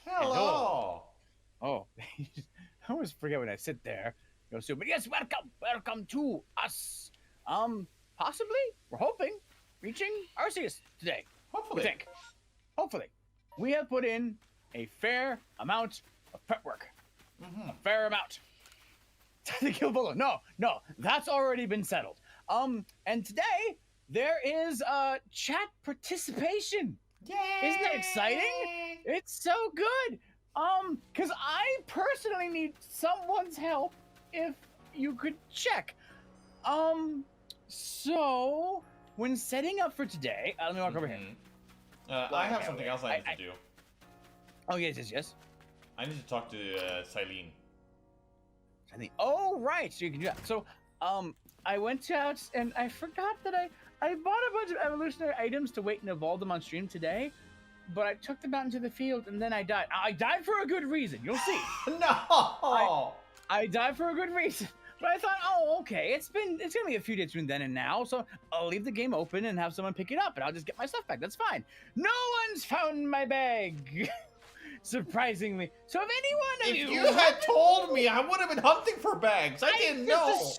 Hello. Oh, I always forget when I sit there. So, but yes, welcome to us. Possibly, we're hoping, reaching Arceus today. We Hopefully. think. Hopefully, we have put in a fair amount of prep work. A fair amount. To kill Volo. No, that's already been settled. And today there is chat participation. Yay! Isn't that exciting? It's so good. Because I personally need someone's help if you could check. So when setting up for today, let me walk over here. I have something else I need to do. Oh, yes. I need to talk to Silene. I think, oh, right, so you can do that. So, I went out and I forgot that I bought a bunch of evolutionary items to wait and evolve them on stream today, but I took them out into the field and then I died. I died for a good reason. You'll see. No! I died for a good reason. But I thought, oh, okay, it's gonna be a few days between then and now, so I'll leave the game open and have someone pick it up, and I'll just get my stuff back. That's fine. No one's found my bag, surprisingly. So if anyone If you had told me, I would have been hunting for bags. I didn't know.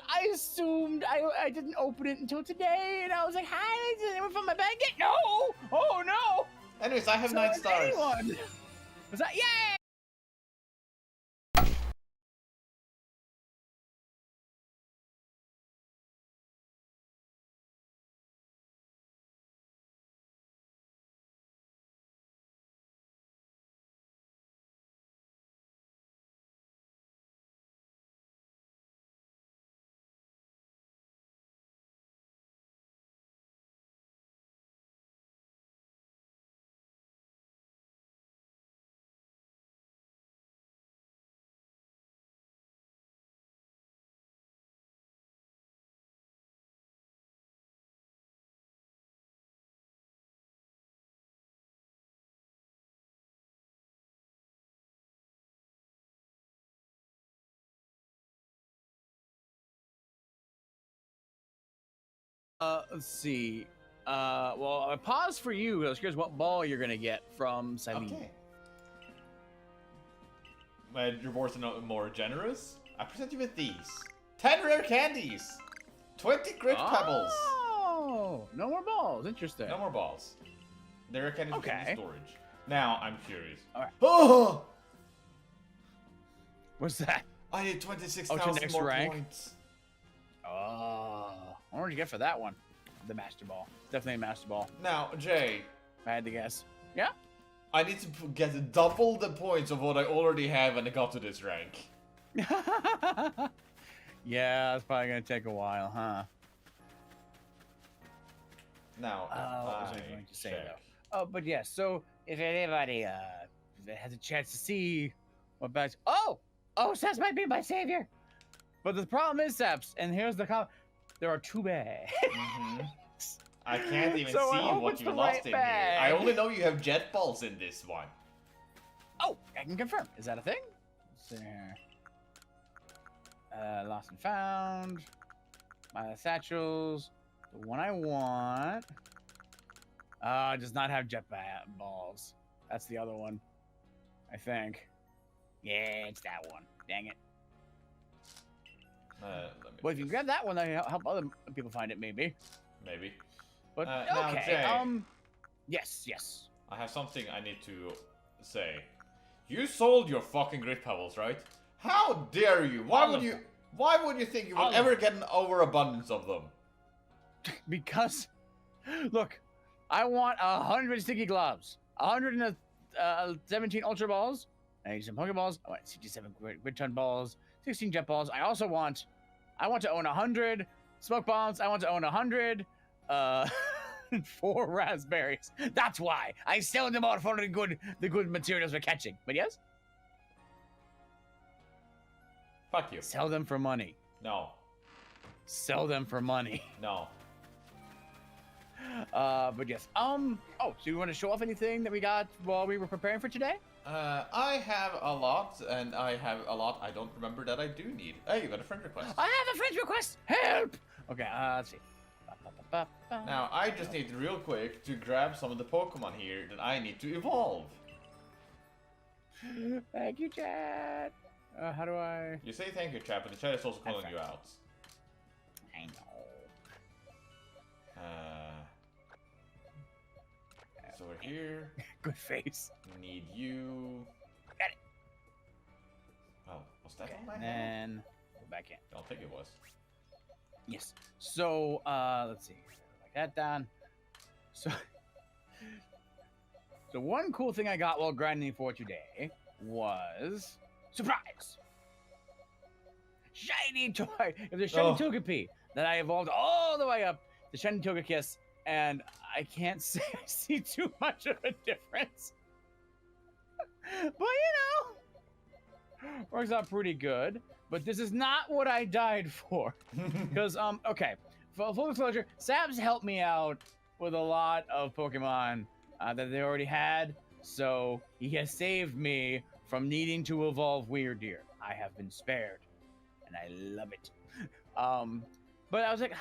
I assumed I didn't open it until today, and I was like, hi, did anyone find my bag yet? No! Oh no! Anyways, I have So 9 if stars. anyone- Was that yay? Let's see. Well, I paused for you. I was curious what ball you're gonna get from Silene. Okay. My rewards are more generous. I present you with these. 10 rare candies. 20 grit pebbles. Oh, no more balls. Interesting. No more balls. The rare candies Okay. in storage. Now, I'm curious. All right. Oh! What's that? I need 26,000 next more rank? points. Oh, what did you get for that one? The Master Ball. Definitely a Master Ball. Now, Jay, I had to guess. Yeah? I need to get double the points of what I already have when I got to this rank. Yeah, it's probably gonna take a while, huh? Now, What was I going to say check. though? Oh, but yes. So if anybody has a chance to see what bags, oh, Saps might be my savior. But the problem is, Saps, and here's the there are 2 bags. I can't even So I see hope what it's you the lost right in bag. here. I only know you have jet balls in this one. Oh, I can confirm. Is that a thing? Let's see here. Lost and found. My satchels. The one I want. Does not have jet balls. That's the other one. I think. Yeah, it's that one. Dang it. Let me Well, if you just- grab that one, then help other people find it, maybe. Maybe. But now, okay. Jay. Yes. I have something I need to say. You sold your fucking grit pebbles, right? How dare you? Why would you think you All would of ever get an overabundance of them? Because, look, I want 100 sticky gloves, 117 ultra balls, I need some Pokeballs, I want 67 grid ton balls, 16 jet balls. I also want, I want to own 100 smoke bombs. I want to own 100, 4 raspberries. That's why I sell them all for the good materials we're catching. But yes, Fuck you. sell them for money. No. Sell them for money. No. But yes. Oh, so you want to show off anything that we got while we were preparing for today? I have a lot, and I have a lot I don't remember that I do need. Hey, you got a friend request. I have a friend request. Help! Okay, let's see. Now, I just need real quick to grab some of the Pokemon here that I need to evolve. Thank you, chat. How do I? You say thank you, chat, but the chat is also calling you out. I know. So we're here. Good face. Need you. Got it. Oh, was that on my And hand? then go back in. I don't think it was. Yes. So let's see. Like that down. So one cool thing I got while grinding for today was surprise. Shiny toy. It was a shiny Togepi that I evolved all the way up to shiny Togekiss, and I can't say I see too much of a difference. But works out pretty good. But this is not what I died for. Because, okay, for full disclosure, Saps helped me out with a lot of Pokemon that they already had. So he has saved me from needing to evolve Weirdeer. I have been spared, and I love it. But I was like,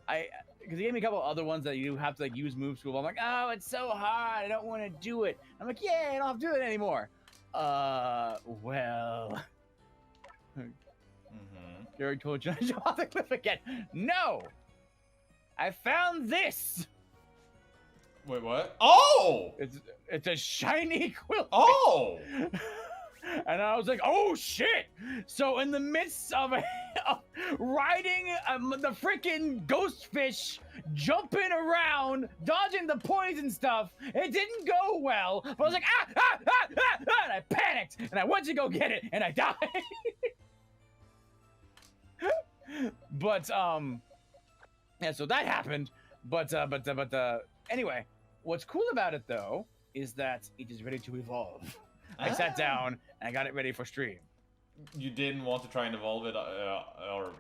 because he gave me a couple other ones that you have to like use moves to evolve. I'm like, oh, it's so hard. I don't want to do it. I'm like, yeah, I don't have to do it anymore. Well. Gary told you to jump off the cliff again. No! I found this! Wait, what? Oh! It's a shiny quill. Oh! And I was like, oh shit! So in the midst of riding the freaking ghost fish, jumping around, dodging the poison stuff, it didn't go well. But I was like, and I panicked, and I went to go get it, and I died. But yeah, so that happened. But anyway, what's cool about it though is that it is ready to evolve. I sat down and I got it ready for stream. You didn't want to try and evolve it or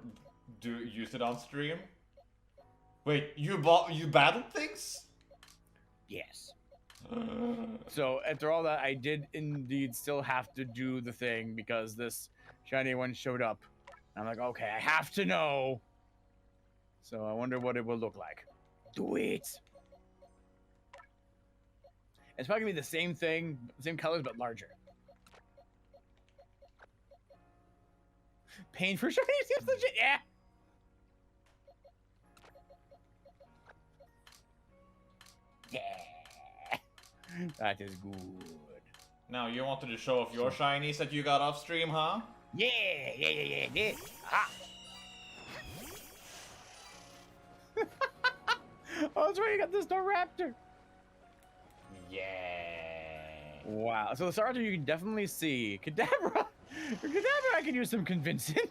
use it on stream? Wait, you battled things? Yes. So after all that, I did indeed still have to do the thing because this shiny one showed up. I'm like, okay, I have to know. So I wonder what it will look like. Do it. It's probably gonna be the same thing, same colors, but larger. Pain for shiny seems legit, yeah. Yeah. That is good. Now, you wanted to show off your shinies that you got off stream, huh? Yeah. Ah. Oh, that's right, you got this Raptor. Yeah. Wow. So the Starter you can definitely see. Kadabra, I could use some convincing.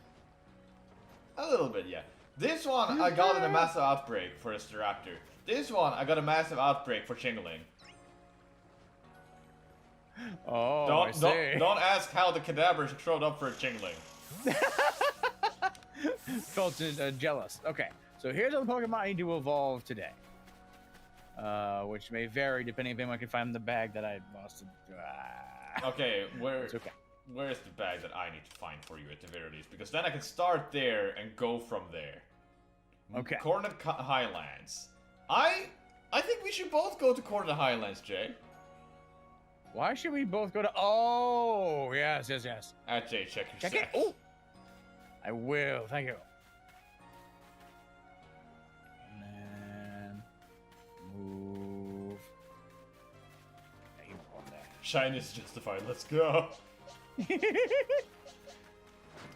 A little bit, yeah. This one, I got in a massive outbreak for a Staraptor. This one, I got a massive outbreak for Chingling. Oh, don't ask how the Kadabra showed up for a Chingling. Felt jealous. Okay, so here's all the Pokemon I need to evolve today. Which may vary depending if I can find the bag that I lost. Okay, It's okay. Where's the bag that I need to find for you at the very least? Because then I can start there and go from there. Okay. Cornet Highlands. I think we should both go to Cornet Highlands, Jay. Why should we both go to? Oh, yes. Jay, check your Check it. Oh, I will. Thank you. And then move. Yeah, you go there. Shine is justified. Let's go.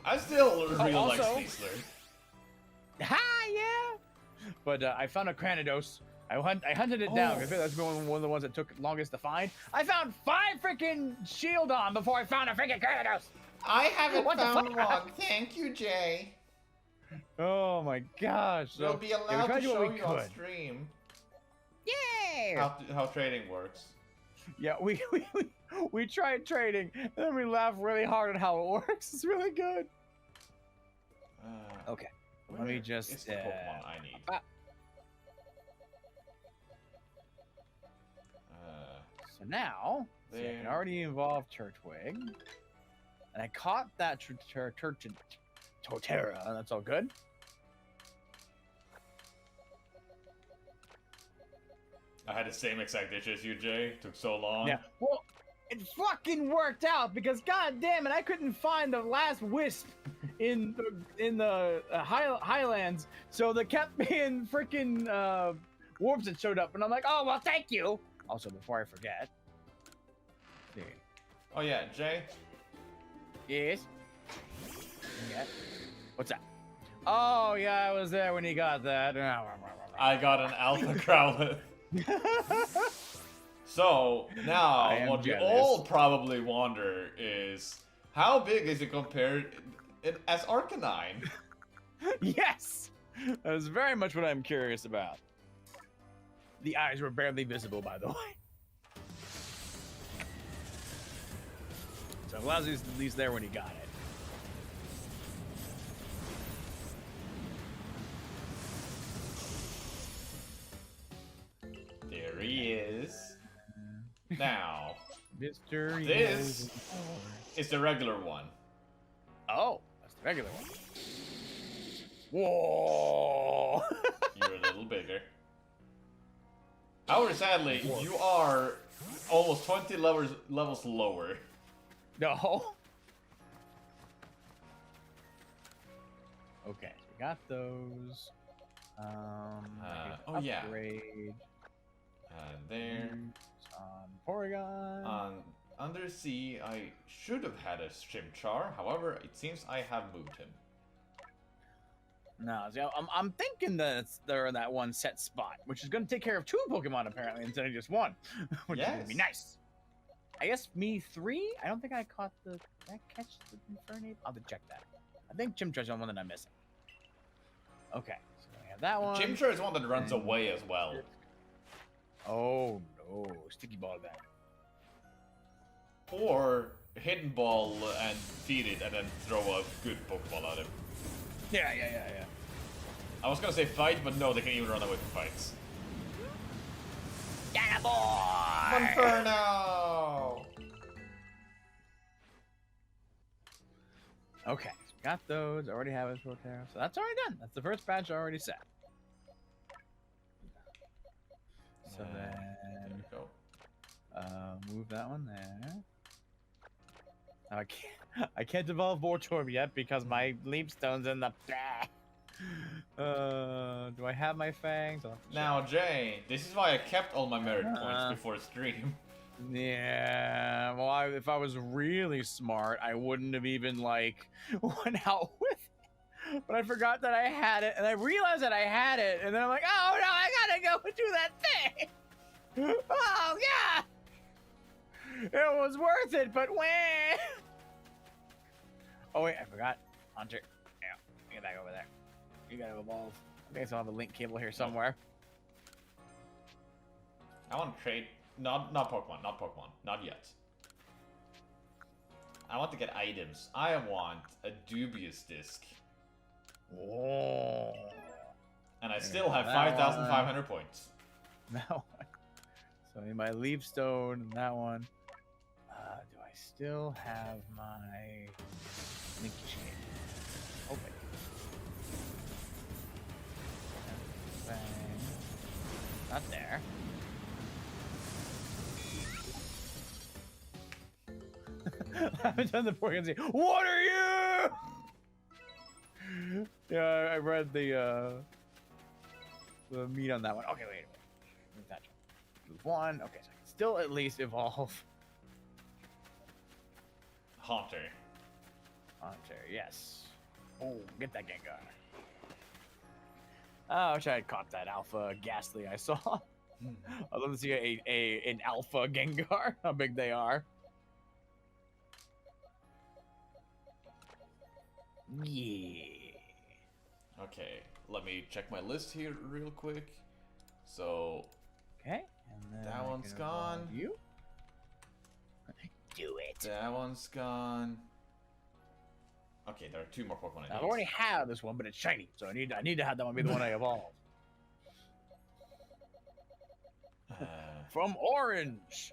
I still really like Sneasler. Ha, yeah. But I found a Cranidos. I hunted it down. I think that's one of the ones that took longest to find. I found 5 freaking Shieldon before I found a freaking Cranidos. I haven't found one. Thank you, Jay. Oh my gosh. So, You'll be allowed to show you on stream. Yeah. How trading works. Yeah, we tried trading, and then we laughed really hard at how it works. It's really good. Okay, let me just. It's the Pokemon I need. So now, I can already evolve Turtwig, and I caught that Torterra. That's all good. I had the same exact issue as you, Jay. Took so long. Yeah. Well, it fucking worked out because god damn it, I couldn't find the last wisp in the highlands, so they kept being freaking warps that showed up, and I'm like, oh well, thank you. Also, before I forget, Oh yeah, Jay. yes, yeah, what's that? Oh yeah, I was there when he got that. I got an alpha Growlithe. So now, what you all probably wonder is, how big is it compared as Arcanine? Yes, that is very much what I'm curious about. The eyes were barely visible, by the way. So Lazu's at least there when he got it. There he is. Now, Mr. this is the regular one. Oh, that's the regular one. Whoa! You're a little bigger. However, sadly, you are almost 20 levels lower. No. Okay, so we got those. Oh yeah. Upgrade. There. On Porygon. On Undersea, I should have had a Chimchar. However, it seems I have moved him. No, see, I'm thinking that they're in that one set spot, which is going to take care of 2 Pokemon apparently instead of just 1, which is going to be nice. I guess me 3. I don't think I caught the. Did I catch the Infernape? I'll have to check that. I think Chimchar's the one that I'm missing. Okay, so we have that one. Chimchar is one that runs away as well. Oh no, Sticky Ball back. Or Hidden Ball and feed it and then throw a good Pokeball at him. Yeah. I was gonna say fight, but no, they can even run away from fights. Yeah, boy! Inferno! Okay, so got those. Already have it, Protera. So that's already done. That's the first batch already set. So then, there we go. move that one there. I can't evolve Voltorb yet because my Leap Stone's in the. Do I have my fangs? Now, Jay, this is why I kept all my merit points before stream. Yeah, well, if I was really smart, I wouldn't have even like went out with it. But I forgot that I had it, and I realized that I had it, and then I'm like, oh no, I gotta go and do that thing. Oh yeah, it was worth it, but when? Oh wait, I forgot, Hunter. Yeah, get back over there. You gotta evolve. I think I still have a link cable here somewhere. I want to trade. Not Pokemon, not yet. I want to get items. I want a dubious disc. Whoa. And I still have 5,500 points. That one. So in my Leaf Stone, and that one. Do I still have my Linky Chain? Open. Not there. I haven't done the Porygon Z. What are you? Yeah, I read the meat on that one. Okay, wait. Move that. Move 1. Okay, so I can still at least evolve. Haunter. Haunter, yes. Oh, get that Gengar. Oh, I wish I had caught that Alpha Ghastly I saw. I'd love to see an Alpha Gengar. How big they are. Yeah. Okay, let me check my list here real quick. So, okay, and then that one's gone. You do it. That one's gone. Okay, there are 2 more Pokemon. I already have this one, but it's shiny, so I need to have that one be the one I evolve. From orange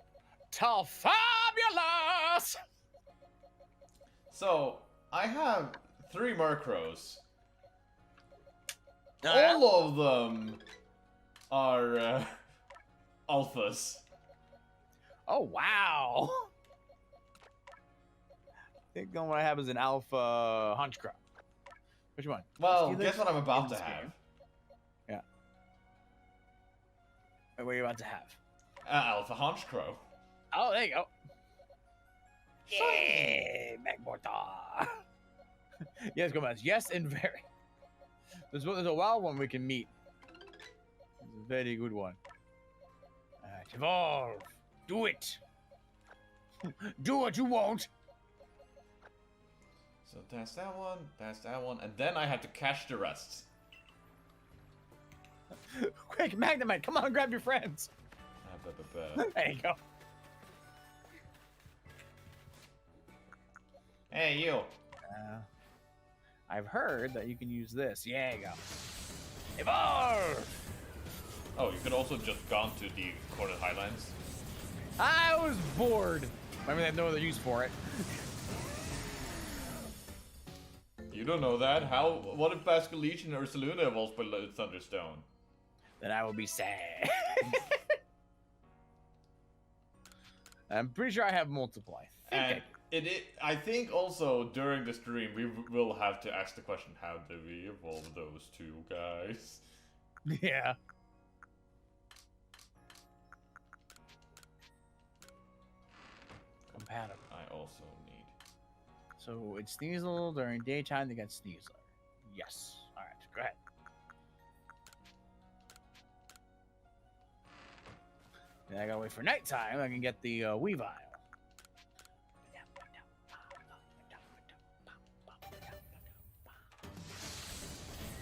to fabulous. So I have 3 Murkrows. All of them are alphas. Oh wow! think the one I have is an alpha Hunchcrow. Which one? Well, Steelix guess what I'm about in to this have. game? Yeah. Wait, what are you about to have? Alpha Hunchcrow. Oh, there you go. Yeah, Magmortar. Yes, Gomez. Yes, and very. There's a wild one we can meet. It's a very good one. Evolve. Do it. Do what you want. So that's that one, and then I have to catch the rest. Quick, Magnemite, come on, grab your friends. There you go. Hey, you. I've heard that you can use this. Yeah, you go. Evolve! Oh, you could also just gone to the Cornered Highlands. I was bored. I mean, they have no other use for it. You don't know that? How? What if Basculegion or Ursaluna evolves by Thunderstone? Then I will be sad. I'm pretty sure I have multiply. And I think also during the stream we will have to ask the question: how do we evolve those two guys? Yeah. Compatible. I also need. So it's Sneasel during daytime. They got Sneasler. Yes. All right. Go ahead. Then I gotta wait for nighttime. I can get the Weavile.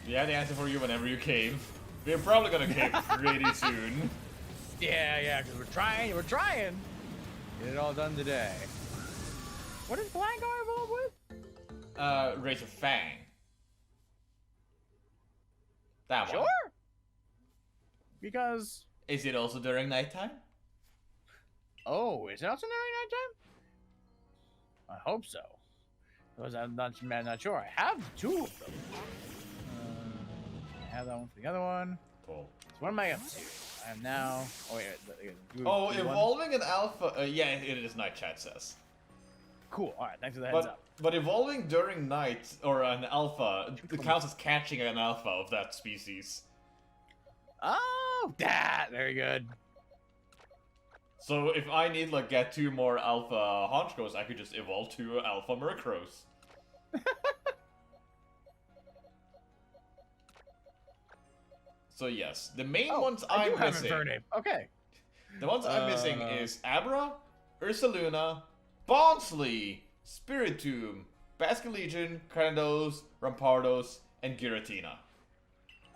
We have the answer for you whenever you cave. We're probably gonna cave pretty soon. Yeah, because we're trying. Get it all done today. What is Blangar involved with? Razor Fang. That one. Sure. Because. Is it also during nighttime? Oh, is it also during nighttime? I hope so. Because I'm not sure. I have two of them. I have that one for the other one. Cool. So what am I up to? I am now. Oh wait. Evolving an alpha. Yeah, it is night. Chat says. Cool. All right. Thanks for the heads up. But evolving during night or an alpha, it counts as catching an alpha of that species. Oh, that very good. So if I need get 2 more alpha Honchkos, I could just evolve 2 alpha Murkrows. So yes, the main ones I'm missing. Okay. The ones I'm missing is Abra, Ursaluna, Bonsly, Spiritomb, Basculegion, Cranidos, Rampardos, and Giratina.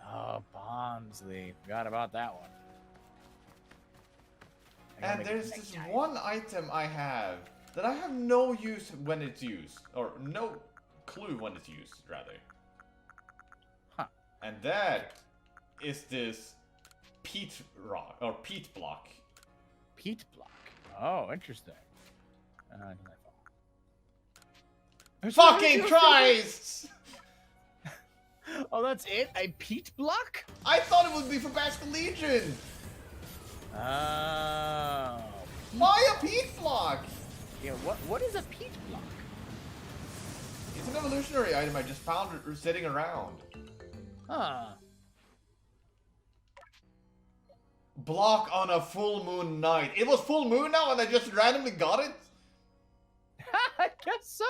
Oh, Bonsly. Forgot about that one. And there's this one item I have that I have no use when it's used. Or no clue when it's used, rather. Huh. And that is this peat rock, or peat block. Peat block. Oh, interesting. Fucking Christ! Oh, that's it? A peat block? I thought it would be for Basculegion! Oh. Why a peat block? Yeah, what is a peat block? It's an evolutionary item I just found sitting around. Huh. Block on a full moon night. It was full moon now and I just randomly got it? I guess so.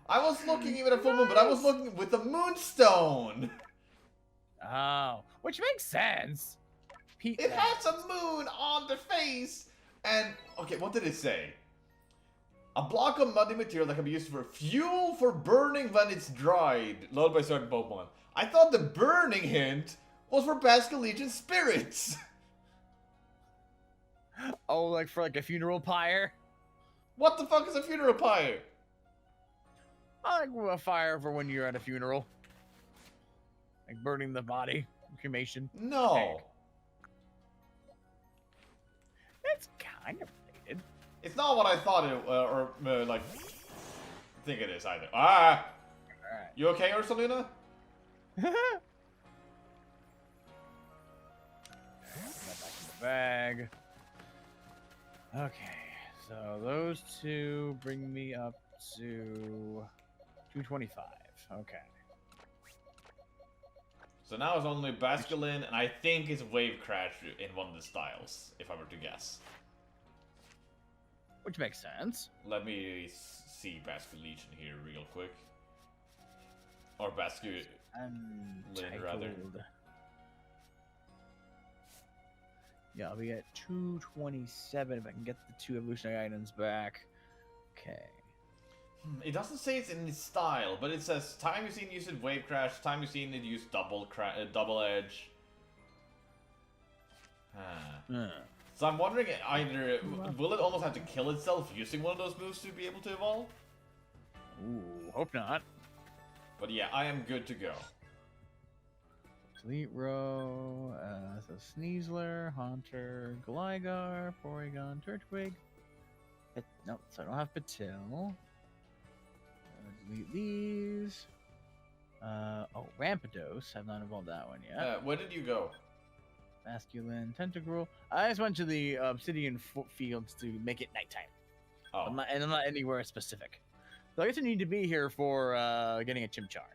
I was looking even at full moon, but I was looking with the moonstone. Oh, which makes sense. Peat It has a moon on the face. And, okay, what did it say? A block of muddy material that can be used for fuel for burning when it's dried, loaded by certain Pokemon. I thought the burning hint was for Basculegion spirits. Oh, like for a funeral pyre? What the fuck is a funeral pyre? I like a fire for when you're at a funeral. Like burning the body. Cremation. No. Egg. It's kind of related. It's not what I thought it, think it is either. Ah! Alright. You okay, Ursaluna? Got back in the bag. Okay, So those two bring me up to 225. Okay. So now it's only Basculin, and I think it's Wave Crash in one of the styles, if I were to guess. Which makes sense. Let me see Basculegion here real quick. Or Basculin, rather. Yeah, I'll be at 227 if I can get the 2 evolutionary items back. Okay. It doesn't say it's in its style, but it says time you've seen it use it Wave Crash, time you've seen it use Double Edge. So I'm wondering either will it almost have to kill itself using one of those moves to be able to evolve? Ooh, hope not. But yeah, I am good to go. Elite Row, so Sneasler, Haunter, Gligar, Porygon, Turtwig. Nope, so I don't have Patil. Delete these. Oh, Rampardos. I've not evolved that one yet. Where did you go? Masculine, Tentacruel. I just went to the Obsidian Fields to make it nighttime. Oh. I'm not anywhere specific. So I guess I need to be here for getting a Chimchar.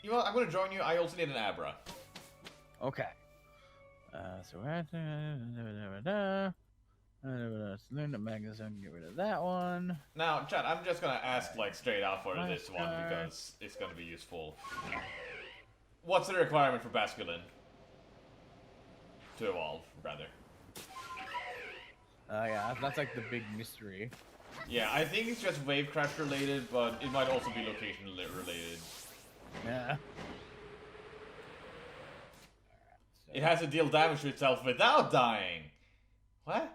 You know what? I'm going to join you. I also need an Abra. Okay. So we're at Magazine, get rid of that one. Now, Chad, I'm just going to ask like straight out for this one because it's going to be useful. What's the requirement for Basculin? To evolve, rather. Yeah, that's like the big mystery. Yeah, I think it's just Wave Crash related, but it might also be location related. Yeah. It has to deal damage to itself without dying. What?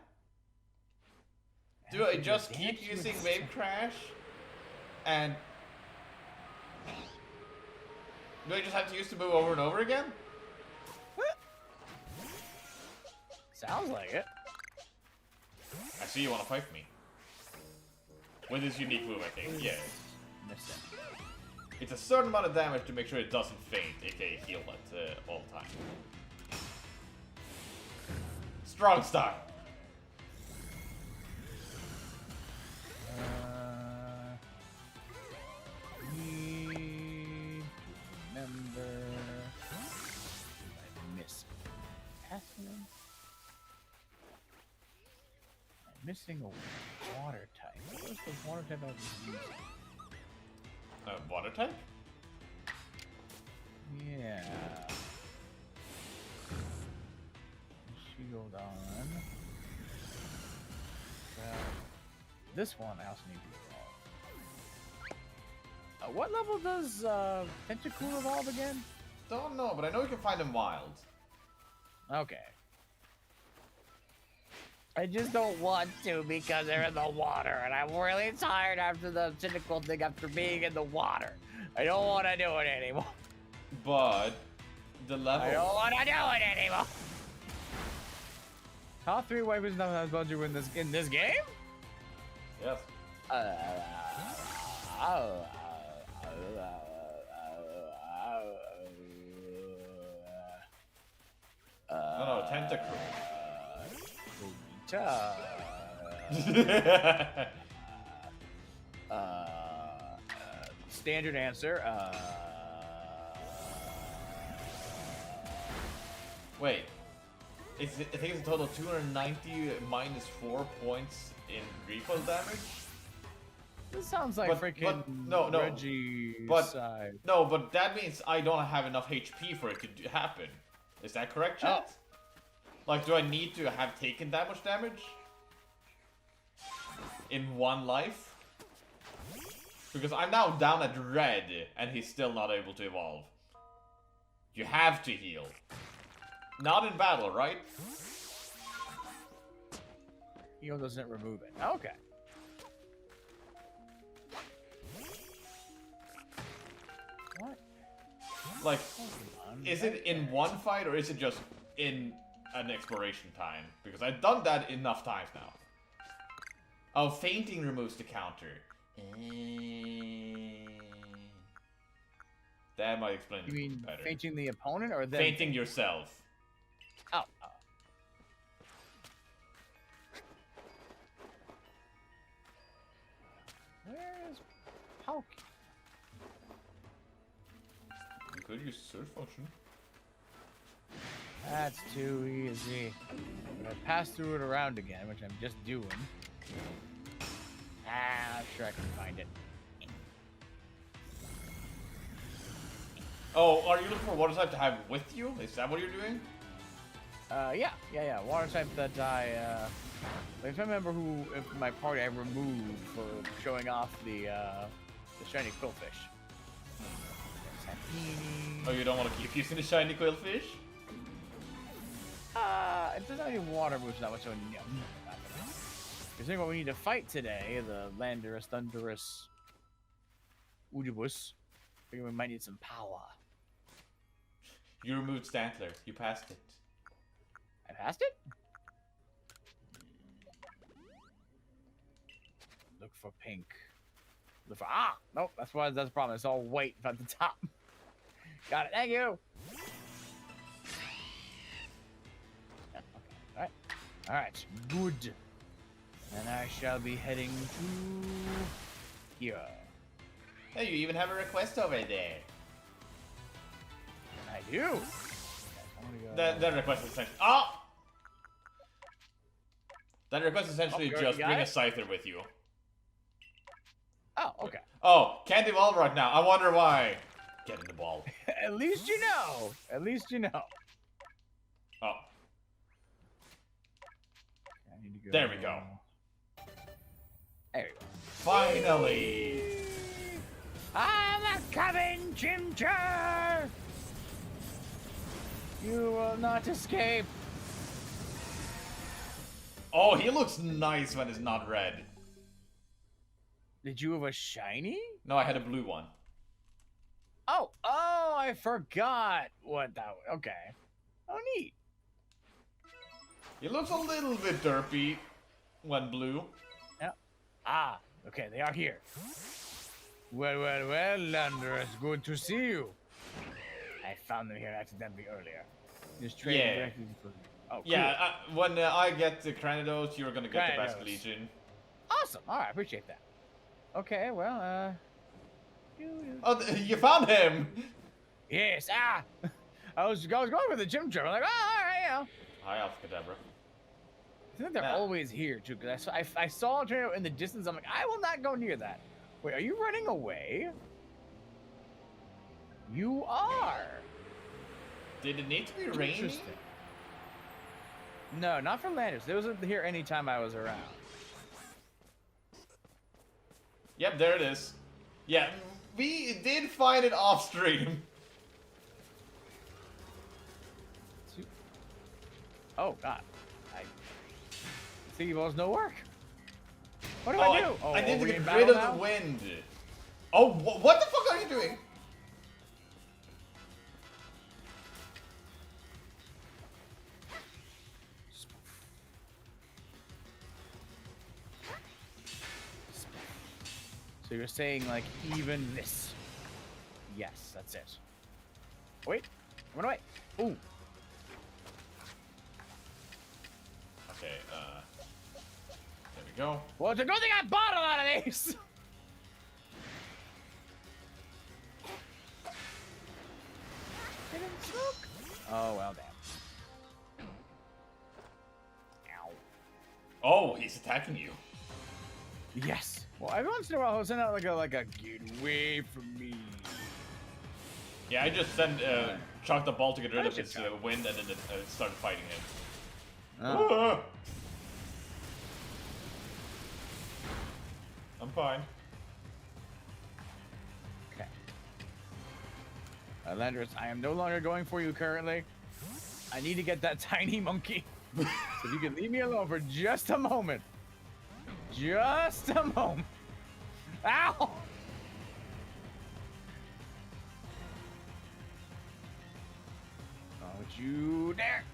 Do I just keep using Wave Crash? And... do I just have to use the move over and over again? Sounds like it. I see you want to fight me. With this unique move, I think. Yeah. Missed it. It's a certain amount of damage to make sure it doesn't faint, aka heal at all times. Strong start. Need to remember. I miss Potassium. I'm missing a water type. What was the water type I was using? Water type? Yeah. Shield on. This one I also need to evolve. What level does Tentacruel evolve again? Don't know, but I know you can find them wild. Okay. I just don't want to because they're in the water, and I'm really tired after the Tentacle thing after being in the water. I don't want to do it anymore. But the level. I don't want to do it anymore. Top 3 waivers now has budget in this game? Yes. No, Tentacruel. Standard answer. Wait. I think it's a total of 290 minus 4 points in recoil damage. This sounds like freaking no, Reggie side. No, but that means I don't have enough HP for it to happen. Is that correct, chat? Like, do I need to have taken that much damage? In one life? Because I'm now down at red, and he's still not able to evolve. You have to heal. Not in battle, right? Heal doesn't remove it. Okay. What? Like, is it in one fight, or is it just in an exploration time? Because I've done that enough times now. Oh, fainting removes the counter. That might explain You it mean better. fainting the opponent or them? Fainting yourself. Oh. Where is Palkia? You could use search function. That's too easy. I'm gonna pass through it around again, which I'm just doing. I'm sure I can find it. Oh, are you looking for water type to have with you? Is that what you're doing? Yeah. Water type that I, I'm trying to remember who in my party I removed for showing off the shiny quillfish. Oh, you don't want to keep using the shiny quillfish? It doesn't have any water moves that much, so no. Considering what we need to fight today, the Landorus, Thunderous, Udibus, I think we might need some power. You removed Stantler. You passed it. I passed it? Look for pink. Look for nope, that's the problem. It's all white at the top. Got it. Thank you. Yeah, okay. All right. Good. And I shall be heading to here. Hey, you even have a request over there. I do. That request is essentially That request is essentially just bring a Scyther with you. Oh, okay. Oh, can't evolve right now. I wonder why. Get in the ball. At least you know. At least you know. Oh. I need to go. There we go. There we go. Finally! I'm a coming, Chimchar! You will not escape. Oh, he looks nice when it's not red. Did you have a shiny? No, I had a blue one. Oh, I forgot what that was. Okay. Oh, neat. He looks a little bit derpy when blue. Yeah. Okay, they are here. Well, Landorus, good to see you. I found them here accidentally earlier. Just trading directly for me. Oh, cool. Yeah, when I get the Cranidos, you're gonna get the Best Legion. Awesome. All right, appreciate that. Okay, well, Oh, you found him! Yes. I was going with the gym trip. I'm like, all right, yeah. Hi, Alpha-Kadabra. I think they're always here too, because I saw a tornado in the distance. I'm like, I will not go near that. Wait, are you running away? You are. Did it need to be rainy? Interesting. No, not from Landers. They wasn't here anytime I was around. Yep, there it is. Yeah, we did find it off stream. Oh God, Sticky balls no work. What do I do? I need to get rid of the wind. Oh, what the fuck are you doing? So you're saying like even this? Yes, that's it. Wait, run away. Ooh. Okay, there we go. Well, it's a good thing I bought a lot of these. Didn't choke. Oh well, damn. Ow. Oh, he's attacking you. Yes. Well, every once in a while, he'll send out like a get away from me. Yeah, I just chucked the ball to get rid of his wind, and then it started fighting him. Oh. I'm fine. Okay. Landorus, I am no longer going for you currently. I need to get that tiny monkey. So if you can leave me alone for just a moment. Just a moment. Ow! Don't you dare!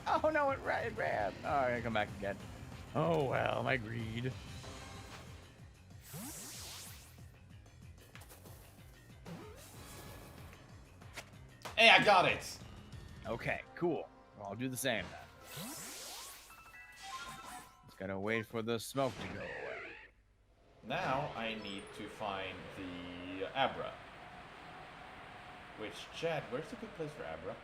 Oh no, it ran. Oh, I gotta come back again. Oh well, my greed. Hey, I got it! Okay, cool. Well, I'll do the same then. Just gotta wait for the smoke to go away. Now I need to find the Abra. Which, Chad, where's a good place for Abra?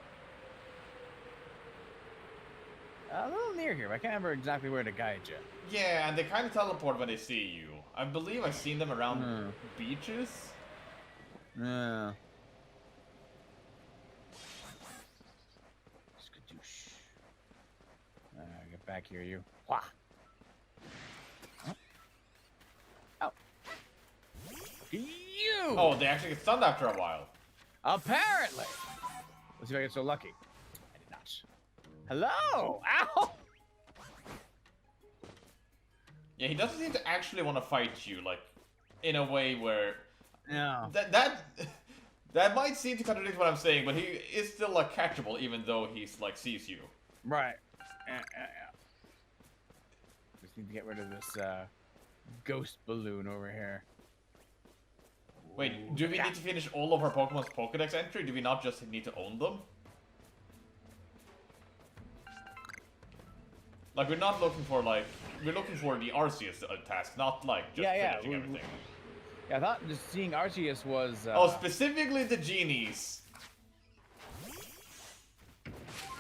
A little near here, but I can't remember exactly where to guide you. Yeah, and they kind of teleport when they see you. I believe I've seen them around beaches. No. Skadoosh. Get back here, you. Wah. Oh. You! Oh, they actually get stunned after a while. Apparently. Let's see if I get so lucky. I did not. Hello! Ow! Yeah, he doesn't seem to actually want to fight you, like, in a way where... No. That might seem to contradict what I'm saying, but he is still, like, catchable, even though he's, like, sees you. Right. Yeah. Just need to get rid of this, ghost balloon over here. Wait, do we need to finish all of our Pokemon's Pokedex entry? Do we not just need to own them? Like, we're not looking for, like... We're looking for the Arceus task, not, like, just finishing everything. Yeah, I thought just seeing Arceus was... Oh, specifically the genies.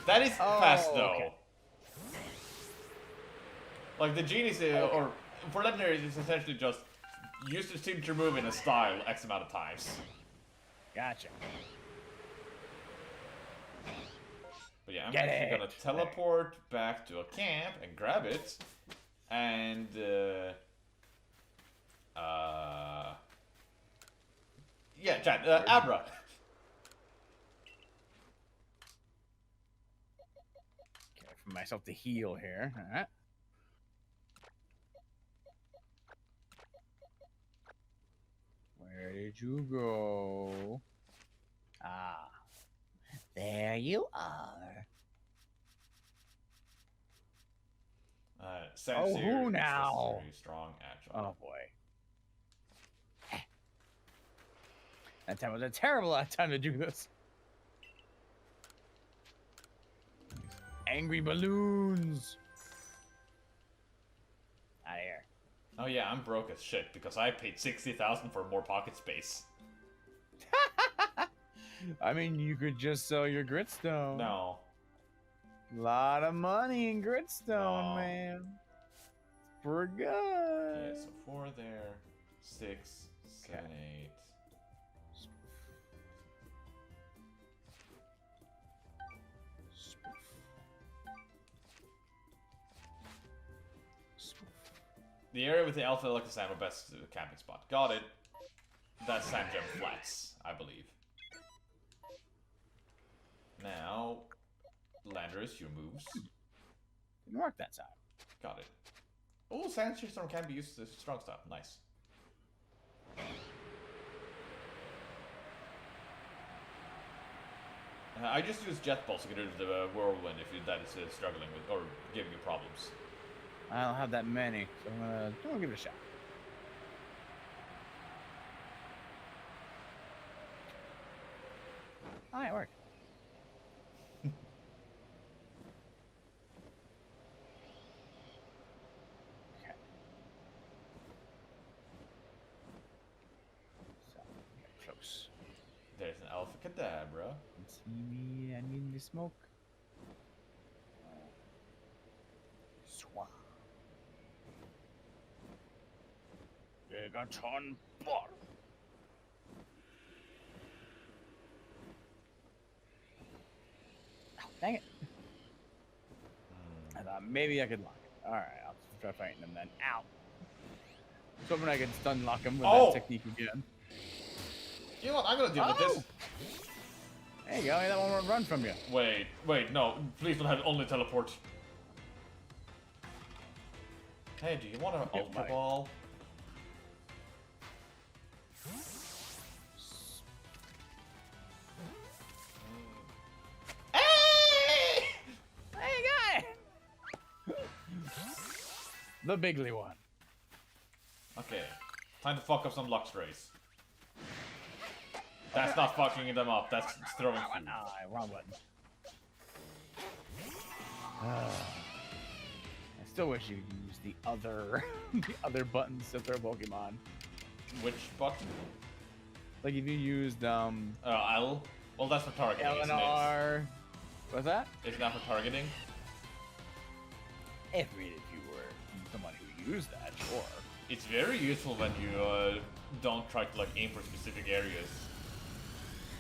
That is fast, though. Okay. Like, the genies, or... For legendaries, it's essentially just... Use the signature move in a style X amount of times. Gotcha. But yeah, I'm actually gonna teleport back to a camp and grab it. And, yeah, chat, Abra. Okay, for myself to heal here. Alright. Where did you go? Ah. There you are. Saps who now? Very strong, agile. Oh boy. That time was a terrible time to do this. Angry balloons. Out of here. Oh yeah, I'm broke as shit because I paid 60,000 for more pocket space. I mean, you could just sell your gritstone. No. Lot of money in gritstone, No. man. Pretty good. Yeah, so 4 there, 6, 7, 8. The area with the Alpha Electric Sand best camping spot. Got it. That's Sand Gem Flats, I believe. Now, Landorus, your moves. Didn't work that time. Got it. Oh, Sandstorm can be used as strong stuff. Nice. I just use Jet Balls to get rid of the Whirlwind if that is struggling with or giving you problems. I don't have that many, so I'm gonna give it a shot. Oh, it worked. Okay. So, get close. There's an Alpha Kadabra. See me, I need the smoke. Swah. Megaton Bar. Oh, dang it. I thought maybe I could lock it. Alright, I'll try fighting him then. Ow. So hoping I can stun lock him with that technique again. You know what? I'm gonna deal with this. There you go. That one won't run from you. Wait, no. Please don't have it only teleport. Hey, do you want an Ultra Ball? Hey! Hey, guy! The bigly one. Okay, time to fuck up some Luxrays. That's not fucking them up, that's throwing food. Wrong button. Still wish you could use the other, the other buttons to throw Pokemon. Which button? Like if you used L. Well, that's for targeting. L and isn't it? R. What's that? Isn't that for targeting? If you were someone who used that, sure. It's very useful when you don't try to like aim for specific areas.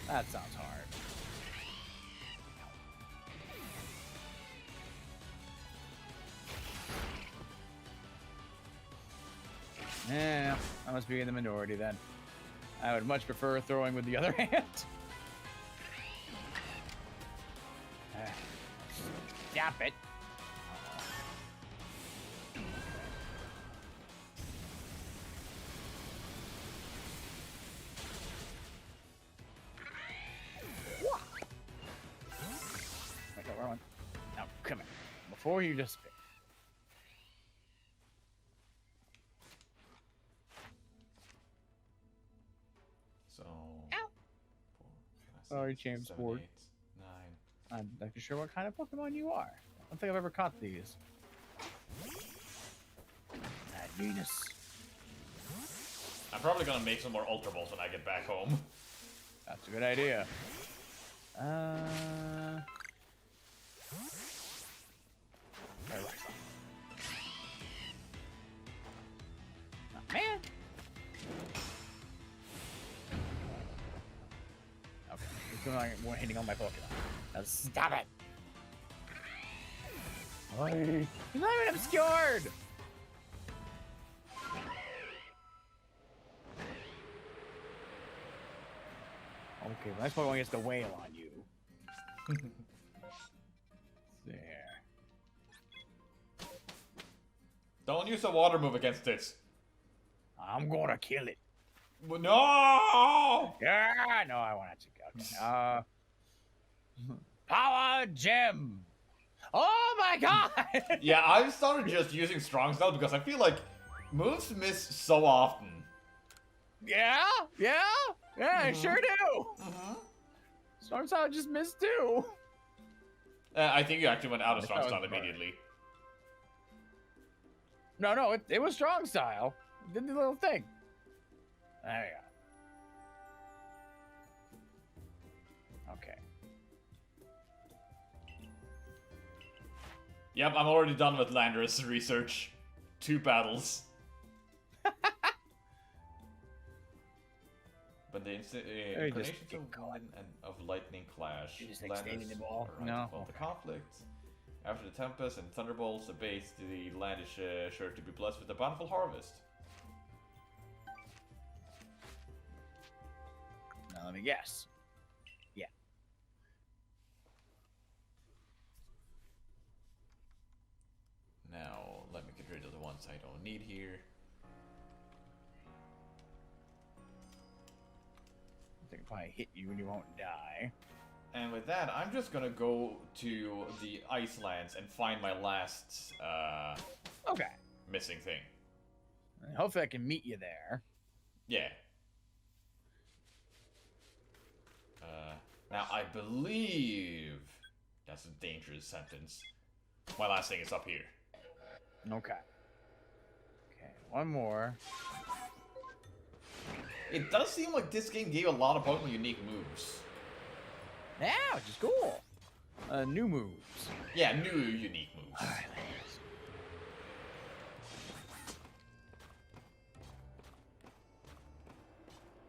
That sounds hard. Yeah, I must be in the minority then. I would much prefer throwing with the other hand. Stop it. Wait, no, wrong one. Now, come here. Before you just spit. So. Ow. Sorry, James Ward. 9. I'm not too sure what kind of Pokemon you are. I don't think I've ever caught these. Venus. I'm probably gonna make some more Ultra Balls when I get back home. That's a good idea. Oh, man. Okay, he's going on hitting on my Pokemon. Now stop it. He's not even obscured. Okay, well, that's Pokemon gets to wail on you. There. Don't use a water move against this. I'm gonna kill it. No! Yeah, no, I want to. Okay. Power Gem. Oh my god! Yeah, I've started just using Strong Style because I feel like moves miss so often. Yeah, I sure do. Strong Style just missed too. I think you actually went out of Strong Style immediately. No, it was Strong Style. It did the little thing. There you go. Okay. Yep, I'm already done with Landorus research. 2 battles. But the incarnations of Wind and of Lightning clash. You just extending the ball? No. No. The conflict. After the Tempest and Thunderbolts, the base, the land is sure to be blessed with a bountiful harvest. Now let me guess. Yeah. Now, let me get rid of the ones I don't need here. I think probably hit you and you won't die. And with that, I'm just gonna go to the Icelands and find my last, Okay. missing thing. And hopefully I can meet you there. Yeah. Now, I believe that's a dangerous sentence. My last thing is up here. Okay. Okay, one more. It does seem like this game gave a lot of Pokemon unique moves. Yeah, which is cool. New moves. Yeah, new unique moves. Alright,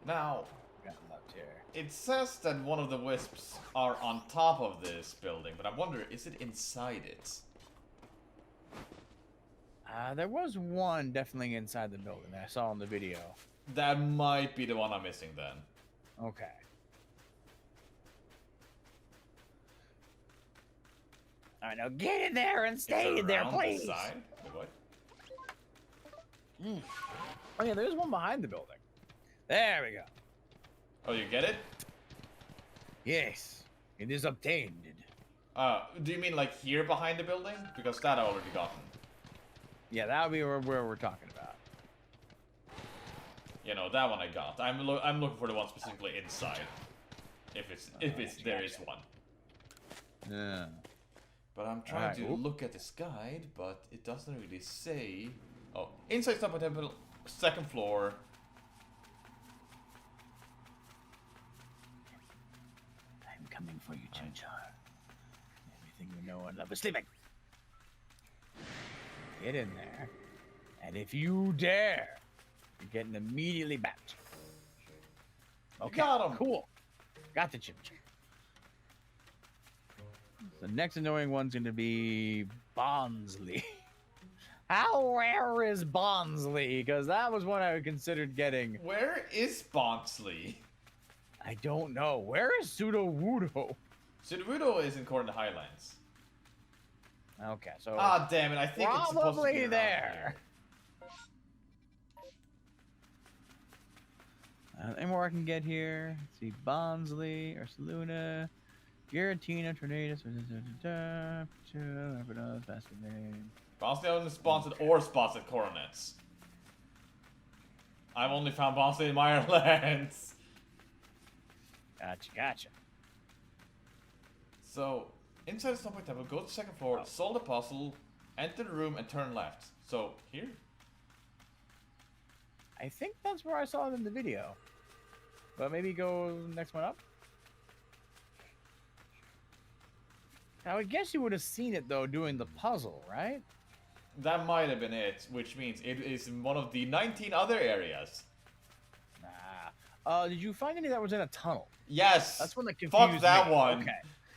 Now, got left here. it says that one of the wisps are on top of this building, but I wonder, is it inside it? There was one definitely inside the building that I saw in the video. That might be the one I'm missing then. Okay. Alright, now get in there and stay in there, around please! the side? Wait, what? Oh yeah, there's one behind the building. There we go. Oh, you get it? Yes, it is obtained. Do you mean like here behind the building? Because that I already gotten. Yeah, that would be where we're talking about. You know, that one I got. I'm looking for the one specifically inside. If there is one. Yeah. But I'm trying to look at this guide, but it doesn't really say. Oh, inside Stump Temple, second floor. I'm coming for you, Chunchar. Everything you know and love is sleeping. Get in there. And if you dare, you're getting immediately bapped. Okay, Got him. Cool. Got the Chunchar. The next annoying one's going to be Bonsley. How rare is Bonsley? Because that was one I considered getting. Where is Bonsley? I don't know. Where is Sudowoodo? Sudowoodo is in Corn the Highlands. Okay, so Ah, damn it! I think it's supposed to be probably around there. here. Any more I can get here? Let's see, Bonsley, Ursaluna, Giratina, Tornadus, Basket name. Bonsley only sponsored or spotted coronets. I've only found Bonsley in Mirelands. Gotcha. So, inside the Stomping Temple, go to the second floor, solve the puzzle, enter the room, and turn left. So, here? I think that's where I saw it in the video. But maybe go next one up? I would guess you would have seen it, though, doing the puzzle, right? That might have been it, which means it is in one of the 19 other areas. Nah. Did you find any that was in a tunnel? Yes! That's one that confused Fuck that me. one! Okay.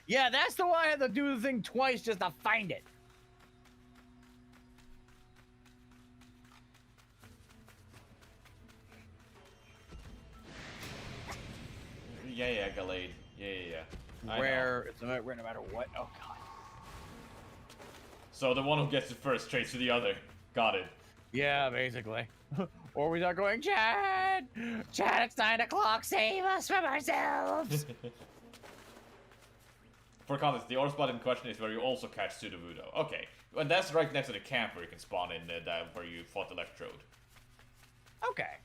Yeah, that's the one I had to do the thing twice just to find it. Yeah, Gallade. Yeah. Where it's no matter what. Oh god. So the one who gets it first traits to the other. Got it. Yeah, basically. Or we start going, Chad! Chad, it's 9 o'clock. Save us from ourselves! For context, the ore spot in question is where you also catch Sudowoodo. Okay, and that's right next to the camp where you can spawn in where you fought Electrode. Okay.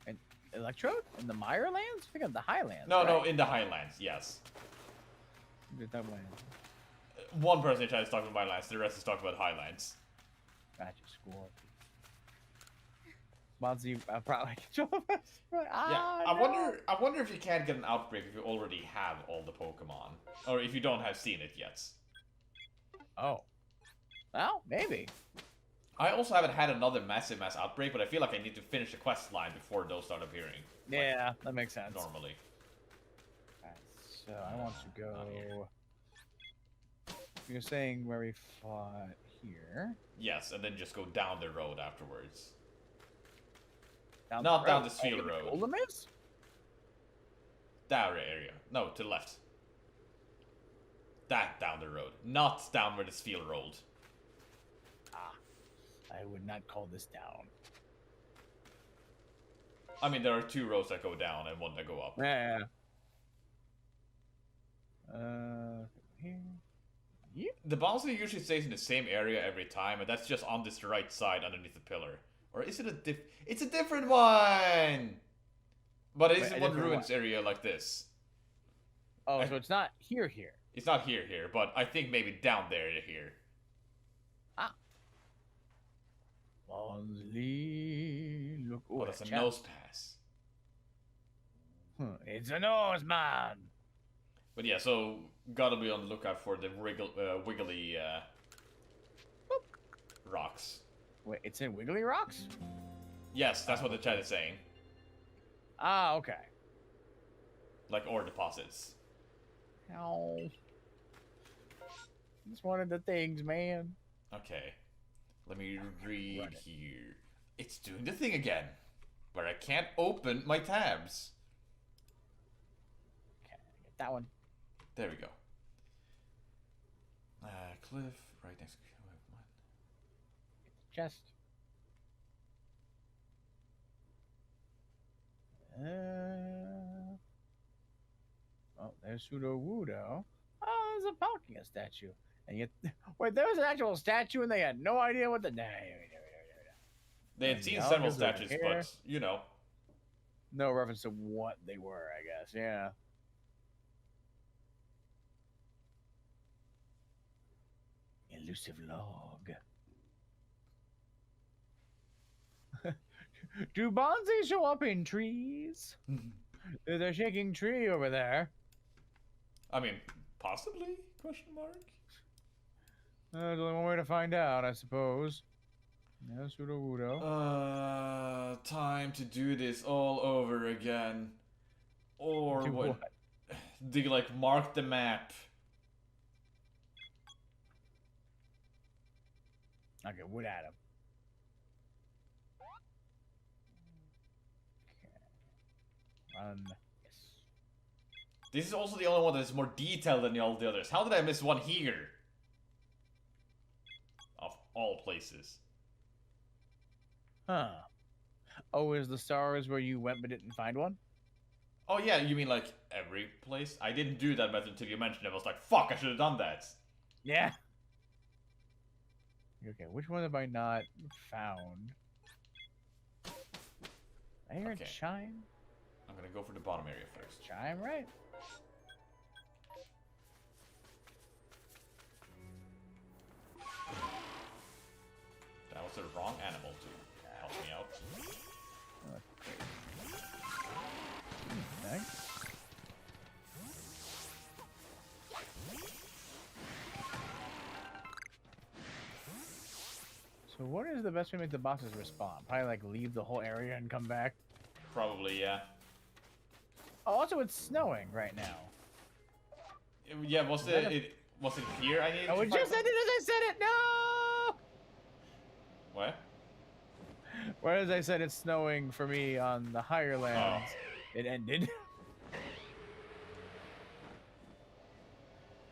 And Electrode? In the Mirelands? I think of the Highlands. No, right? no, in the Highlands, yes. That way. One person in chat is talking about Highlands, the rest is talking about Highlands. Gotcha, score. Bonzi, probably control of us. Yeah, I wonder if you can't get an outbreak if you already have all the Pokemon. Or if you don't have seen it yet. Oh. Well, maybe. I also haven't had another massive mass outbreak, but I feel like I need to finish the quest line before those start appearing. Yeah, that makes sense. Normally. Alright, so I want to go... You're saying where we fought here? Yes, and then just go down the road afterwards. Down Not the down this field road. Golden is? That area. No, to the left. That down the road. Not down where this field rolled. Ah. I would not call this down. I mean, there are 2 roads that go down and 1 that go up. Yeah. Here. Yep. The bouncer usually stays in the same area every time, and that's just on this right side underneath the pillar. Or is it a It's a different one! But it is in one ruins area like this. Oh, so it's not here. It's not here, but I think maybe down there here. Ah. Bonsley, look. Oh, that's a nose pass. It's a nose man. But yeah, so gotta be on the lookout for the wiggly rocks. Wait, it's in Wiggly Rocks? Yes, that's what the chat is saying. Ah, okay. Like ore deposits. Ow. It's one of the things, man. Okay. Let me read here. It's doing the thing again. Where I can't open my tabs. Okay, get that one. There we go. Cliff, right next to Chest. Oh, there's Sudowoodo. Oh, there's a Palkia statue. And yet, wait, there was an actual statue and they had no idea what the... They had seen several statues, but, you know. No reference to what they were, I guess, yeah. Elusive log. Do bonsai show up in trees? There's a shaking tree over there. I mean, possibly? Question mark. There's only one way to find out, I suppose. Yeah, pseudo wudo. Time to do this all over again. Or Do what? what? Do you like mark the map? Okay, wood atom. Okay. Run. Yes. This is also the only one that's more detailed than all the others. How did I miss one here? Of all places. Huh. Oh, is the stars where you went but didn't find one? Oh yeah, you mean like every place? I didn't do that method until you mentioned it. I was like, fuck, I should have done that. Yeah. Okay, which one have I not found? I hear Okay. a chime. I'm gonna go for the bottom area first. Chime, right? That was the wrong animal to help me out. Okay. So what is the best way to make the bosses respawn? Probably like leave the whole area and come back. Probably, yeah. Oh, also it's snowing right now. Yeah, was it here I needed Oh, to it find just ended as I said it. No. What? Whereas I said it's snowing for me on the higher lands, it ended.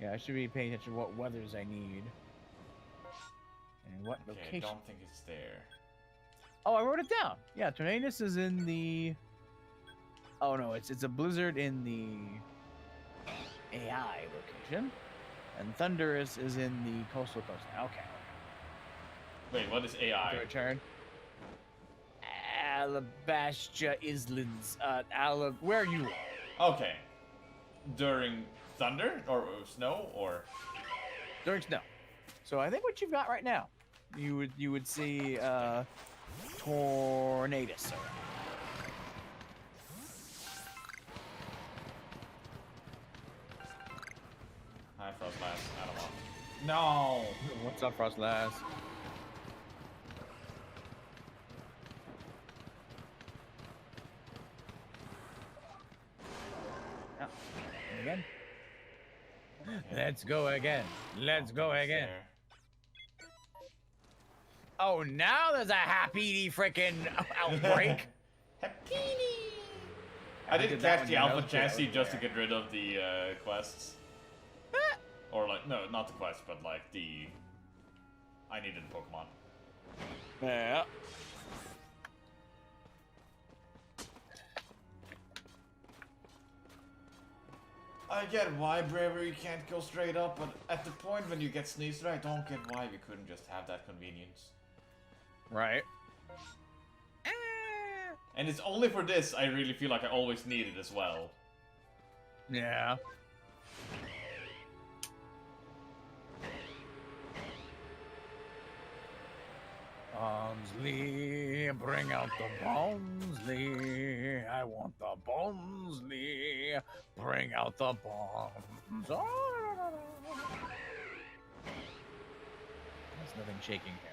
Yeah, I should be paying attention to what weathers I need. And what Okay, I location. don't think it's there. Oh, I wrote it down. Yeah, Tornadus is in the... Oh no, it's a blizzard in the AI location. And Thunderous is in the coastal coast. Okay. Wait, what is AI? Return. Alabastia Islands. Where you are. Okay. During thunder or snow or During snow. So I think what you've got right now, you would see Tornadus around. Hi, Frostlass. I don't want. No. What's up, Frostlass? Oh, again. Let's go again. Let's go again. There. Oh, now there's a happy freaking outbreak. Happini. I did did that catch one, the yeah, that Alpha was good, that chassis was just to fair. get rid of the quests. Or like, no, not the quest, but like the... I needed Pokemon. Yeah. I get why bravery can't go straight up, but at the point when you get sneezed, I don't get why we couldn't just have that convenience. Right. And it's only for this I really feel like I always need it as well. Yeah. Bonsley, bring out the Bonsley. I want the Bonsley. Bring out the bombs. There's nothing shaking here.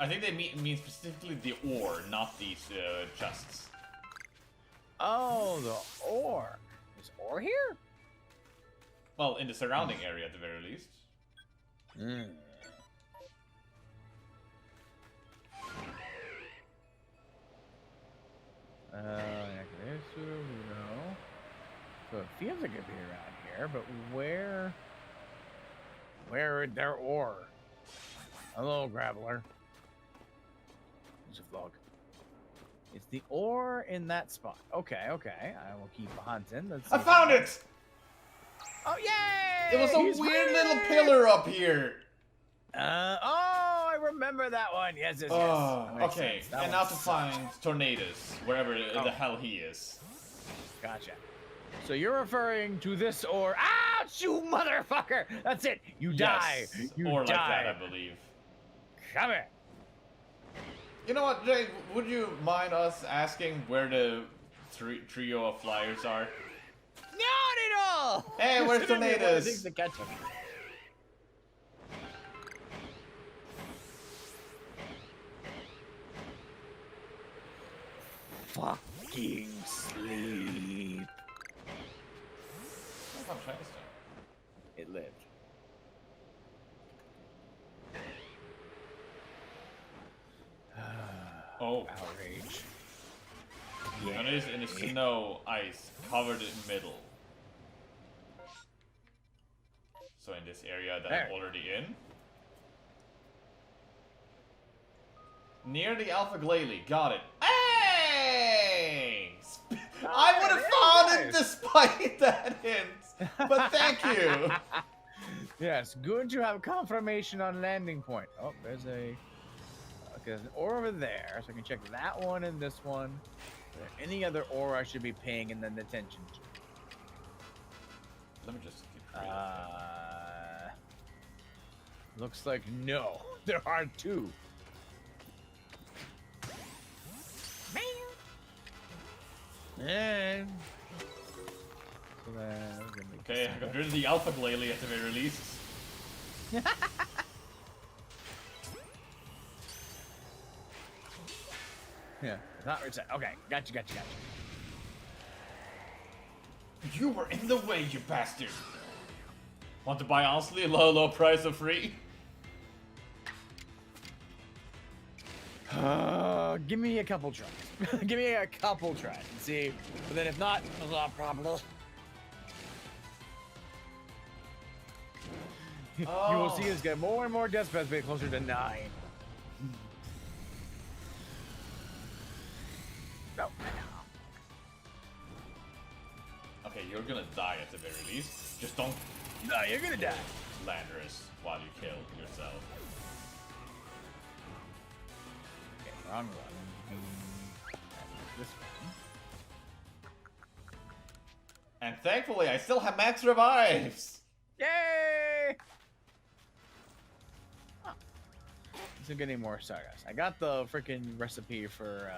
I think they mean specifically the ore, not these chests. Oh, the ore. Is ore here? Well, in the surrounding area at the very least. Hmm. So it feels like it'd be around here, but where is their ore? Hello, Graveler. There's a vlog. It's the ore in that spot. Okay, okay. I will keep hunting. Let's see I found it! Oh, yay! It was a He's weird free! little pillar up here. Oh, I remember that one. Yes, yes, yes. Oh, That makes okay. sense. That And one now to sucks. find Tornadus, wherever Oh. the hell he is. Gotcha. So you're referring to this ore? Ouch, you motherfucker! That's it. You die. Yes, You or die. like that, I believe. Come here. You know what, Jay? Would you mind us asking where the trio of flyers are? Not at all. Hey, where's Tornadoes? Things to catch 'em. Fucking sleep. I'm trying to stop. It lived. Oh. Outrage. And it is in the snow, ice, covered in middle. So in this area that I'm already in. Near the Alpha Glalie, got it. Hey! I would have found it despite that hint. But thank you. Yes, good to have confirmation on landing point. Oh, there's a... Okay, there's an ore over there, so I can check that one and this one. Is there any other ore I should be paying in the attention to? Let me just keep reading. Looks like no. There are two. And... So then, Okay, I got rid of the Alpha Glalie at the very least. Yeah, not reset. Okay, gotcha. You were in the way, you bastard. Want to buy honestly a low price of free? Give me a couple tries. Give me a couple tries and see. But then if not, no problem. You will see us get more and more deathbeds way closer to 9. No. Okay, you're gonna die at the very least. Just don't No, you're gonna die. Landers while you kill yourself. Okay, wrong one. This one. And thankfully, I still have max revives. Yay! Oh. Let's get any more Stardust. I got the freaking recipe for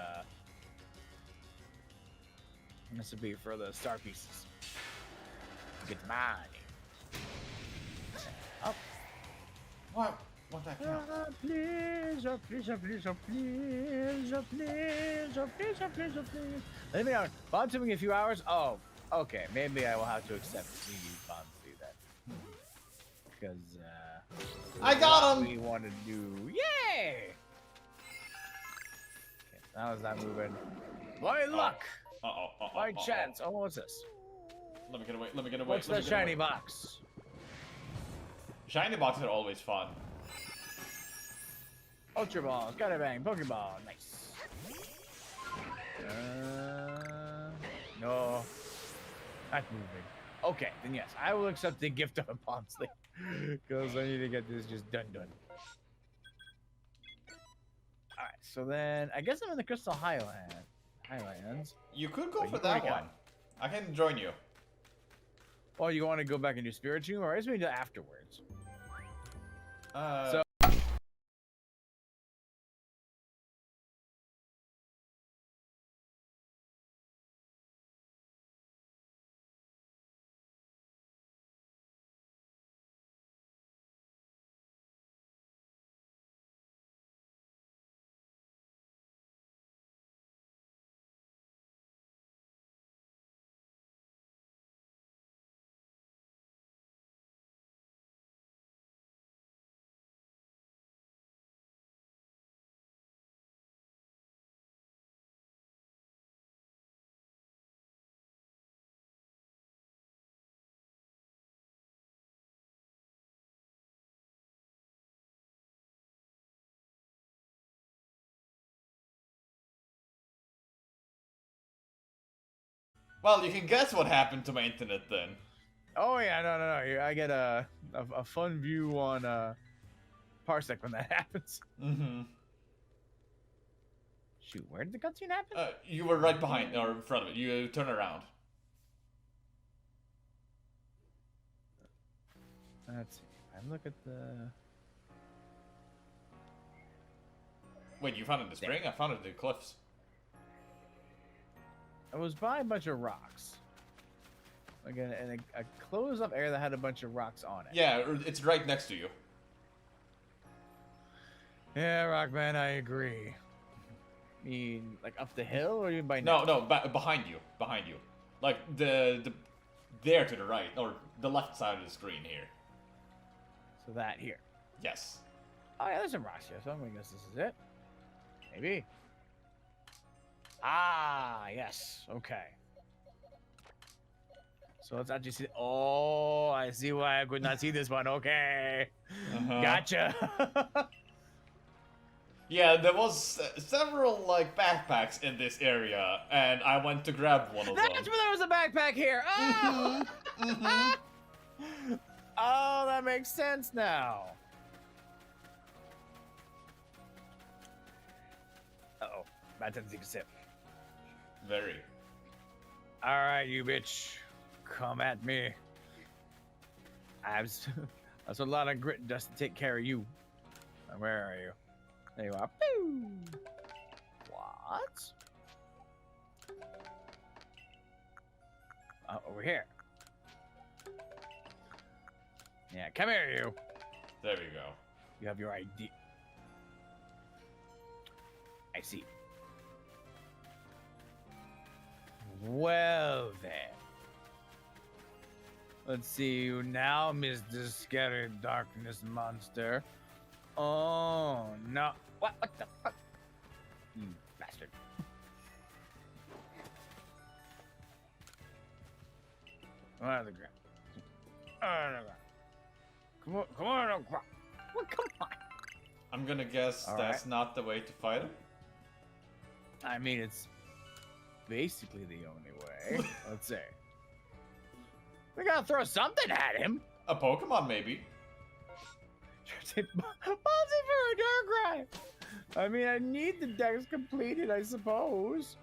the star pieces. Get mine. Oh. What? What that count? Please. Let me know. Bomb tipping in a few hours? Oh, okay. Maybe I will have to accept the bomb to do that. Because, I got him! We want to do. Yay! Okay, now is that moving? My luck! My chance. Oh, what's this? Let me get away. Let me get away. What's that shiny box? Shiny boxes are always fun. Ultra Ball, Skydiving, Pokeball, nice. No, not moving. Okay, then yes, I will accept the gift of a Palm Sleep because I need to get this just done. All right, so then I guess I'm in the Crystal Highlands. You could go for that one. I can join you. Oh, you want to go back and do Spirit Tomb, or I guess we do afterwards. So. Well, you can guess what happened to my internet then. Oh yeah, no. I get a fun view on Parsec when that happens. Mm-hmm. Shoot, where did the cutscene happen? You were right behind or in front of it. You turn around. Let's see. I look at the. Wait, you found it in the spring? I found it in the cliffs. I was by a bunch of rocks. Like in a closed-up area that had a bunch of rocks on it. Yeah, it's right next to you. Yeah, Rockman, I agree. I mean, like up the hill, or you by No, behind you, like the there to the right, or the left side of the screen here. So that here. Yes. Oh yeah, there's some rocks here. So I'm gonna guess this is it. Maybe. Ah, yes. Okay. So let's actually see. Oh, I see why I could not see this one. Okay. Gotcha. Yeah, there was several like backpacks in this area, and I went to grab one of them. That's where there was a backpack here. Oh! Oh, that makes sense now. Uh-oh. Bad tendency to sip. Very. All right, you bitch. Come at me. That's a lot of grit just to take care of you. Where are you? There you are. Pew! What? Over here. Yeah, come here, you. There we go. You have your ID. I see. Well then. Let's see you now, Mr. Scary Darkness Monster. Oh no! What the fuck? You bastard! Out of the ground. Out of the ground. Come on, oh, crap. Well, come on. I'm gonna guess All that's right. not the way to fight him. I mean, it's basically the only way. Let's see. We gotta throw something at him. A Pokemon, maybe. Ballsy for a Darkrai. I mean, I need the dex completed, I suppose.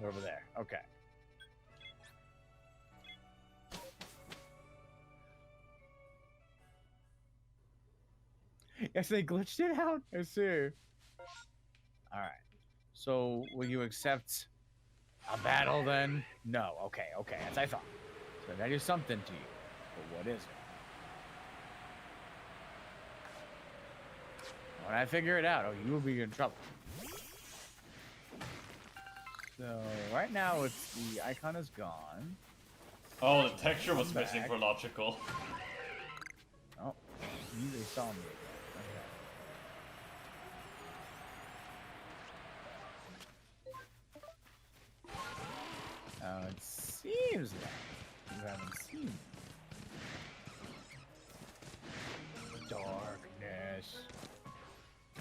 Over there. Okay. Yes, they glitched it out. I see. All right. So, will you accept a battle then? No. Okay. Okay. As I thought. So I gotta do something to you. But what is it? When I figure it out, oh, you will be in trouble. So right now, it's the icon is gone. Oh, the texture was Come missing back. for logical. Oh, they saw me again. Okay. Now it seems like you haven't seen me. Darkness.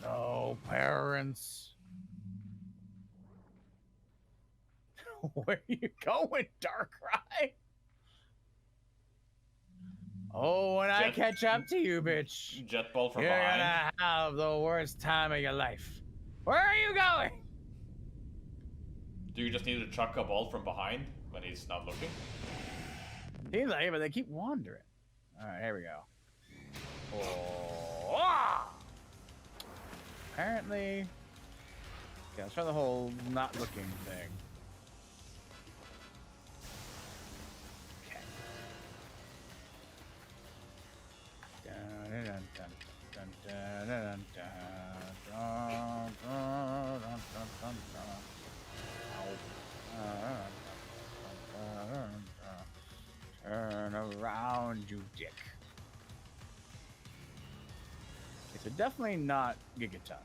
No parents. Where you going, Darkrai? Oh, when I Jet- catch up to you, bitch, Jet ball from you're behind. gonna have the worst time of your life. Where are you going? Do you just need to chuck a ball from behind when he's not looking? Seems like it, but they keep wandering. All right, here we go. Oh, ah! Apparently, okay, let's try the whole not looking thing. Okay. Dun, dun, dun, dun, dun, dun, dun, dun, dun, dun, dun, dun, dun. Ow. Turn around, you dick. Okay, so definitely not Gigaton.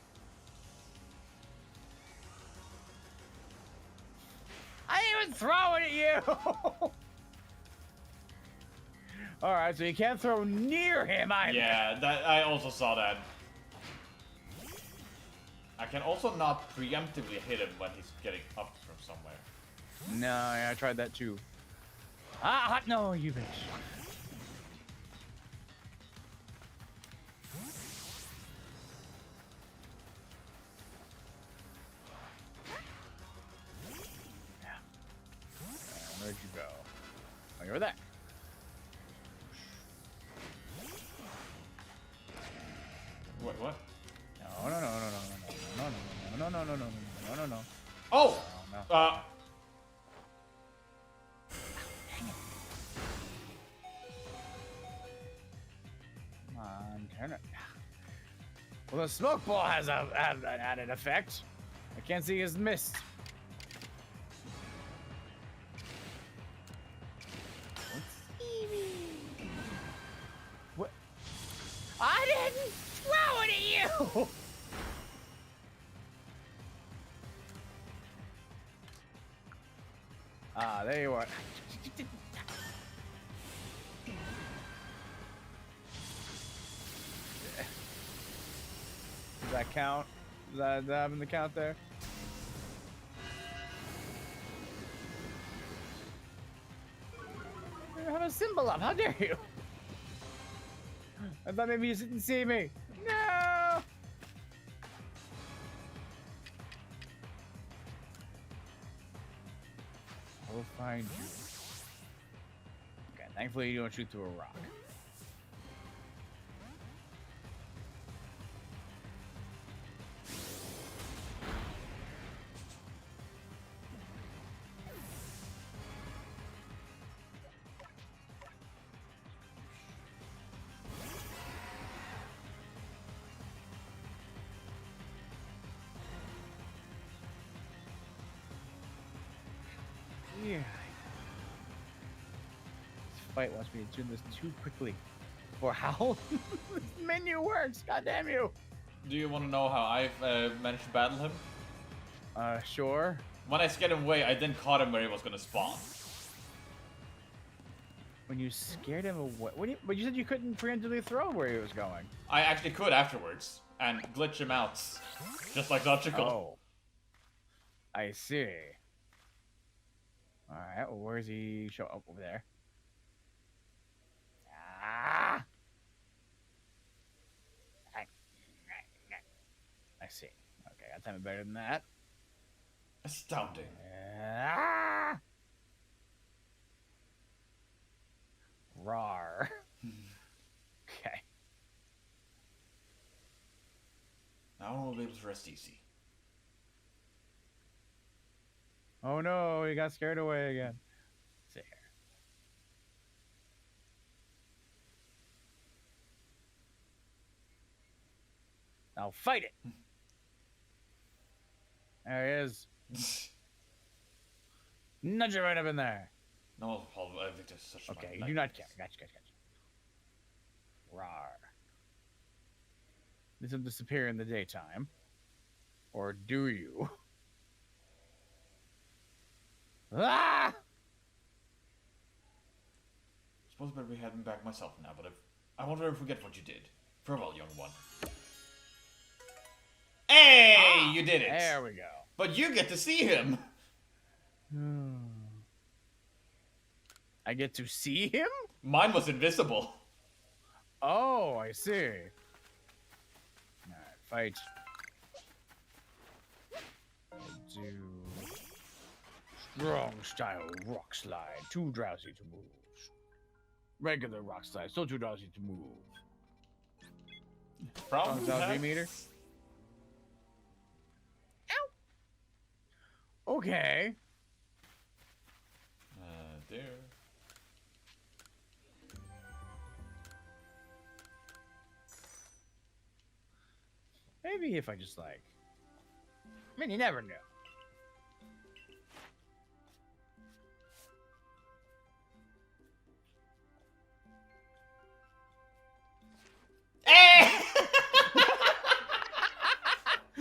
I ain't even throwing at you! Alright, so you can't throw near him either. Yeah, that I also saw that. I can also not preemptively hit him when he's getting up from somewhere. No, yeah, I tried that too. Ah, no, you bitch. Yeah. Where'd you go? Oh, you were there. No. Oh! No. Come on, turn it. Well, the smoke ball has an added effect. I can't see his mist. What? I didn't throw it at you! Ah, there you are. Does that count? Is that having the count there? You have a symbol up. How dare you? I thought maybe you didn't see me. No! I will find you. Okay, thankfully you don't shoot through a rock. Yeah. This fight wants me to do this too quickly. For how this menu works, god damn you! Do you want to know how I've managed to battle him? Sure. When I scared him away, I then caught him where he was gonna spawn. When you scared him away, but you said you couldn't preemptively throw where he was going. I actually could afterwards, and glitch him out. Just like logical. Oh. I see. Alright, well, where's he show up over there? Ah! I see. Okay, got time better than that. Astounding. Ah! Rawr. Okay. Now we'll be able to rest easy. Oh no, he got scared away again. Sit here. Now fight it. There he is. Nudge it right up in there. No, Victor's such a Okay, you do not care. Gotcha. Rawr. This will disappear in the daytime. Or do you? Ah! Suppose I better be heading back myself now, but I won't ever forget what you did. Farewell, young one. Hey, you did it! There we go. But you get to see him! I get to see him? Mine was invisible. Oh, I see. Alright, fight. Do strong style rock slide. Too drowsy to move. Regular rock slide. Still too drowsy to move. Problem Strong style 3 meter. Ow! Okay. Dear. Maybe if I just like... I mean, you never know.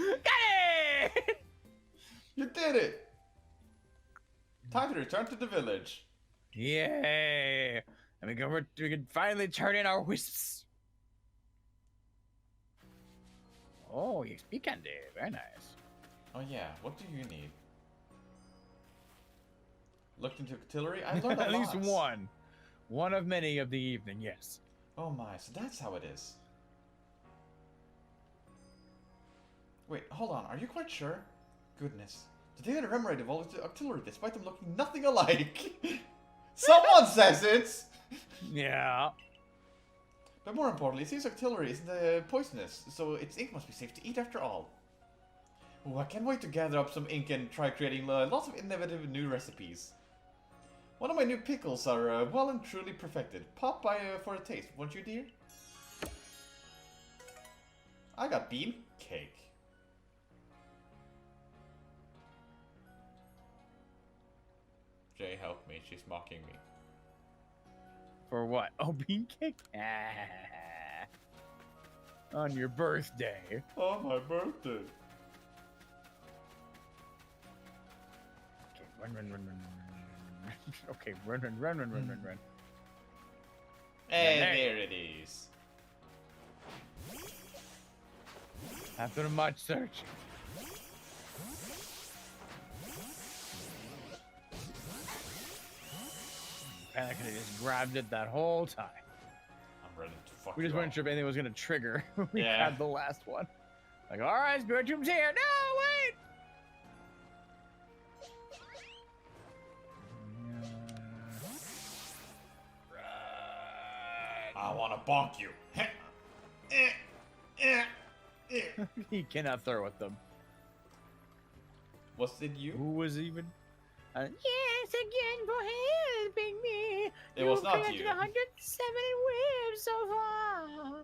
Got it! You did it! Time to return to the village. Yay! And we can finally turn in our wisps. Oh, XP candy. Very nice. Oh yeah, what do you need? Looked into artillery? I learned At least lot. one. One of many of the evening, yes. Oh my, so that's how it is. Wait, hold on, are you quite sure? Goodness. Today the Remoraid evolved into artillery despite them looking nothing alike. Someone says it! Yeah. But more importantly, it seems artillery isn't poisonous, so its ink must be safe to eat after all. Ooh, I can't wait to gather up some ink and try creating lots of innovative new recipes. One of my new pickles are well and truly perfected. Pop by for a taste, won't you, dear? I got bean cake. Jay, help me. She's mocking me. For what? Oh, bean cake? On your birthday. Oh, my birthday. Okay, run. Okay, run. Hey, there it is. After much searching. I could have just grabbed it that whole time. I'm ready to fuck We just you weren't up. sure if anything was gonna trigger when we Yeah. had the last one. Like, alright, Spirit Tomb's here. No, wait! I wanna bonk you. He cannot throw at them. Was it you? Who was even? Yes, again for helping me. It was not collected you. 170 whips so far.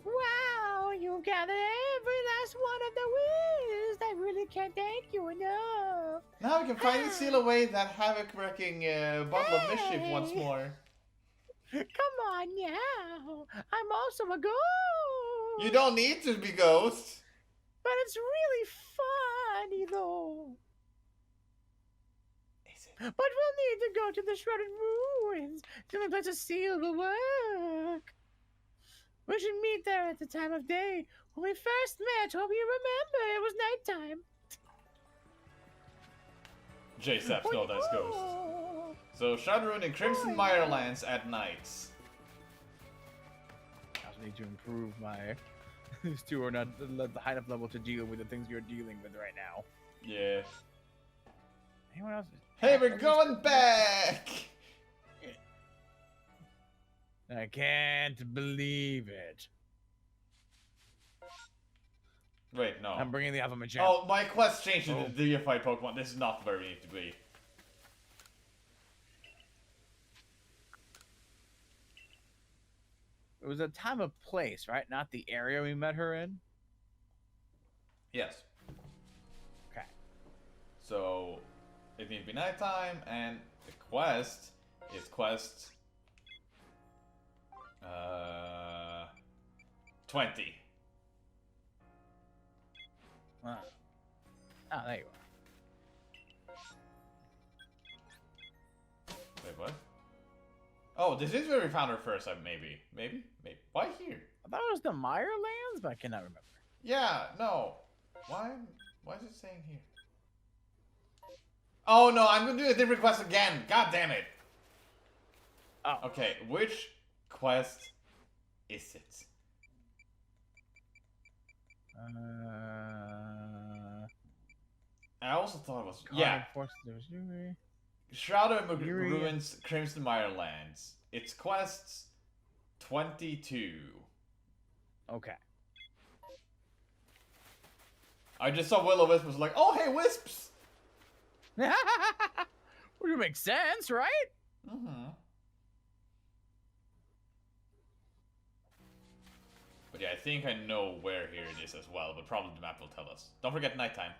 Wow, you gathered every last one of the whips. I really can't thank you enough. Now we can finally seal away that havoc-wrecking bottle of mischief once more. Come on now. I'm also a ghost. You don't need to be ghost. But it's really funny though. Is it? But we'll need to go to the shredded ruins to the place to seal the work. We should meet there at the time of day when we first met. Hope you remember it was nighttime. J. Saps, no, that's ghost. Oh. So, Shadowrun and Crimson Mirelands at nights. I also need to improve my. These two are not the high enough level to deal with the things you're dealing with right now. Yeah. Anyone else? Hey, we're going back! I can't believe it. Wait, no. I'm bringing the Alpha Machamp. Oh, my quest changed to the deified Pokemon. This is not where we need to be. It was a time of place, right? Not the area we met her in. Yes. Okay. So, it needs to be nighttime, and the quest is quest 20. Ah, there you are. Wait, what? Oh, this is where we found her first time, maybe. Why here? I thought it was the Meyer lands, but I cannot remember. Yeah, no. Why is it saying here? Oh no, I'm gonna do a different quest again. God damn it. Oh. Okay, which quest is it? I also thought it was Shrouded Ruins, Crimson Mirelands. It's quests 22. Okay. I just saw Will-O-Wisp was like, oh hey Wisps! Would make sense, right? Mm-hmm. But yeah, I think I know where here it is as well, but probably the map will tell us. Don't forget nighttime.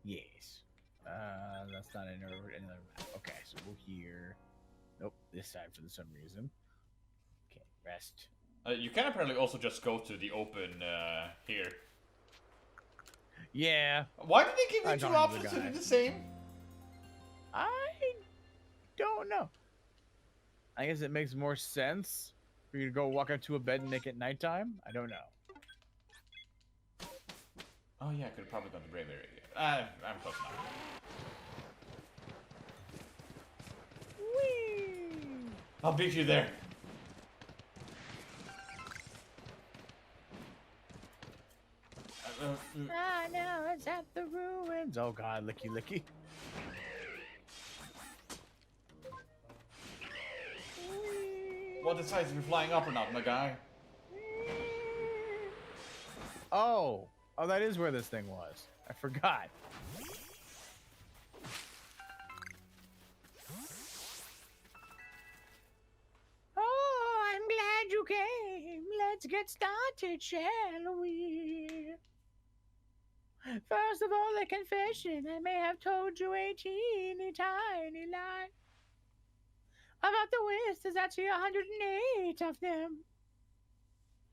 Yes. That's not another map. Okay, so we'll here. Nope, this side for some reason. Okay, rest. You can apparently also just go to the open here. Yeah. Why did they give I you two talked to the options to guy. do the same? I don't know. I guess it makes more sense for you to go walk up to a bed and make it nighttime. I don't know. Oh yeah, I could have probably gone to Brave Area. I'm close enough. Whee! I'll beat you there. I know it's at the ruins. Oh god, licky licky. What decides if you're flying up or not, my guy? Oh, Oh, that is where this thing was. I forgot. Oh, I'm glad you came. Let's get started, shall we? First of all, a confession. I may have told you a teeny tiny lie about the West. There's actually 108 of them.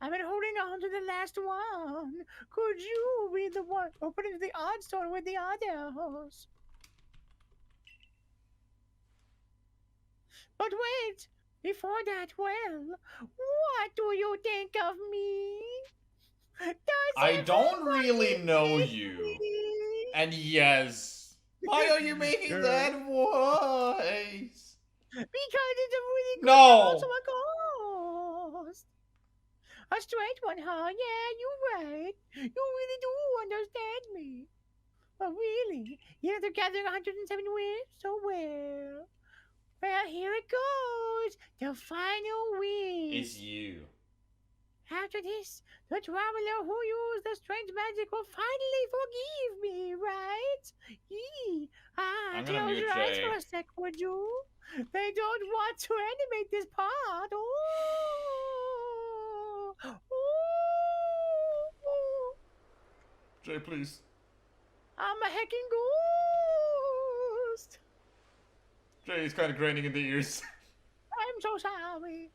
I've been holding on to the last one. Could you be the one opening the odd store with the others? But wait, before that, well, what do you think of me? Does I don't everybody really know think you. me? And yes. Why are you making that voice? Because it's a really good No. also a ghost. A straight one, huh? Yeah, you're right. You really do understand me. But really, you know they're gathering 107 wins? So well. Well, here it goes. The final win. It's you. After this, the traveler who used the strange magic will finally forgive me, right? I'm gonna Close mute your eyes Jay. for a sec, would you? They don't want to animate this part. Oh, oh, Jay, please. I'm a heckin' ghost. Jay is kind of grinding in the ears. I'm so sorry.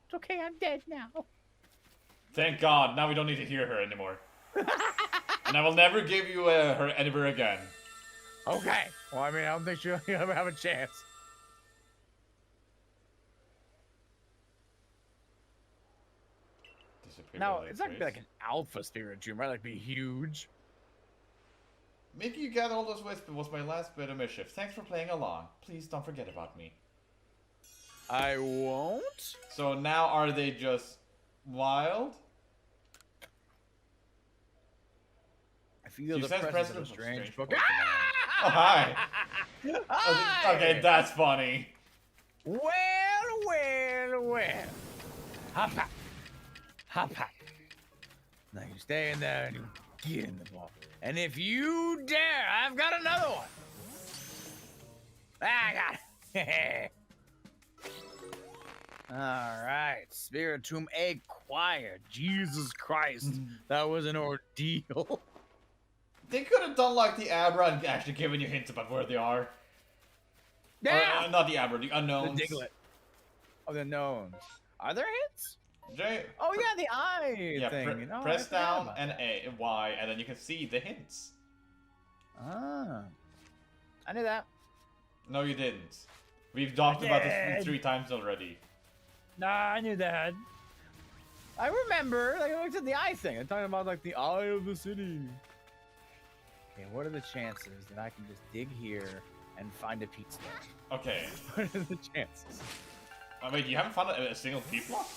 It's okay, I'm dead now. Thank God, now we don't need to hear her anymore. And I will never give you her ever again. Okay. Well, I mean, I don't think she'll ever have a chance. No, it's not gonna be like an alpha spirit tomb, right? Like be huge. Making you gather all those wisps was my last bit of mischief. Thanks for playing along. Please don't forget about me. I won't. So now are they just wild? I feel She the says presence of a strange book. Oh, hi. Hi. Okay, that's funny. Well. Hop back. Hop back. Now you stay in there and you get in the ball. And if you dare, I've got another one. I got it. All right, Spirit Tomb acquired. Jesus Christ, that was an ordeal. They could have done like the Abra and actually given you hints about where they are. Yeah. Or, not the Abra, the unknowns. The Diglett. Oh, the knowns. Are there hints? Jay, Oh yeah, the eye yeah, thing. Oh, press I forgot down about and that. A, Y, and then you can see the hints. Ah, I knew that. No, you didn't. We've talked about this did. 3 times already. Nah, I knew that. I remember, like I looked at the eye thing. I'm talking about like the eye of the city. Okay, what are the chances that I can just dig here and find a pizza? Okay. What are the chances? Wait, you haven't found a single P block?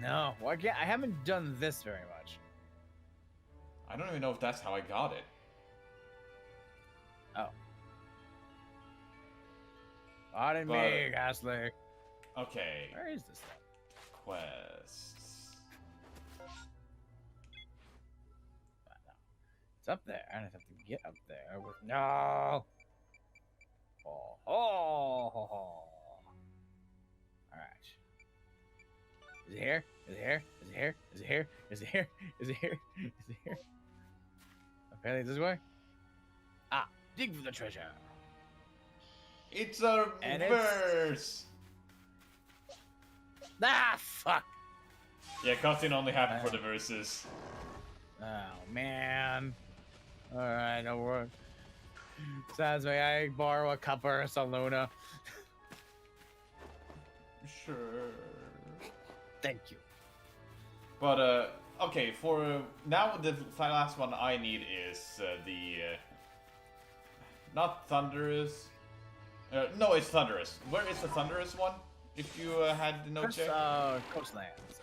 No, well, I haven't done this very much. I don't even know if that's how I got it. Oh. Pardon me, Ghastly. Okay. Where is this thing? Quests. It's up there. I just have to get up there. No. Oh. All right. Is it here? Is it here? Is it here? Is it here? Is it here? Is it here? Is it here? Apparently this way. Ah, dig for the treasure. It's a And verse. Ah, fuck. Yeah, cutscene only happened for the verses. Oh man. All right, no worries. Sans, may I borrow a cup or a Salona? Sure. Thank you. But okay, for now the last one I need is not Thunderous. No, it's Thunderous. Where is the Thunderous one? If you had the note check. Coastlands.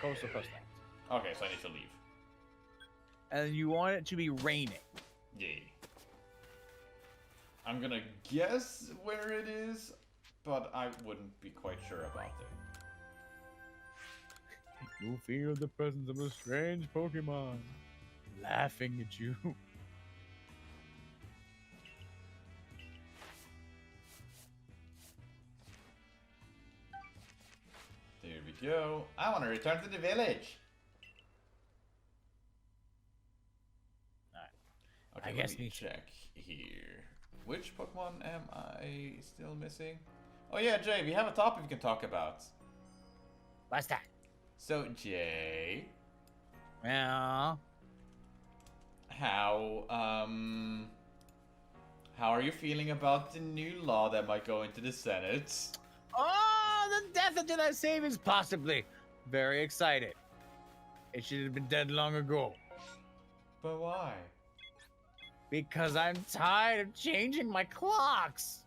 Coastal coastlands. Okay, so I need to leave. And you want it to be raining. Yay. I'm gonna guess where it is, but I wouldn't be quite sure about it. You feel the presence of a strange Pokemon laughing at you. There we go. I want to return to the village. Alright. Okay, I let guess me me check here. Which Pokemon am I still missing? Oh yeah, Jay, we have a topic we can talk about. What's that? So, Jay, Yeah. how are you feeling about the new law that might go into the Senate? Oh, the death of Jedi Savings, possibly. Very excited. It should have been dead long ago. But why? Because I'm tired of changing my clocks.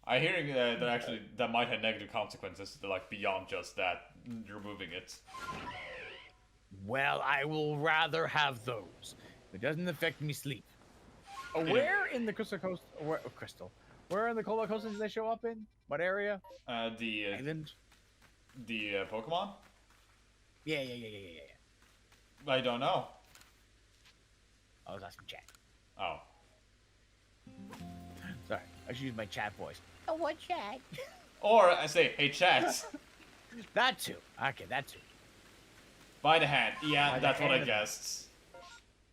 I hear that actually that might have negative consequences, like beyond just that removing it. Well, I will rather have those. It doesn't affect me sleep. Where in the Crystal Coast? Where in the Cobalt Coast did they show up in? What area? The Pokemon? Yeah. I don't know. I was asking chat. Oh. Sorry, I should use my chat voice. Oh, what chat? Or I say, hey chat. That too. Okay, that too. By the hand. Yeah, By the that's what I hand. guessed.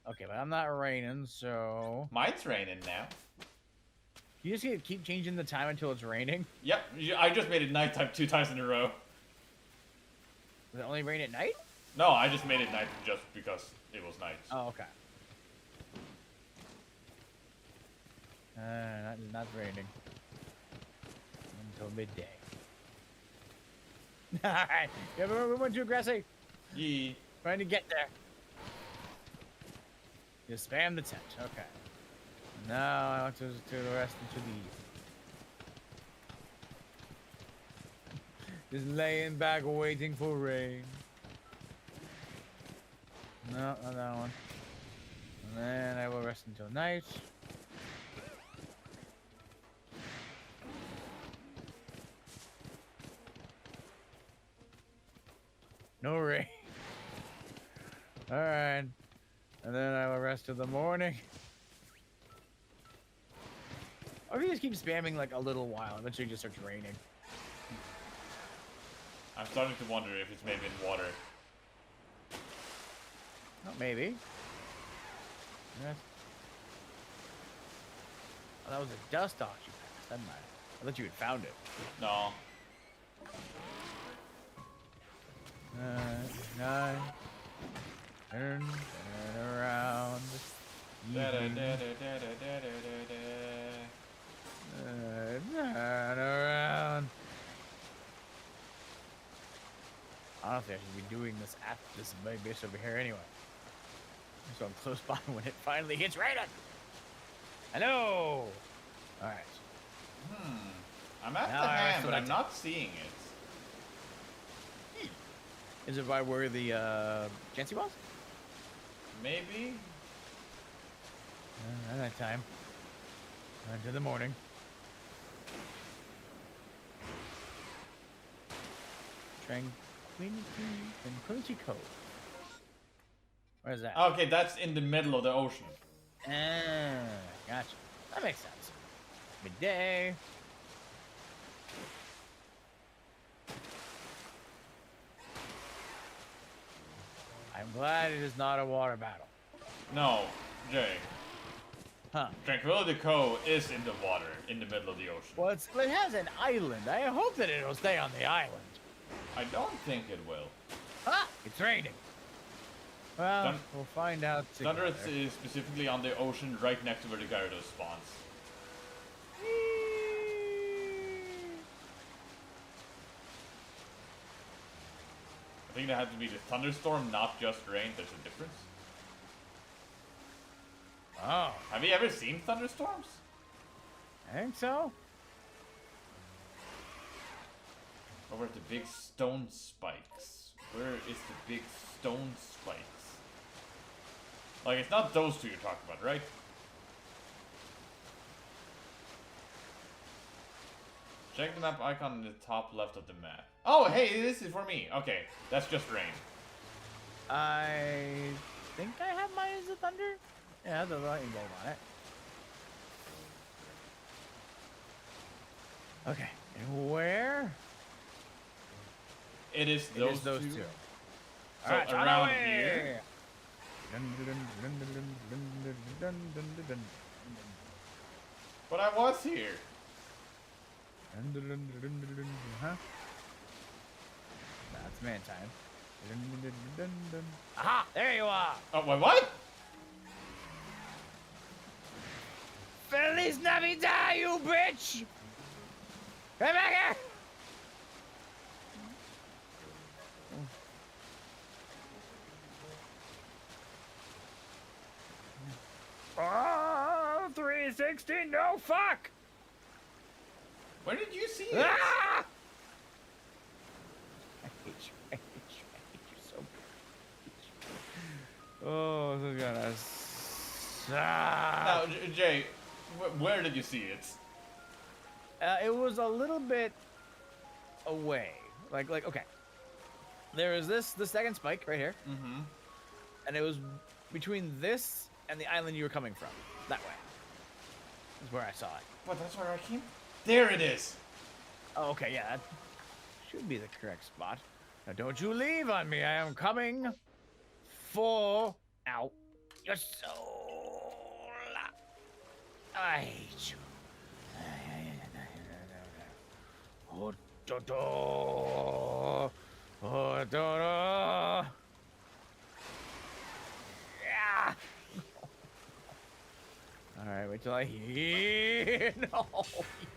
Okay, but I'm not raining, so Mine's raining now. you just need to keep changing the time until it's raining. Yep, I just made it nighttime 2 times in a row. Does it only rain at night? No, I just made it night just because it was night. Oh, okay. Not raining until midday. All right, yeah, we went too aggressive. Yee. Trying to get there. Just spam the tent. Okay. Now I want to the rest into the east. Just laying back waiting for rain. No, not that one. And then I will rest until night. No rain. Alright. And then I will rest till the morning. Or if you just keep spamming like a little while, eventually it just starts raining. I'm starting to wonder if it's maybe in water. Oh, maybe. Yes. Oh, that was a dust off you passed. Never mind. I thought you had found it. No. 9. Turn around. Da-da-da-da-da-da-da-da-da. Turn around. Honestly, I should be doing this after this big bitch over here anyway. So I'm close by when it finally hits raining. Hello. All right. I'm at Now the I hand, but I'm select not seeing it. Is it by where the Jancy was? Maybe? At that time. Until the morning. Tranquility Cove. Where's that? Okay, that's in the middle of the ocean. Gotcha. That makes sense. Midday. I'm glad it is not a water battle. No, Jay. Huh. Tranquility Cove is in the water, in the middle of the ocean. Well, it has an island. I hope that it'll stay on the island. I don't think it will. Ah! It's raining. Well, Thun- we'll find out together. Thunder is specifically on the ocean right next to where the Gyarados spawns. I think that had to be the thunderstorm, not just rain. There's a difference. Oh, Have you ever seen thunderstorms? I think so. Over at the big stone spikes. Where is the big stone spikes? Like, it's not those two you're talking about, right? Check the map icon in the top left of the map. Oh, hey, this is for me. Okay, that's just rain. I think I have mine as a thunder. Yeah, the lightning bolt on it. Okay, and where? It is It those, is those two. So All right, on our around way. here. But I was here. Huh? That's man time. Aha! There you are! Oh, wait, what? Feliz Navidad, you bitch! Come back here! Oh, 360, no fuck! Where did you see it? Ah! I hate you, I hate you, I hate you so much. Oh, this is gonna suck. Now, Jay, where did you see it? It was a little bit away. Like, okay. There is the second spike right here. Mm-hmm. And it was between this and the island you were coming from. That way. Is where I saw it. What, that's where I came? There it is! Oh, okay, yeah. That should be the correct spot. Now, don't you leave on me. I am coming for... Ow. Your soul. I hate you. Oh, do, do. Oh, do, do. Yeah. All right, wait till I hear. No,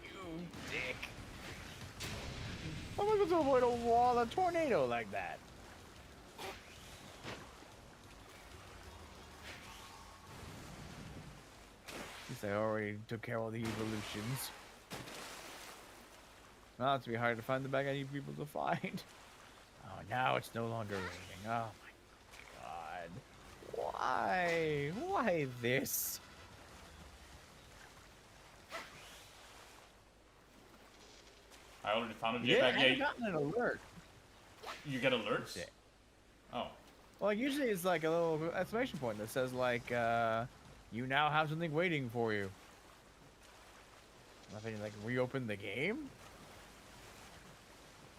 you dick. How am I supposed to avoid a wall, a tornado like that? At least I already took care of all the evolutions. Well, it's be hard to find the bag I need people to find. Oh, now it's no longer raining. Oh my god. Why? Why this? I already found a Yeah, I jetpack. haven't gotten an alert. You get alerts? Yeah. Oh. Well, usually it's like a little exclamation point that says like, you now have something waiting for you. Nothing like reopen the game?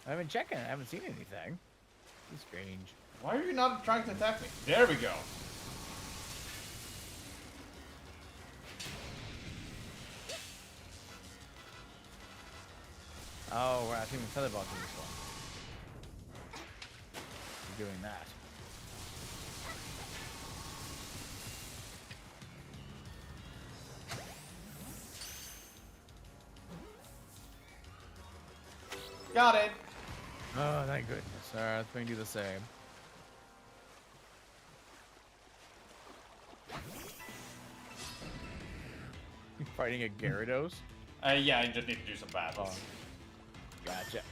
I've been checking. I haven't seen anything. It's strange. Why are you not trying to attack me? There we go. Oh, I think the tether box in this one. You're doing that. Got it. Oh, thank goodness. Alright, let's make do the same. You fighting a Gyarados? Yeah, I just need to do some battles. Oh. Gotcha.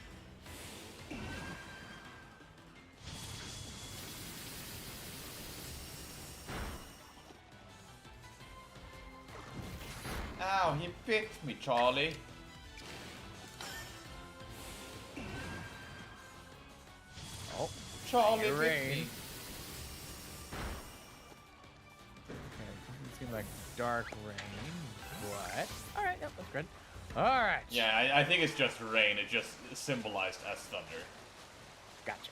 Ow, he picked me, Charlie. Oh, Charlie Rain. picked me. Okay, doesn't seem like dark rain. What? Alright, yep, that's good. Alright. Yeah, I think it's just rain. It just symbolized as thunder. Gotcha.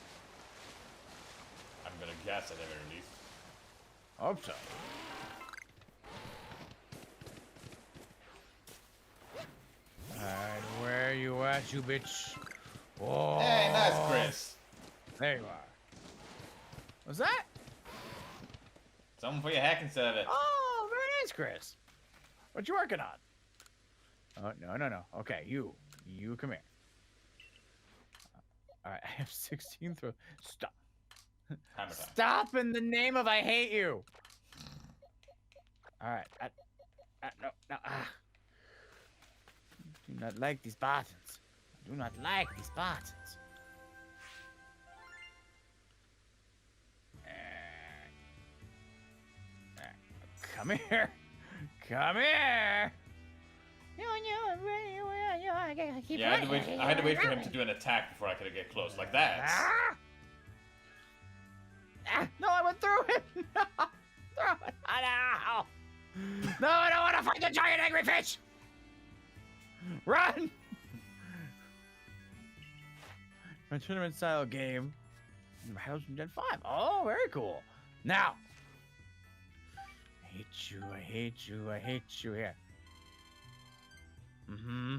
I'm gonna guess at the very least. Hope so. Alright, where you at, you bitch? Whoa. Hey, nice, Chris. There you are. What's that? Something for your hacking server. Oh, very nice, Chris. What you working on? Oh, no. Okay, you come here. All right, I have 16 throw. Stop. Hammer time. Stop in the name of I hate you. All right. No. Do not like these buttons. Do not like these buttons. Come here. Come here. Yeah, I had to wait for him to do an attack before I could get close, like that. No, I went through it. No, throw it. Oh, no. No, I don't want to fight the giant angry fish. Run. A tournament style game. Battles from Gen 5. Oh, very cool. Now. I hate you, I hate you, I hate you here. Mm-hmm.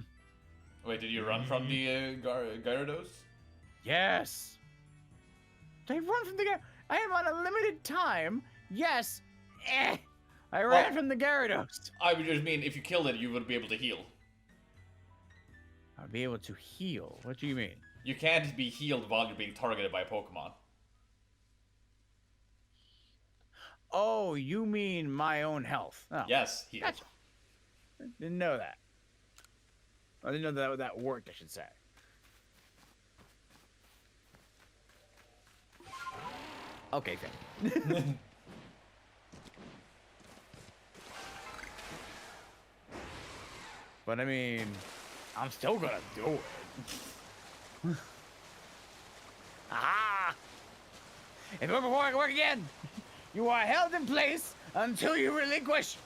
Wait, did you run from the Gyarados? Yes. Did I run from the Gyarados? I am on a limited time. Yes. I ran from the Gyarados. I would just mean if you killed it, you would be able to heal. I'd be able to heal. What do you mean? You can't be healed while you're being targeted by a Pokemon. Oh, you mean my own health? Oh. Yes, heal. Gotcha. Didn't know that. I didn't know that that worked, I should say. Okay, fair. But I mean, I'm still gonna do it. Aha! If it won't work again, you are held in place until you relinquish.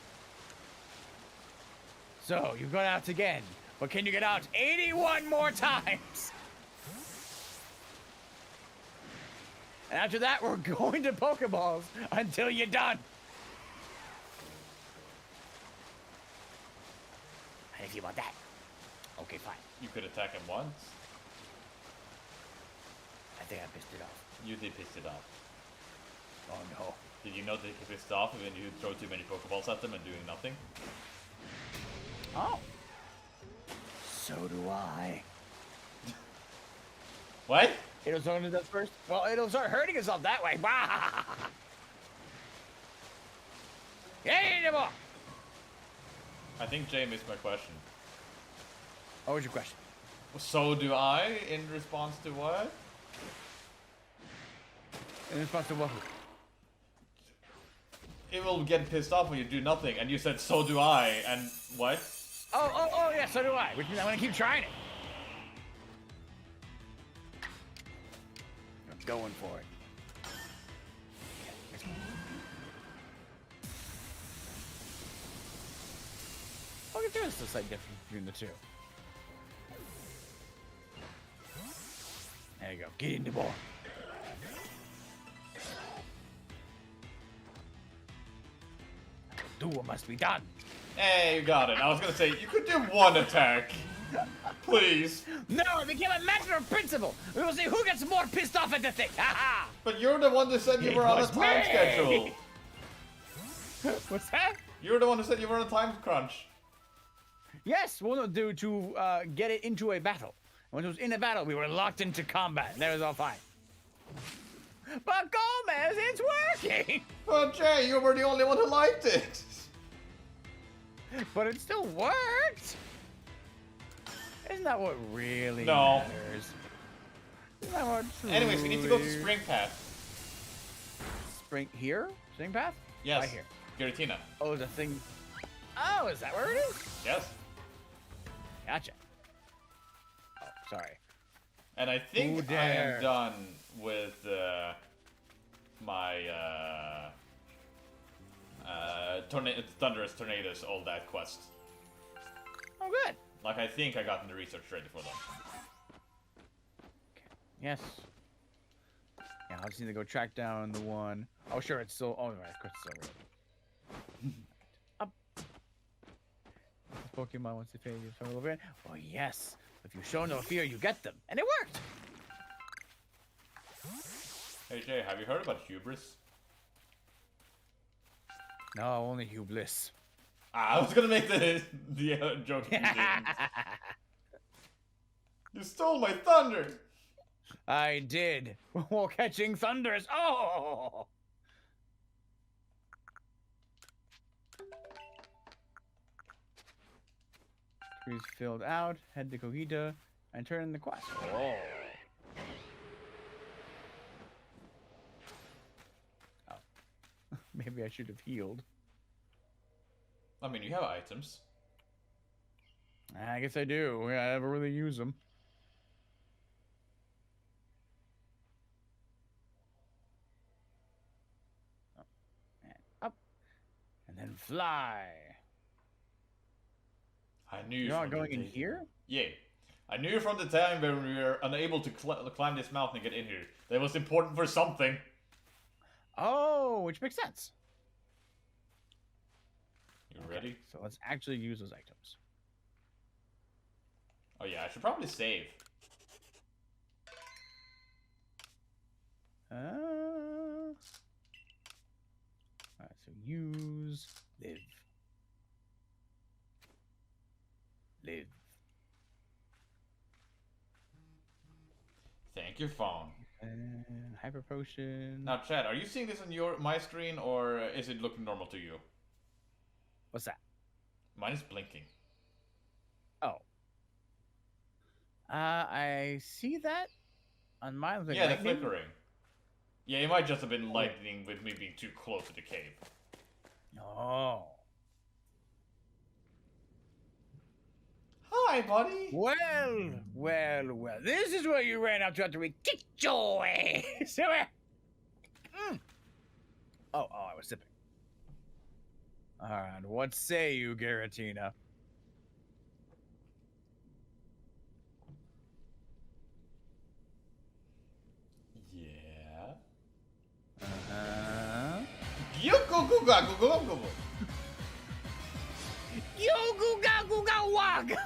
So, you got out again, but can you get out 81 more times? And after that, we're going to Pokeballs until you're done. And if you want that, okay, fine. You could attack him once. I think I pissed it off. You did piss it off. Oh no. Did you know that you pissed off when you throw too many Pokeballs at them and doing nothing? Oh. So do I. What? It'll start to death first? Well, it'll start hurting itself that way. Hey, more. I think Jay missed my question. What was your question? So do I, in response to what? In response to what? It will get pissed off when you do nothing, and you said, so do I, and what? Oh, yeah, so do I. Which means I'm gonna keep trying it. I'm going for it. Okay, there is a slight difference between the two. There you go. Get in the ball. Do what must be done. Hey, you got it. I was gonna say, you could do one attack. Please. No, it became a matter of principle. We will see who gets more pissed off at the thing. Ha But you're the one that said you were on a time schedule. What's that? You're the one who said you were on a time crunch. Yes, we'll not do to get it into a battle. When it was in a battle, we were locked into combat. And that was all fine. But Gomez, it's working! But Jay, you were the only one who liked it. But it still worked! Isn't that what really No. matters? Isn't that what Anyways, we need to go to truly- Spring Path. Spring here? Spring Path? Yes. Right here. Giratina. Oh, the thing. Oh, is that where it is? Yes. Gotcha. Oh, sorry. And I think Who I am dare? done with my Thunderous Tornadoes, all that quest. Oh, good. Like, I think I got the research ready for them. Yes. Yeah, I'll just need to go track down the one. Oh, sure, it's still. Oh, right, of course, it's still right. Up. This Pokemon wants to fade you over in. Oh, yes. If you show no fear, you get them. And it worked. Hey Jay, have you heard about hubris? No, only Hublis. I was gonna make the joke. You didn't. You stole my thunder. I did. While catching thunders. Oh! Trees filled out. Head to Kohita and turn in the quest. Oh. Oh. Maybe I should have healed. I mean, you have items. I guess I do. I never really use them. And up. And then fly. I knew You're not from going the in day- here? Yeah. I knew from the time when we were unable to climb this mountain and get in here that it was important for something. Oh, which makes sense. You ready? So let's actually use those items. Oh yeah, I should probably save. Alright, so use, live. Live. Thank you, phone. Hyper potion. Now, Chad, are you seeing this on my screen, or is it looking normal to you? What's that? Mine is blinking. Oh. I see that on my like Yeah, the lightning. flickering. Yeah, it might just have been lightning with me being too close to the cave. Oh. Hi, buddy. Well, well, well. This is what you ran up to after we kicked your ass. Come here. Oh, I was sipping. All right, what say you, Garatina? Yeah. Yo goo ga goo ga wag.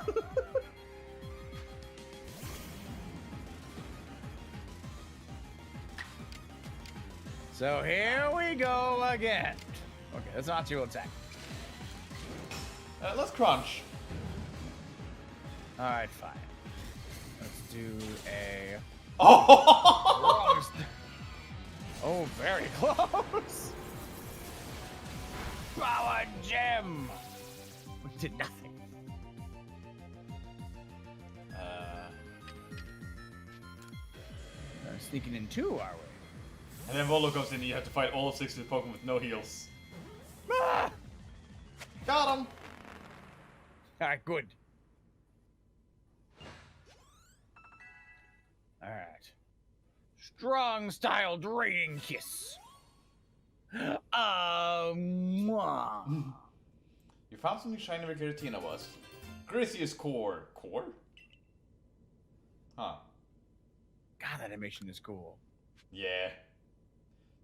So here we go again. Okay, that's not too attack. Let's crunch. All right, fine. Let's do a. Oh! Oh, very close. Power gem. We did nothing. Sneaking in two, are we? And then Volo comes in and you have to fight all 6 of the Pokemon with no heals. Ah! Got him! Alright, good. Alright. Strong style draining kiss. Mwah. You found something shiny where Giratina was. Gracious core. Core? Huh. God, that animation is cool. Yeah.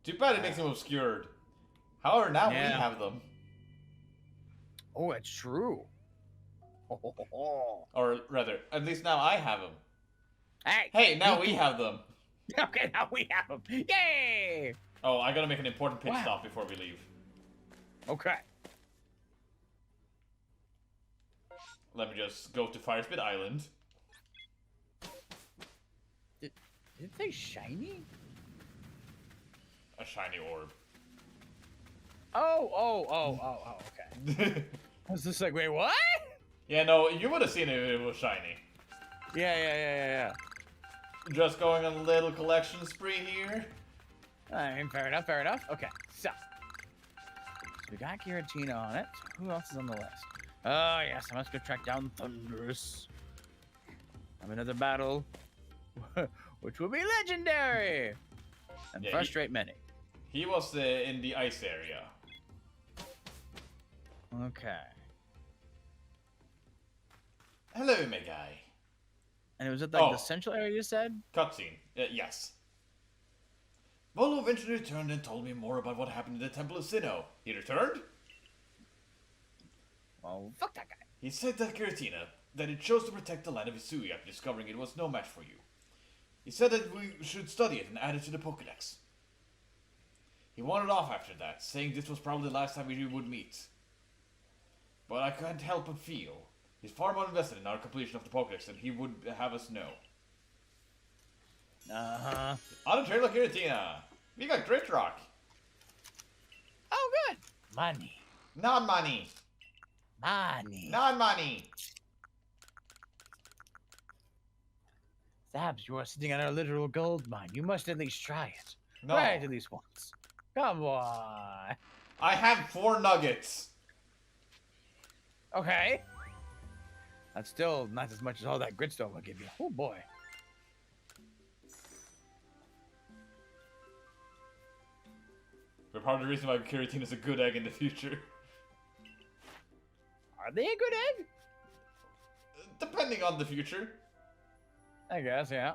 Too bad it makes them obscured. However, now we Yeah. have them. Oh, that's true. Or rather, at least now I have them. Hey! Hey, now we have them. Okay, now we have them. Yay! Oh, I gotta make an important pit Wow. stop before we leave. Okay. Let me just go to Firespit Island. Did it say shiny? A shiny orb. Oh, okay. I was just like, wait, what? Yeah, no, you would have seen it if it was shiny. Yeah. Just going on a little collection spree here. I mean, fair enough. Okay, so we got Giratina on it. Who else is on the list? Oh, yes, I must go track down Thunderous. Have another battle, which will be legendary and Yeah, frustrate many. He was in the ice area. Okay. Hello, my guy. And it was at like Oh. the central area you said? Cutscene. Yes. Volo eventually returned and told me more about what happened in the Temple of Sinnoh. He returned? Well, fuck that guy. He said that Giratina, that it chose to protect the land of Hisui after discovering it was no match for you. He said that we should study it and add it to the Pokédex. He wandered off after that, saying this was probably the last time we would meet. But I can't help but feel he's far more invested in our completion of the Pokédex than he would have us know. Uh-huh. On the trail of Giratina, we got Great Rock. Oh, good. Money. Non-money. Money. Non-money. Saps, you are sitting on a literal gold mine. You must at least try it. No. Try it at least once. Come on. I have 4 nuggets. Okay. That's still not as much as all that gritstone will give you. Oh boy. But part of the reason why Keratin is a good egg in the future. Are they a good egg? Depending on the future. I guess, yeah.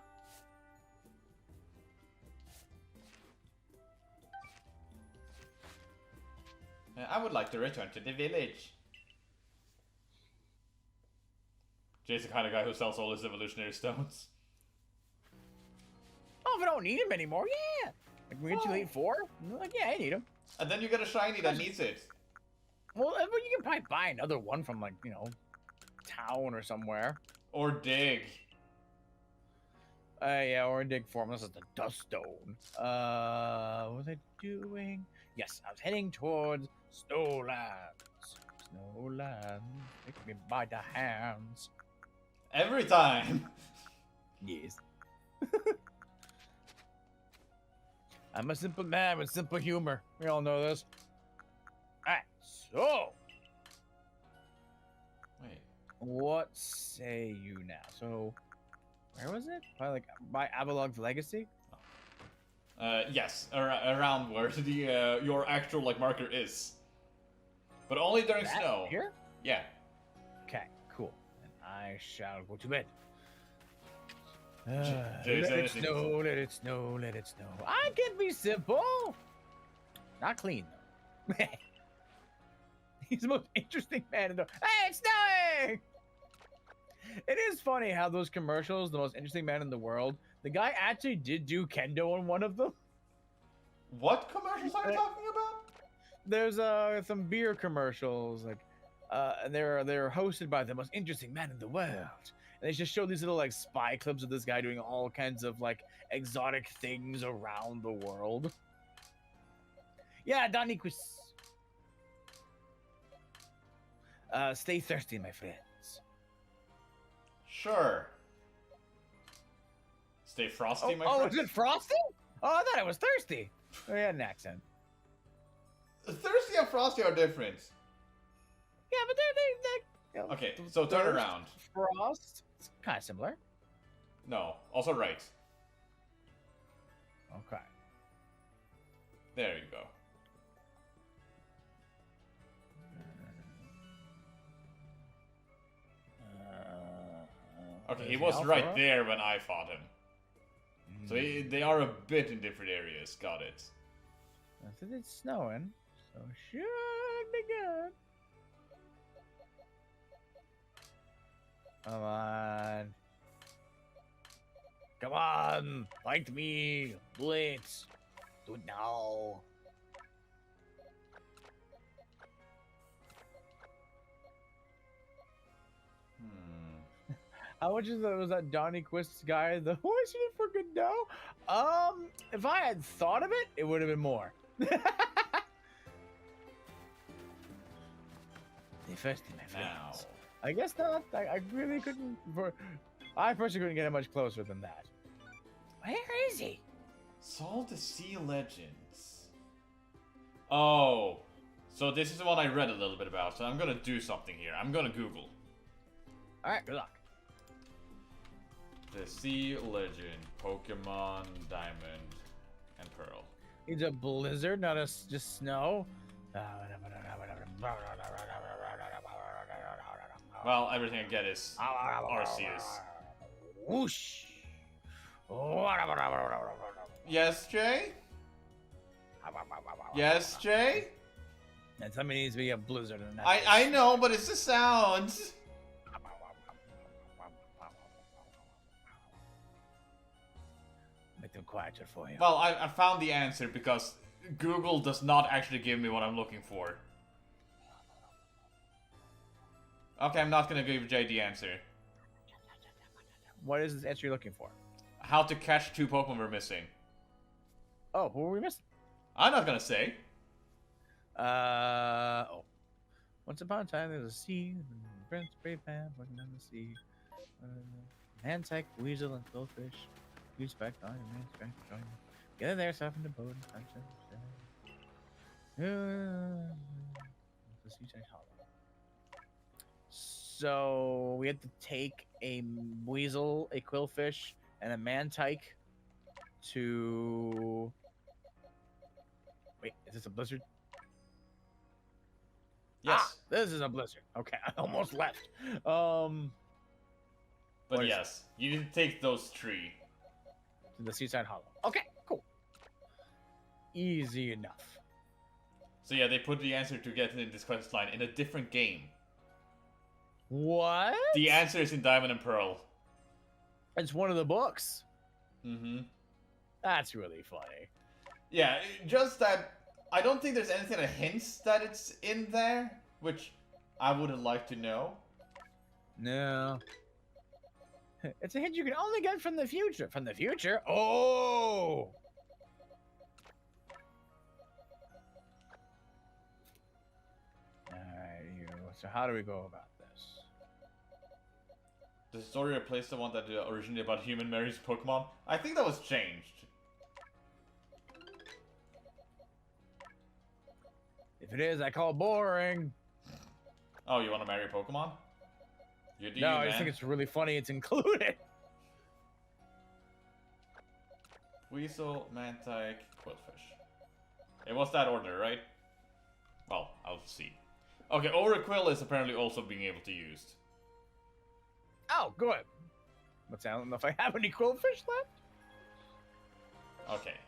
I would like to return to the village. Jay's the kind of guy who sells all his evolutionary stones. Oh, if I don't need him anymore, yeah. Like, we get you late 4? Like, yeah, I need him. And then you get a shiny that needs it. Well, you can probably buy another one from, like, you know, town or somewhere. Or dig. Yeah, or a dig form. This is the dust stone. What was I doing? Yes, I was heading towards Snowlands. Snowlands, take me by the hands. Every time. Yes. I'm a simple man with simple humor. We all know this. Alright, so. Wait. What say you now? So, where was it? Probably like by Avalog's Legacy? Yes, around where the your actual like marker is. But only during That snow. Here? Yeah. Okay, cool. And I shall go to bed. Jay, Let it snow, let it snow, let it snow. I can be simple. Not clean, though. He's the most interesting man in the... Hey, it's snowing! It is funny how those commercials, the most interesting man in the world, the guy actually did do kendo on one of them. What commercials are you talking about? There's some beer commercials, like, and they're hosted by the most interesting man in the world. And they just show these little like spy clips of this guy doing all kinds of like exotic things around the world. Yeah, Donnie Quiz. Stay thirsty, my friends. Sure. Stay frosty, my Oh, friend. is it frosty? Oh, I thought it was thirsty. Oh, he had an accent. Thirsty and frosty are different. Yeah, but they're you know, Okay, so turn thirst, around. Frost. It's kind of similar. No, also right. Okay. There you go. Okay, he was right there when I fought him. So they are a bit in different areas. Got it. I said it's snowing, so should be good. Come on. Come on! Fight me! Blitz! Do it now! How much was that Donnie Quist's guy? The horse you for good now? If I had thought of it, it would have been more. They first in my friends. I guess not. I really couldn't. I personally couldn't get it much closer than that. Where is he? Solve the Sea Legends. Oh, so this is the one I read a little bit about. So I'm gonna do something here. I'm gonna Google. All right, good luck. The Sea Legend, Pokemon Diamond and Pearl. It's a blizzard, not just snow. Well, everything I get is Arceus. Whoosh. Yes, Jay? Yes, Jay? And something needs to be a blizzard. And I know, but it's the sound. Make them quieter for you. Well, I found the answer because Google does not actually give me what I'm looking for. Okay, I'm not gonna give Jay the answer. What is this answer you're looking for? How to catch 2 Pokemon we're missing. Oh, who were we missing? I'm not gonna say. Oh. Once upon a time, there was a sea, and Prince Brave Man walking down the sea. Handsack, weasel, and goldfish. You expect all your man's strength to join you. Get in there, soften the boat, and punch it. The seaside hollow. So we have to take a weasel, a quillfish, and a mantike to. Wait, is this a blizzard? Yes. Ah, this is a blizzard. Okay, I almost left. But what is yes, you need to take those 3. To the Seaside Hollow. Okay, cool. Easy enough. So yeah, they put the answer to get in this quest line in a different game. What? The answer is in Diamond and Pearl. It's one of the books. Mm-hmm. That's really funny. Yeah, just that I don't think there's anything that hints that it's in there, which I would have liked to know. No. It's a hint you can only get from the future. From the future? Oh! Alright, so how do we go about this? Does the story replace the one that originally about human marries Pokemon? I think that was changed. If it is, I call boring. Oh, you want to marry Pokemon? You do, No, man. I just think it's really funny it's included. Weasel, Mantike, Quillfish. It was that order, right? Well, I'll see. Okay, Oracle is apparently also being able to use. Oh, good. But I don't know if I have any quillfish left. Okay.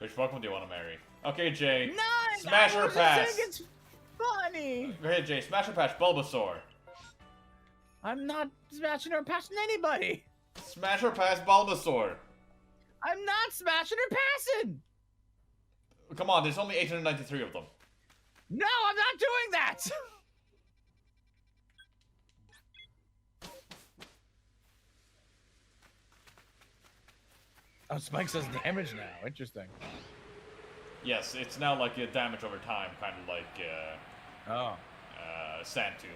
Which Pokemon do you want to marry? Okay, Jay. None! Smash I or was just pass? saying it's funny. Go ahead, Jay. Smash or pass? Bulbasaur. I'm not smashing or passing anybody. Smash or pass? Bulbasaur. I'm not smashing or passing. Come on, there's only 893 of them. No, I'm not doing that. Oh, Spike says damage now. Interesting. Yes, it's now like a damage over time, kind of like Oh. Sand Tomb.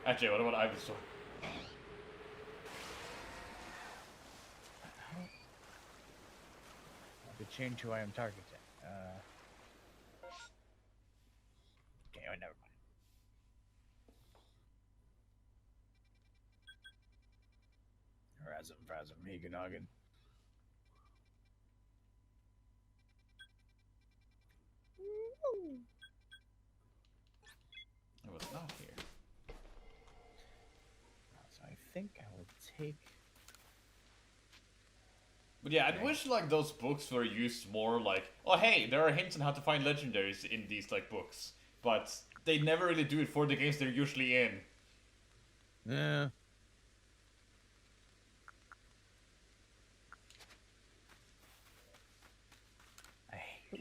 Actually, what about Ivysaur? To change who I am targeting. Okay, oh, never mind. Razum, Higanagan. It was not here. So I think I will take. But yeah, I wish like those books were used more like, oh hey, there are hints on how to find legendaries in these like books, but they never really do it for the games they're usually in. Yeah.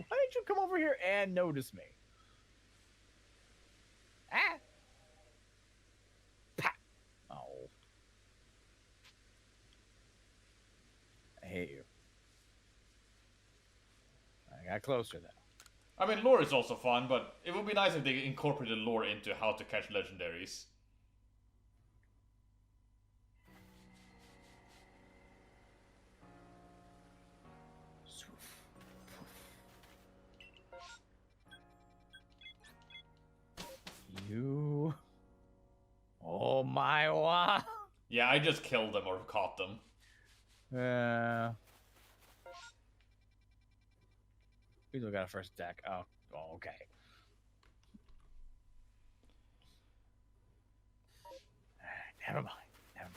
Why did you come over here and notice me? Ah! Pa! Oh. I hate you. I got closer though. I mean, lore is also fun, but it would be nice if they incorporated lore into how to catch legendaries. You. Oh my wow. Yeah, I just killed them or caught them. We still got a first deck. Oh, okay. Never mind. Never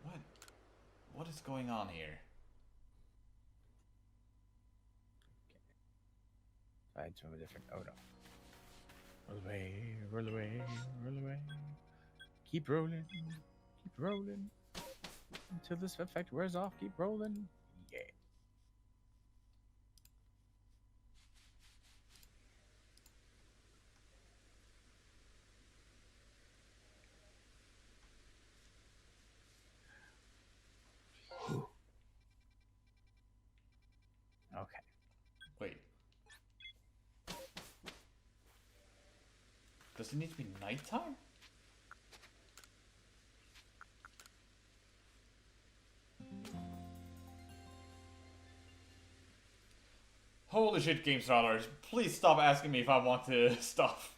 mind. What is going on here? Find some different. Oh no. Roll away, roll away, roll away. Keep rolling, keep rolling. Until this effect wears off, keep rolling. Yeah. Okay. Wait. Does it need to be nighttime? Holy shit, Game Starters. Please stop asking me if I want to stuff.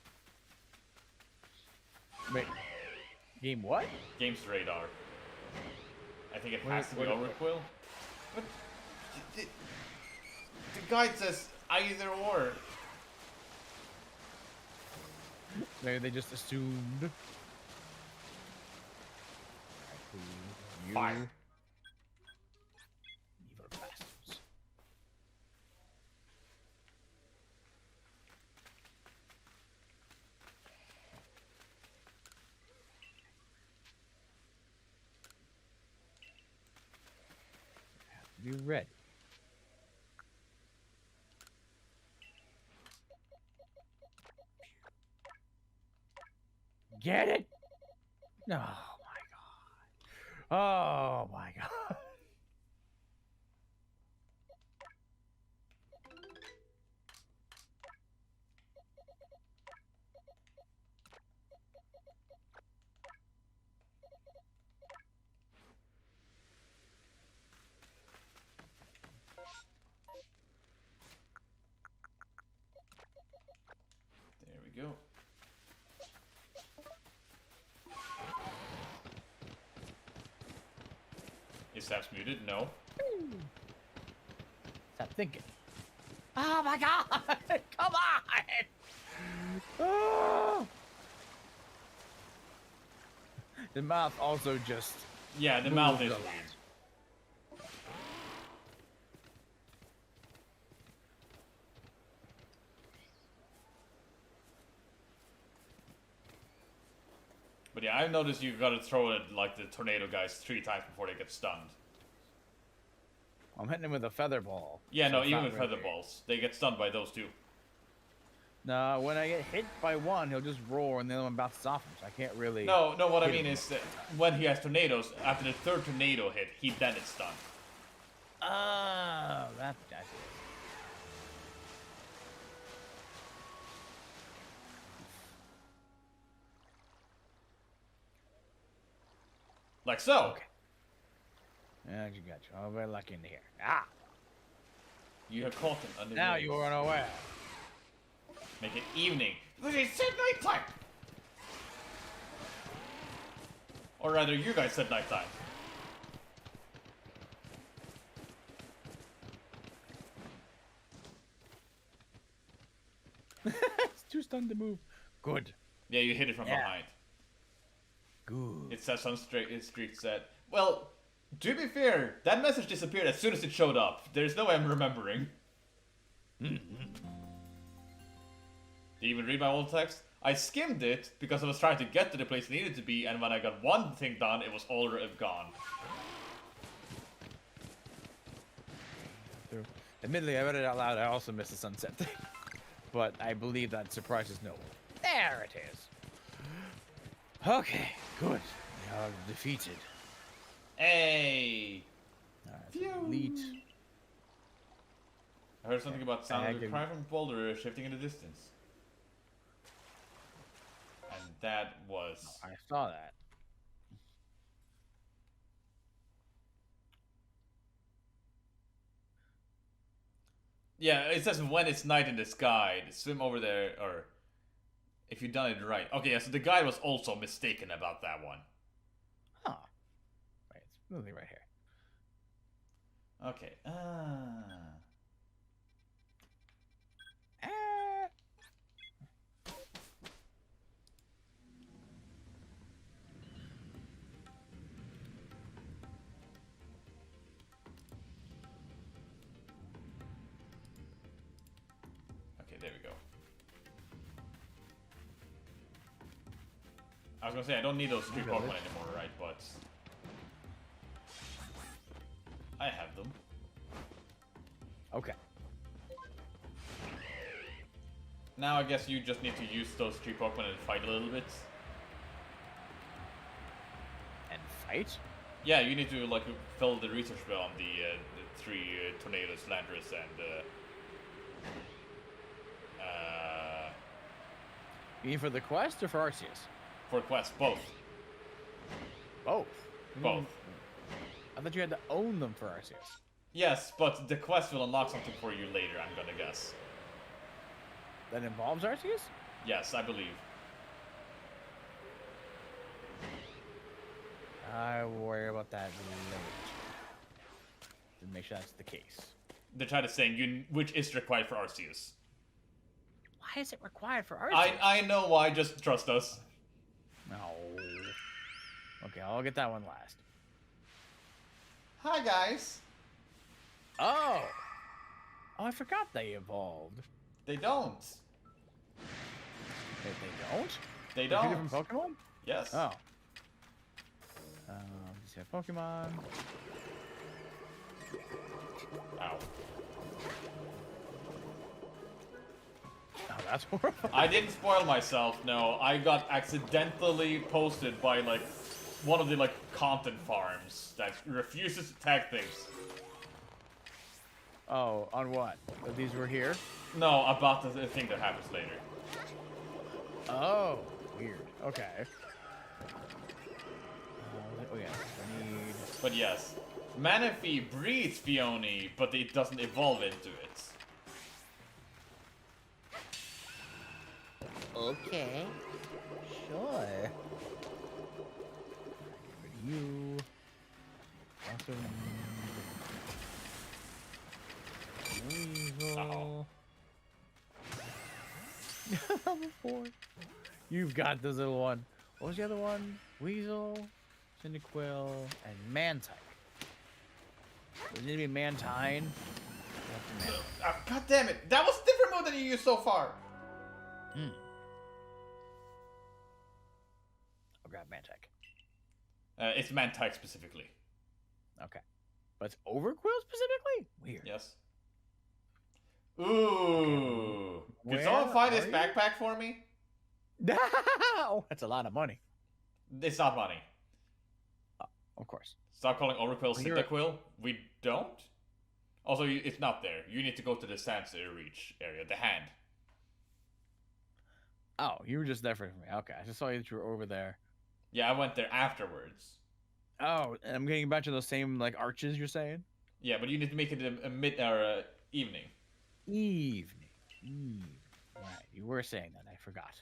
Wait. Game what? Games Radar. I think it has to be Overquill. But the guide says either or. Maybe they just assumed. You Fire. evil bastards. Have to be ready. Get it? Oh my god. Oh my god. There we go. Is Saps muted? No. Stop thinking. Oh my god! Come on! Oh! The mouth also just. Yeah, the mouth is moved a weird. lot. But yeah, I've noticed you gotta throw it like the tornado guys 3 times before they get stunned. I'm hitting him with a feather ball. Yeah, so no, it's even not with feather really- balls, they get stunned by those too. No, when I get hit by one, he'll just roar and the other one bounces off him. So I can't really. No, what I hit mean him. is that when he has tornadoes, after the 3rd tornado hit, he then is stunned. Oh, that's it. Like so. Okay. Yeah, you got you. All very lucky in here. Ah! You have caught him under Now the you are unaware. Make it evening. But it said nighttime. Or rather, you guys said nighttime. It's too stunned to move. Good. Yeah, you hit it from Yeah. behind. Good. It says on street said. Well, to be fair, that message disappeared as soon as it showed up. There's no way I'm remembering. Did you even read my old text? I skimmed it because I was trying to get to the place it needed to be, and when I got one thing done, it was already gone. Admittedly, I read it out loud. I also missed the sunset thing. But I believe that surprises no one. There it is. Okay, good. We are defeated. Hey! Alright, Phew. elite. I heard something about sound of a Ag- cry from Boulder shifting in the distance. And that was... I saw that. Yeah, it says when it's night in the sky, swim over there, or... If you've done it right. Okay, yeah, so the guy was also mistaken about that one. Huh. Wait, it's moving right here. Okay, Ah. Okay, there we go. I was gonna say, I don't need those 3 got Pokemon it. anymore, right? But... I have them. Okay. Now I guess you just need to use those 3 Pokemon and fight a little bit. And fight? Yeah, you need to like fill the research bell on the 3 tornadoes, Landorus, and You mean for the quest or for Arceus? for quests, both. Both. Both. I thought you had to own them for Arceus. Yes, but the quest will unlock something for you later, I'm gonna guess. That involves Arceus? Yes, I believe. I worry about that later. To make sure that's the case. They're trying to say which is required for Arceus. Why is it required for Arceus? I know why, just trust us. No. Okay, I'll get that one last. Hi, guys. Oh! Oh, I forgot they evolved. They don't. They don't? They They're two don't. different Pokemon? Yes. Oh. Let's see, Pokemon. Ow. Oh, that's horrible. I didn't spoil myself, no. I got accidentally posted by, like, one of the, like, content farms that refuses to tag things. Oh, on what? These were here? No, about the thing that happens later. Oh, weird. Okay. Oh yeah, I need... But yes, Manaphy breeds Fione, but it doesn't evolve into it. Okay. Sure. You. Also. Weasel. Level 4. You've got this little one. What was the other one? Weasel, Cyndaquil, and Mantine. Does it need to be Mantine? God damn it! That was a different move than you used so far! Hmm. I'll grab Mantike. It's Mantike specifically. Okay. But it's Overquill specifically? Weird. Yes. Ooh. Okay. Can someone find this Where are you? backpack for me? Oh, that's a lot of money. It's not money. Of course. Stop calling Overquill Well, you're- Cyndaquil. We don't? Also, it's not there. You need to go to the Sans Reach area, the hand. Oh, you were just there for me. Okay, I just saw you that you were over there. Yeah, I went there afterwards. Oh, and I'm getting a bunch of those same like arches you're saying. Yeah, but you need to make it a mid or evening. Evening. Right, you were saying that. I forgot.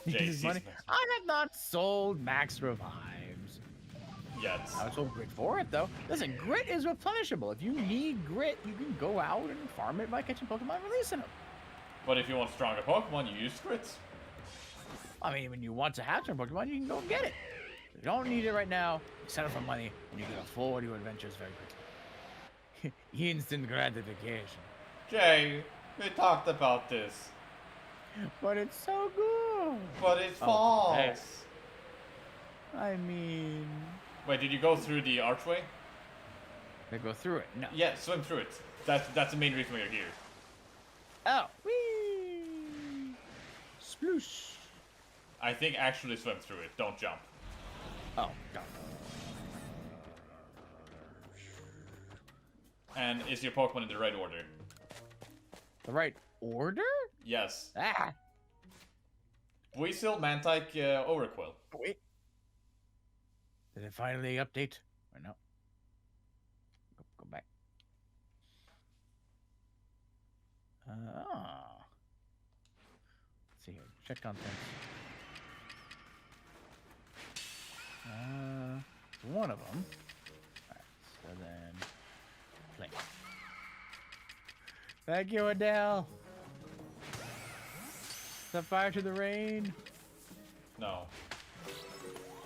Jay, This is money. seasonal. I have not sold max revives. Yet. I sold grit for it though. Listen, grit is replenishable. If you need grit, you can go out and farm it by catching Pokemon and releasing them. But if you want stronger Pokemon, you use crits. I mean, when you want to have some Pokemon, you can go get it. If you don't need it right now, you settle for money, and you get a full to your adventures very quickly. Instant gratification. Jay, we talked about this. But it's so good. But it's Oh, false. yes. I mean, Wait, did you go through the archway? they go through it. No. Yeah, swim through it. That's the main reason why you're here. Oh. Whee! Sploosh. I think actually swim through it. Don't jump. Oh, no. And is your Pokemon in the right order? The right order? Yes. Ah. Weasel, Mantike, Overquill. Wait. Did it finally update? Or no? Go back. Oh. Let's see here. Check contents. One of them. Alright, so then play. Thank you, Adele. Set fire to the rain. No.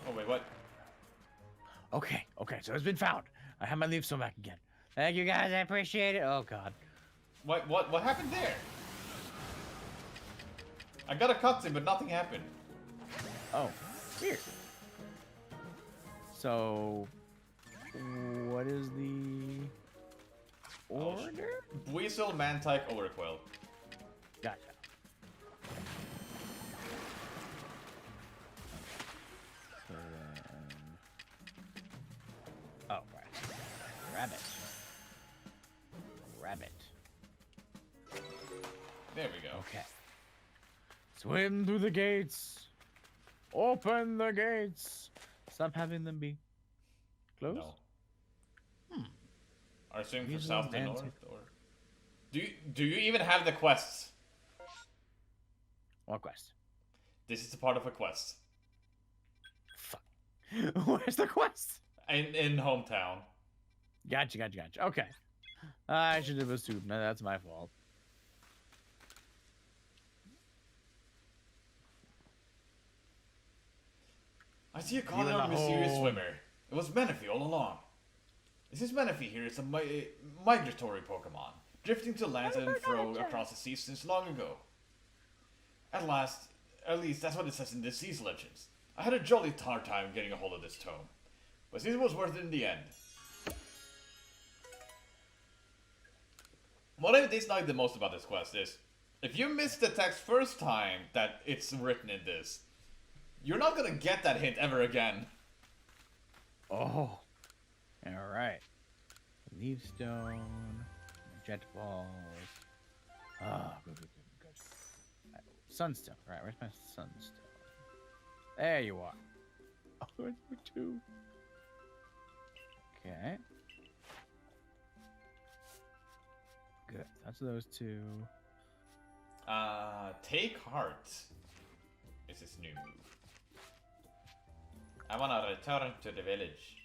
Oh wait, what? Okay, so it's been found. I have my leaf stone back again. Thank you guys, I appreciate it. Oh god. What happened there? I got a cutscene, but nothing happened. Oh, weird. So, what is the order? Weasel, Mantike, Overquill. Gotcha. So then... Oh, right. Rabbit. There we go. Okay. Swim through the gates. Open the gates. Stop having them be closed. No. Are swing from Use south to them north, to- or do you even have the quests? What quest? This is a part of a quest Fuck. Where's the quest? in hometown. Gotcha. Okay. I should have assumed. No, that's my fault. I see a in colony the of mysterious hole. swimmer. It was Menifee all along. This Menifee here is a migratory Pokemon, drifting to land and fro across the seas since long ago. At least that's what it says in the Seas Legends. I had a jolly hard time getting a hold of this tome, but it was worth it in the end. What I dislike the most about this quest is, if you miss the text first time that it's written in this, you're not gonna get that hint ever again. Oh. Alright. Leaf stone. Jet balls. Ah, good. Right, sunstone. Right, where's my sunstone? There you are. Oh, it's for 2. Okay. Good. That's those 2. Take heart is his new move. I wanna return to the village.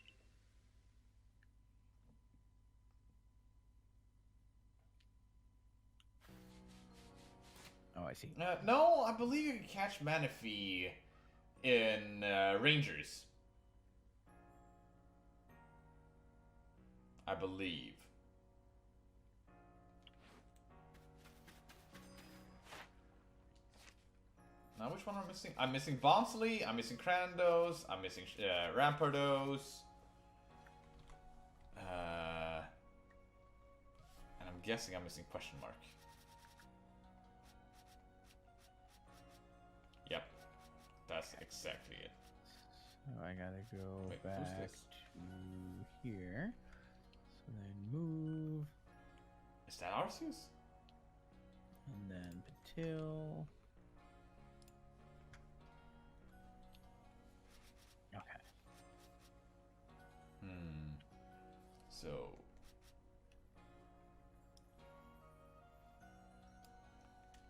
Oh, I see. No, I believe you can catch Manaphy in Rangers. I believe. Now, which one am I missing? I'm missing Bonsley, I'm missing Crandos, I'm missing Rampardos. And I'm guessing I'm missing question mark. Yep, that's exactly it. So I gotta go Wait, back who's this? to here. So then move, Is that Arceus? and then Patil. Okay. So.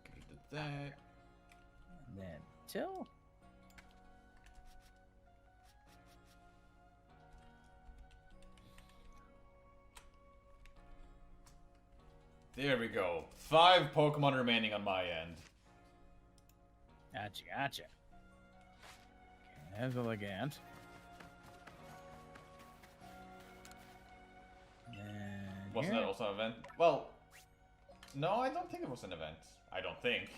Okay, did that. And then Patil. There we go. 5 Pokemon remaining on my end. Gotcha. Okay, there's Elegant. And Wasn't here. that also an event? Well, no, I don't think it was an event. I don't think.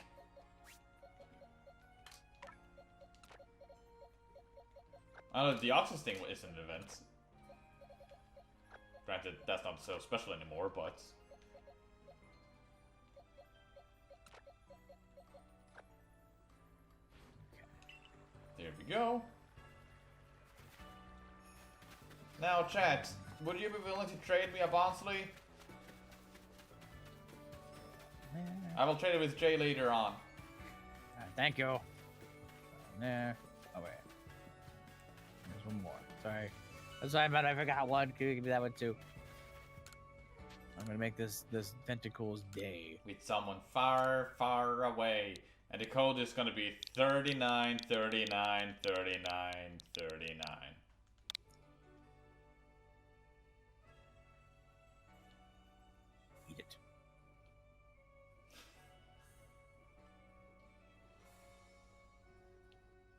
I don't know, the Oxus thing isn't an event. Granted, that's not so special anymore, but... There we go. Now, chat, would you be willing to trade me a Bonsley? I will trade it with Jay later on. Thank you. There. Oh wait. There's one more. Sorry. I'm sorry, but I forgot one. Can you give me that one too? I'm gonna make this Tentacles day. With someone far, far away. And the code is gonna be 39, 39, 39, 39. Eat it.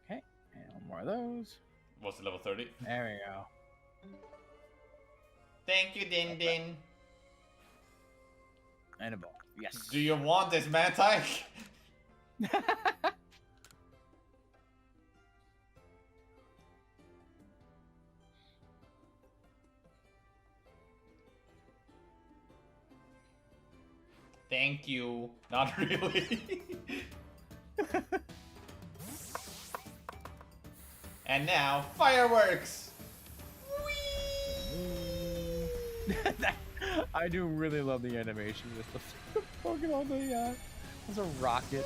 Okay, and one more of those. What's the level 30? There we go. Thank you, Din Din. And a ball. Yes. Do you want this, Manti? Thank you. Not really. And now, fireworks! I do really love the animation with the Pokemon. There's a rocket.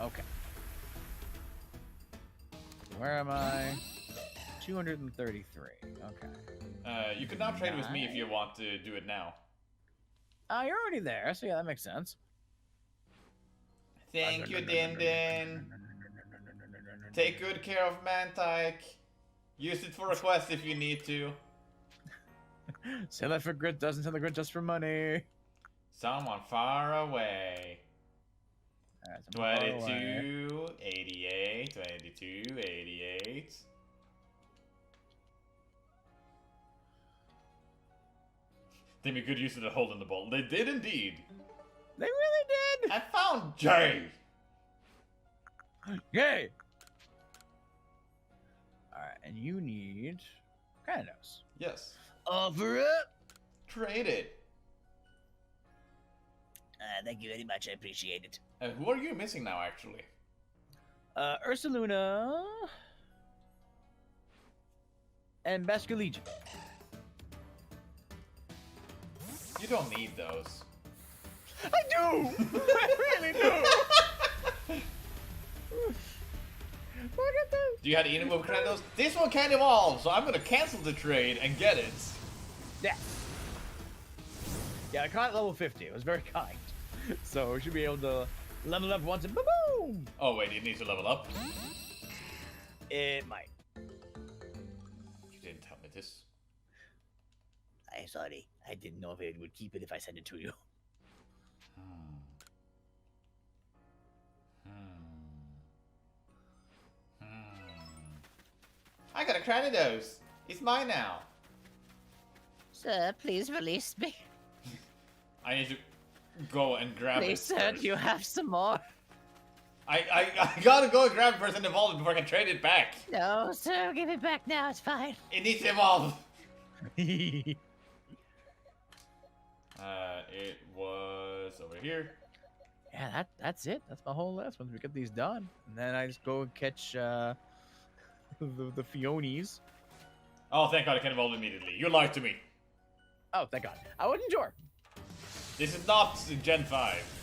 Okay. Where am I? 233. Okay. You could now trade with me if you want to do it now. You're already there, so yeah, that makes sense. Thank you, Din Din. Take good care of Mantike. Use it for a quest if you need to. Sell it for grit, doesn't sell the grit just for money. Someone far away. Right, 22, 88, 22, 88. They made good use of the hole in the ball. They did indeed. They really did. I found Jay. Yay! Alright, and you need Kratos. Yes. Offer it! Trade it. Thank you very much, I appreciate it. Who are you missing now, actually? Ursaluna and Basque Legion. You don't need those. I do! I really do! Look at this! Do you have any move Kratos? This one can't evolve, so I'm gonna cancel the trade and get it. Yeah. Yeah, I caught it level 50. It was very kind. So we should be able to level up once and boom! Oh wait, it needs to level up? It might. You didn't tell me this. I'm sorry. I didn't know if it would keep it if I sent it to you. I got a Kratos. It's mine now. Sir, please release me. I need to go and grab Please, it sir, first. do you have some more? I gotta go and grab it first and evolve it before I can trade it back. No, sir, give it back now. It's fine. It needs to evolve. Yeah, It was over here. that's it. That's my whole list. Once we get these done, and then I just go and catch the Fionis. Oh, thank God I can evolve immediately. You lied to me. Oh, thank God. I wasn't sure. This is not Gen 5.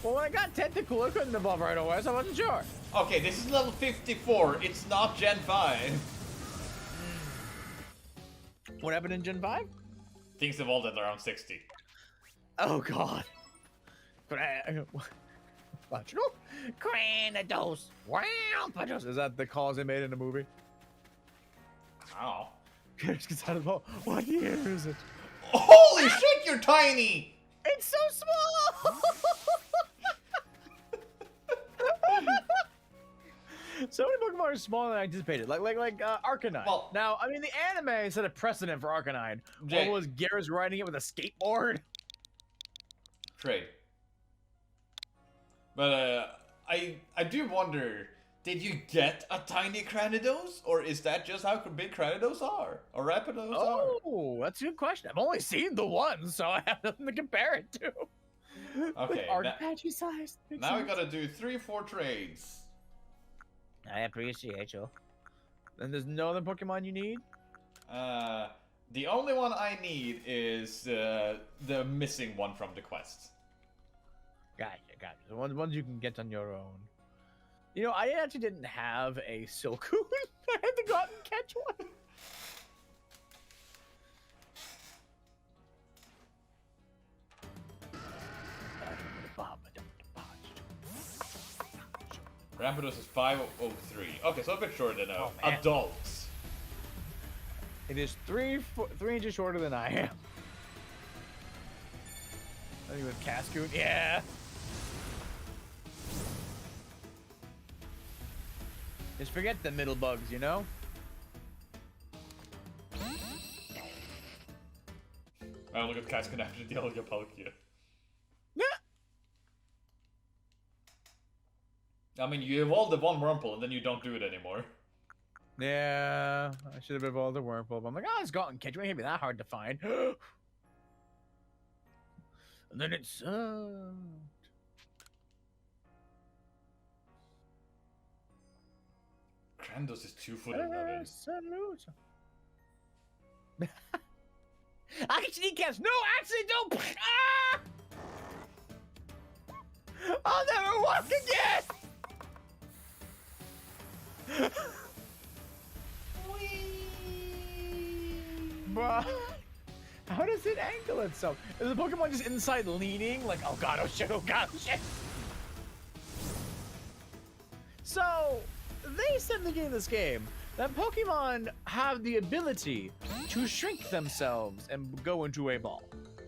Well, when I got Tentacool, I couldn't evolve right away, so I wasn't sure. Okay, this is level 54. It's not Gen 5. What happened in Gen 5? Things evolved at around 60. Oh, God. Granados. Wampados. Is that the calls they made in the movie? Ow. Just gets out of the ball. What year is it? Holy shit, you're tiny! It's so small! So many Pokemon are smaller than I anticipated. Like Arcanine. Well- now, I mean, the anime set a precedent for Arcanine. Jay. What was Garrus riding it with a skateboard? Trade. But, I do wonder, did you get a tiny Kranidos? Or is that just how big Kranidos are? Or Rapidos are? Oh, that's a good question. I've only seen the one, so I have nothing to compare it to. Okay, Like now- Arcpatchy size. Now we gotta do 3-4 trades. I appreciate you. And there's no other Pokemon you need? The only one I need is the missing one from the quest. Gotcha. The ones you can get on your own. You know, I actually didn't have a Silcoon. I had to go out and catch one. Rapidos is 503. Okay, so a bit shorter than Oh, man. adults. It is 3 inches shorter than I am. I think with Cascoon, yeah. Just forget the middle bugs, you know? Oh, look at Cascan after the Elga Palkia. Yeah. I mean, you evolved the one Wurmple and then you don't do it anymore. Yeah, I should have evolved a Wurmple, but I'm like, oh, it's gotten catch. It can't be that hard to find. And then it's Grandos is 2'11". I can sneak cats. No, actually, don't. Ah! I'll never walk again. But how does it angle itself? Is the Pokemon just inside leaning? Like, oh god, oh shit, oh god, oh shit. So, they said in the beginning of this game that Pokemon have the ability to shrink themselves and go into a ball.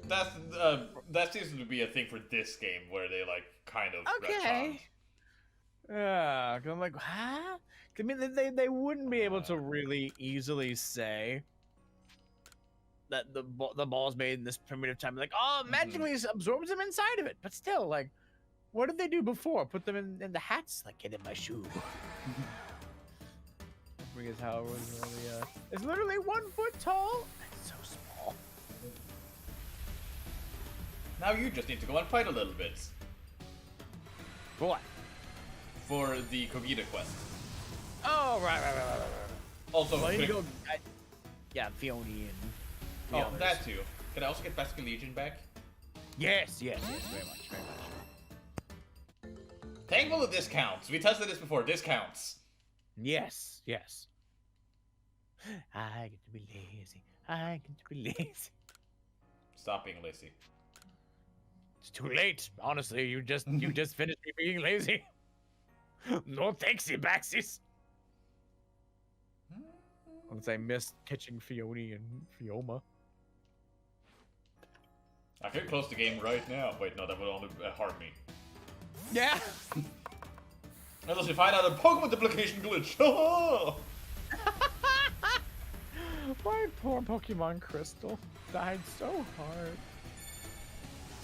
That seems to be a thing for this game where they like kind of retconned. Yeah, 'cause I'm like, huh? I mean, they wouldn't be able to really easily say that the ball's made in this primitive time. Like, oh, magically absorbs them inside of it. But still, like, what did they do before? Put them in the hats? Like, get in my shoe. Because how it was really, it's literally 1 foot tall. It's so small. Now you just need to go and fight a little bit. For what? For the Kogita quest. Oh, right. Also, Well, you go, yeah, Fiona and the oh, others. that too. Can I also get Basket Legion back? Yes, very much. Thankful that this counts. We tested this before. This counts. Yes. I get to be lazy. I get to be lazy. Stop being lazy. It's too late. Honestly, you just finished me being lazy. No thanksy backsies. Once I missed catching Fiona and Fioma. I could close the game right now. Wait, no, that would only harm me. Yeah. Unless we find out a Pokemon duplication glitch. My poor Pokemon Crystal died so hard.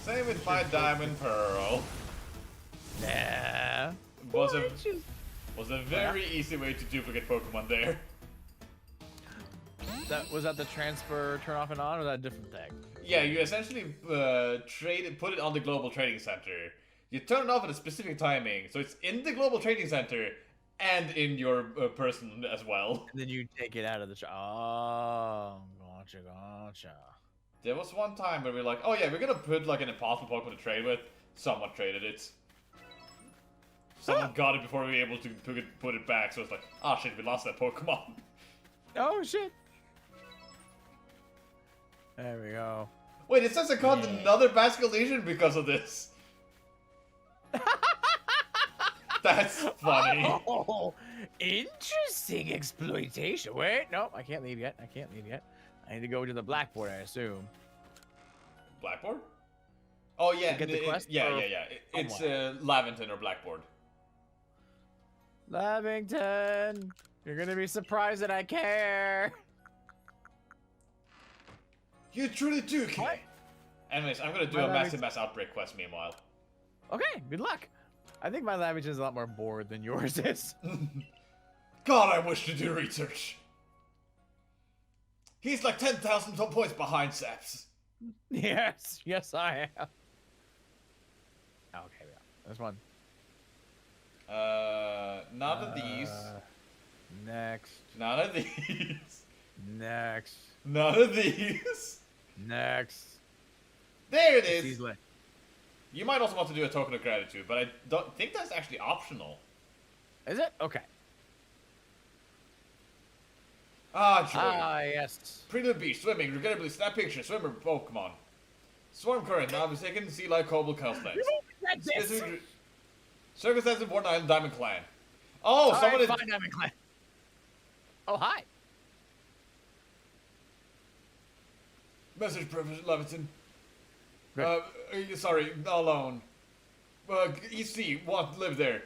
Same with my Diamond Pearl. Nah. Was a very easy way to duplicate Pokemon there. Was that the transfer turn off and on, or was that a different thing? Yeah, you essentially put it on the global trading center. You turn it off at a specific timing, so it's in the global trading center and in your person as well. And then you take it out of the oh, gotcha. There was one time where we were like, oh yeah, we're gonna put like an impossible Pokemon to trade with. Someone traded it. Someone got it before we were able to put it back, so it's like, ah shit, we lost that Pokemon. Oh shit. There we go. Wait, it says I caught another Basket Legion because of this. That's funny. Oh, interesting exploitation. Wait, no, I can't leave yet. I need to go to the blackboard, I assume. Blackboard? Oh yeah, To get the quest yeah. It's Lavington or Blackboard. Lavington, you're gonna be surprised that I care. You truly do care. What? Anyways, I'm gonna do a massive mass outbreak quest meanwhile. Okay, good luck. I think my Lavington is a lot more bored than yours is. God, I wish to do research. He's like 10,000 points behind Saps. Yes, I am. Okay, yeah. This one. None of these. Next. None of these. Next. None of these. Next. There it It's is. easily. You might also want to do a token of gratitude, but I don't think that's actually optional. Is it? Okay. Ah, true. Ah, yes. Prelude Beach, swimming, regrettably, snap picture, swimmer, Pokemon. Swarm Current, now mistaken, Sea Life, Cobalt, Coastlands. Circumstances of Warden Island, Diamond Clan. Oh, someone is... Fine, Diamond Clan. Oh, hi. Message, Professor Levinson. Right. Sorry, not alone. EC, want live there.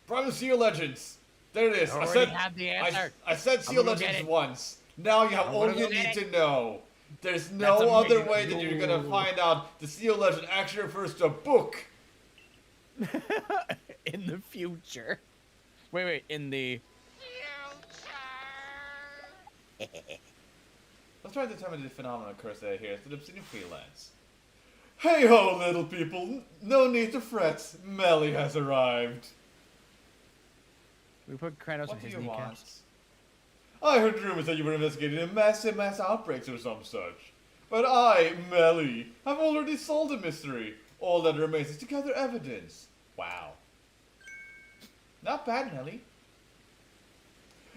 Private Seal Legends. There it is. I already have the answer. I said Seal gonna go Legends get it. once. Now you have I'm all gonna you go get need it. to know. There's That's no other amazing. way that you're gonna find out the Seal Legend actually refers to a book. In the future. Wait, in the... Let's try to determine the phenomenon occurs here to the Obsidian Freelance. Hey ho, little people! No need to fret. Melly has arrived. We put Kratos in What do his you want? kneecaps. I heard rumors that you were investigating a mass outbreaks or some such. But I, Melly, have already solved the mystery. All that remains is to gather evidence. Wow. Not bad, Melly.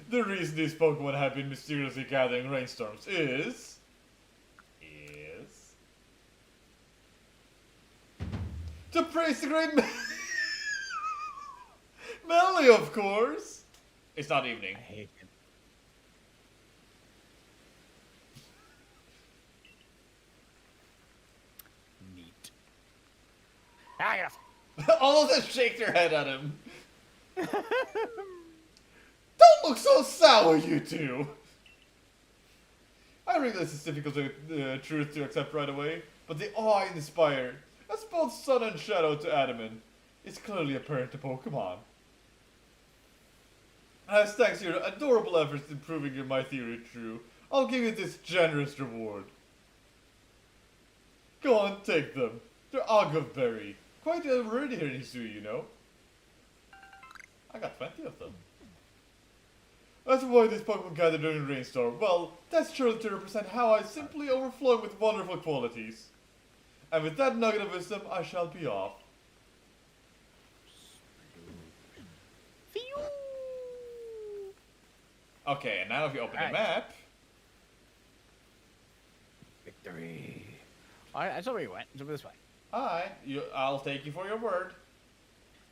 The reason these Pokemon have been mysteriously gathering rainstorms is... To praise the great Melly, of course. It's not evening. I hate him. Neat. Ah, get off. All of them shake their head at him. Don't look so sour, you two. I realize it's difficult truth to accept right away, but the awe I inspire, as both sun and shadow to Adamant, is clearly apparent to Pokemon. As thanks to your adorable efforts in proving my theory true, I'll give you this generous reward. Go on, take them. They're agave berry. Quite a rare here in Hisui, you know. I got 20 of them. As to why this Pokemon gathered during Rainstorm, well, that's surely to represent how I simply overflow with wonderful qualities. And with that nugget of wisdom, I shall be off. Okay, and now if you open the map... Victory. Alright, that's where we went. It's over this way. Alright, I'll take you for your word.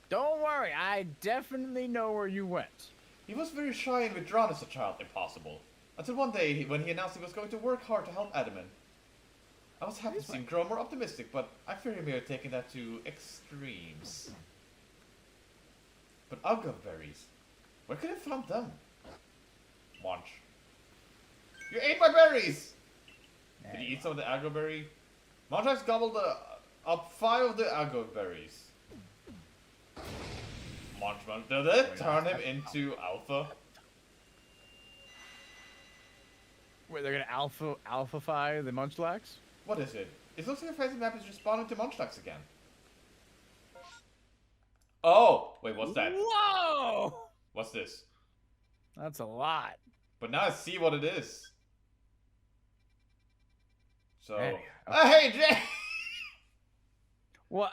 Don't worry, I definitely know where you went. He was very shy and withdrawn as a child, impossible. Until one day, when he announced he was going to work hard to help Adamant. I was happy to see him grow more optimistic, but I fear he may have taken that to extremes. But agave berries, where could I have found them? Munch. You ate my berries! Did you eat some of the agave berry? Munchlax gobbled up 5 of the agave berries. Munch. Did it turn him into alpha? Wait, they're gonna alphafy the Munchlax? What is it? It looks like a fancy map is responding to Munchlax again. Oh! Wait, what's that? Whoa! What's this? That's a lot. But now I see what it is. So... Anyhow. Hey, Jay! What?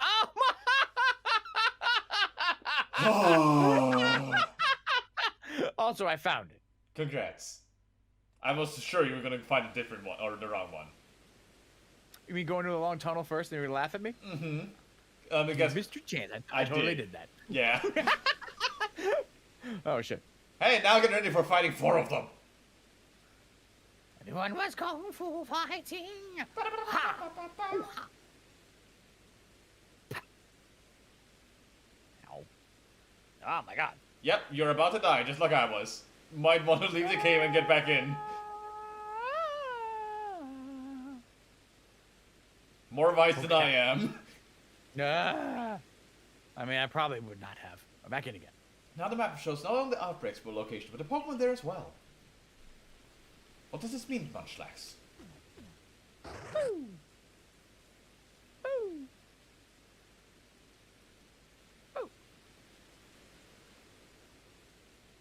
Oh. Also, I found it. Congrats. I was sure you were going to find a different one, or the wrong one. You mean go into a long tunnel first and you're gonna laugh at me? Mm-hmm. I guess... Mr. Chance, I totally did that. Yeah. Oh, shit. Hey, now get ready for fighting 4 of them. Everyone was kung fu fighting. Ha! Ooh, ha. Ow. Oh my god. Yep, you're about to die, just like I was. Might want to leave the cave and get back in. More vice than I am. I mean, I probably would not have. I'm back in again. Now the map shows not only the outbreaks per location, but the Pokemon there as well. What does this mean, Munchlax?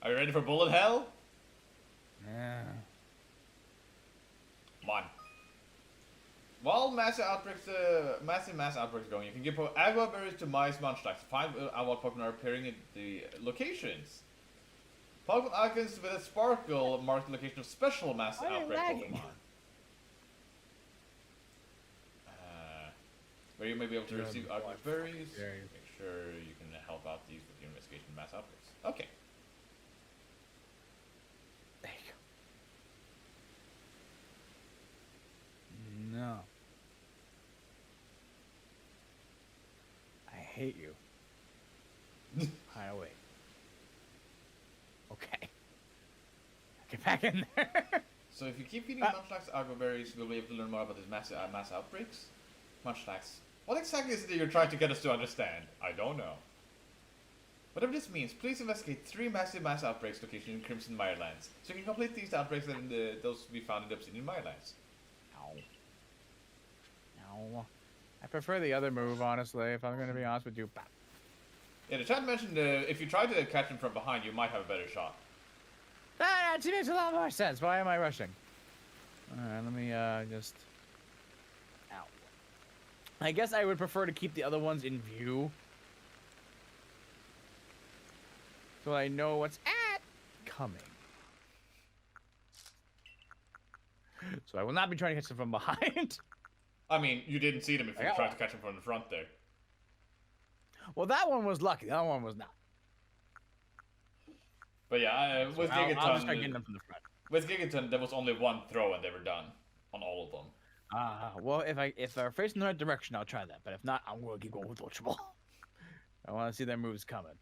Are you ready for bullet hell? Yeah. Come on. While massive mass outbreaks going, you can give agua berries to mice Munchlax. Find out what Pokemon are appearing in the locations. Pokemon icons with a sparkle mark the location of special mass outbreak Pokemon. Where you may be able to receive agua berries. Make sure you can help out these with your investigation of mass outbreaks. Okay. There you go. No. I hate you. Hi, wait. Okay. Get back in there. So if you keep feeding Munchlax agua berries, we'll be able to learn more about these mass outbreaks. Munchlax, what exactly is it that you're trying to get us to understand? I don't know. Whatever this means, please investigate 3 massive mass outbreaks locations in Crimson Mirelands, so you can complete these outbreaks and those to be found in the Obsidian Mirelands. Ow. No. I prefer the other move, honestly, if I'm going to be honest with you. Yeah, the chat mentioned if you try to catch him from behind, you might have a better shot. That actually makes a lot more sense. Why am I rushing? Alright, let me just... Ow. I guess I would prefer to keep the other ones in view. So I know what's coming. So I will not be trying to catch them from behind. I mean, you didn't see them if you were trying to catch them from the front there. Well, that one was lucky. The other one was not. But yeah, with I'll just start getting Gigaton, them from the front. with Gigaton, there was only one throw and they were done on all of them. Well, if they're facing the right direction, I'll try that. But if not, I'm gonna keep going with Ultra Ball. I want to see their moves coming.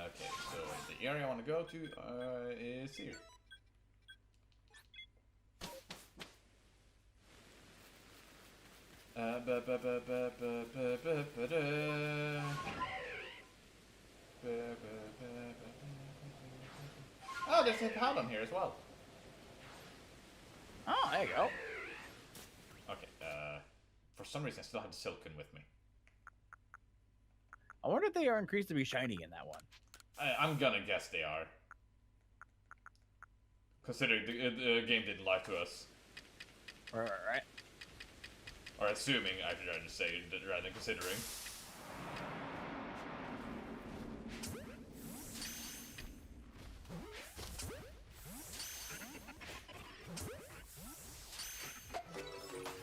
Okay, so the area I want to go to is here. Oh, there's a Hippowdon here as well. Oh, there you go. Okay, for some reason I still have the Silcoon with me. I wonder if they are increased to be shiny in that one. I'm gonna guess they are. Considering the game didn't lie to us. Right. Or assuming, I should rather say, rather than considering.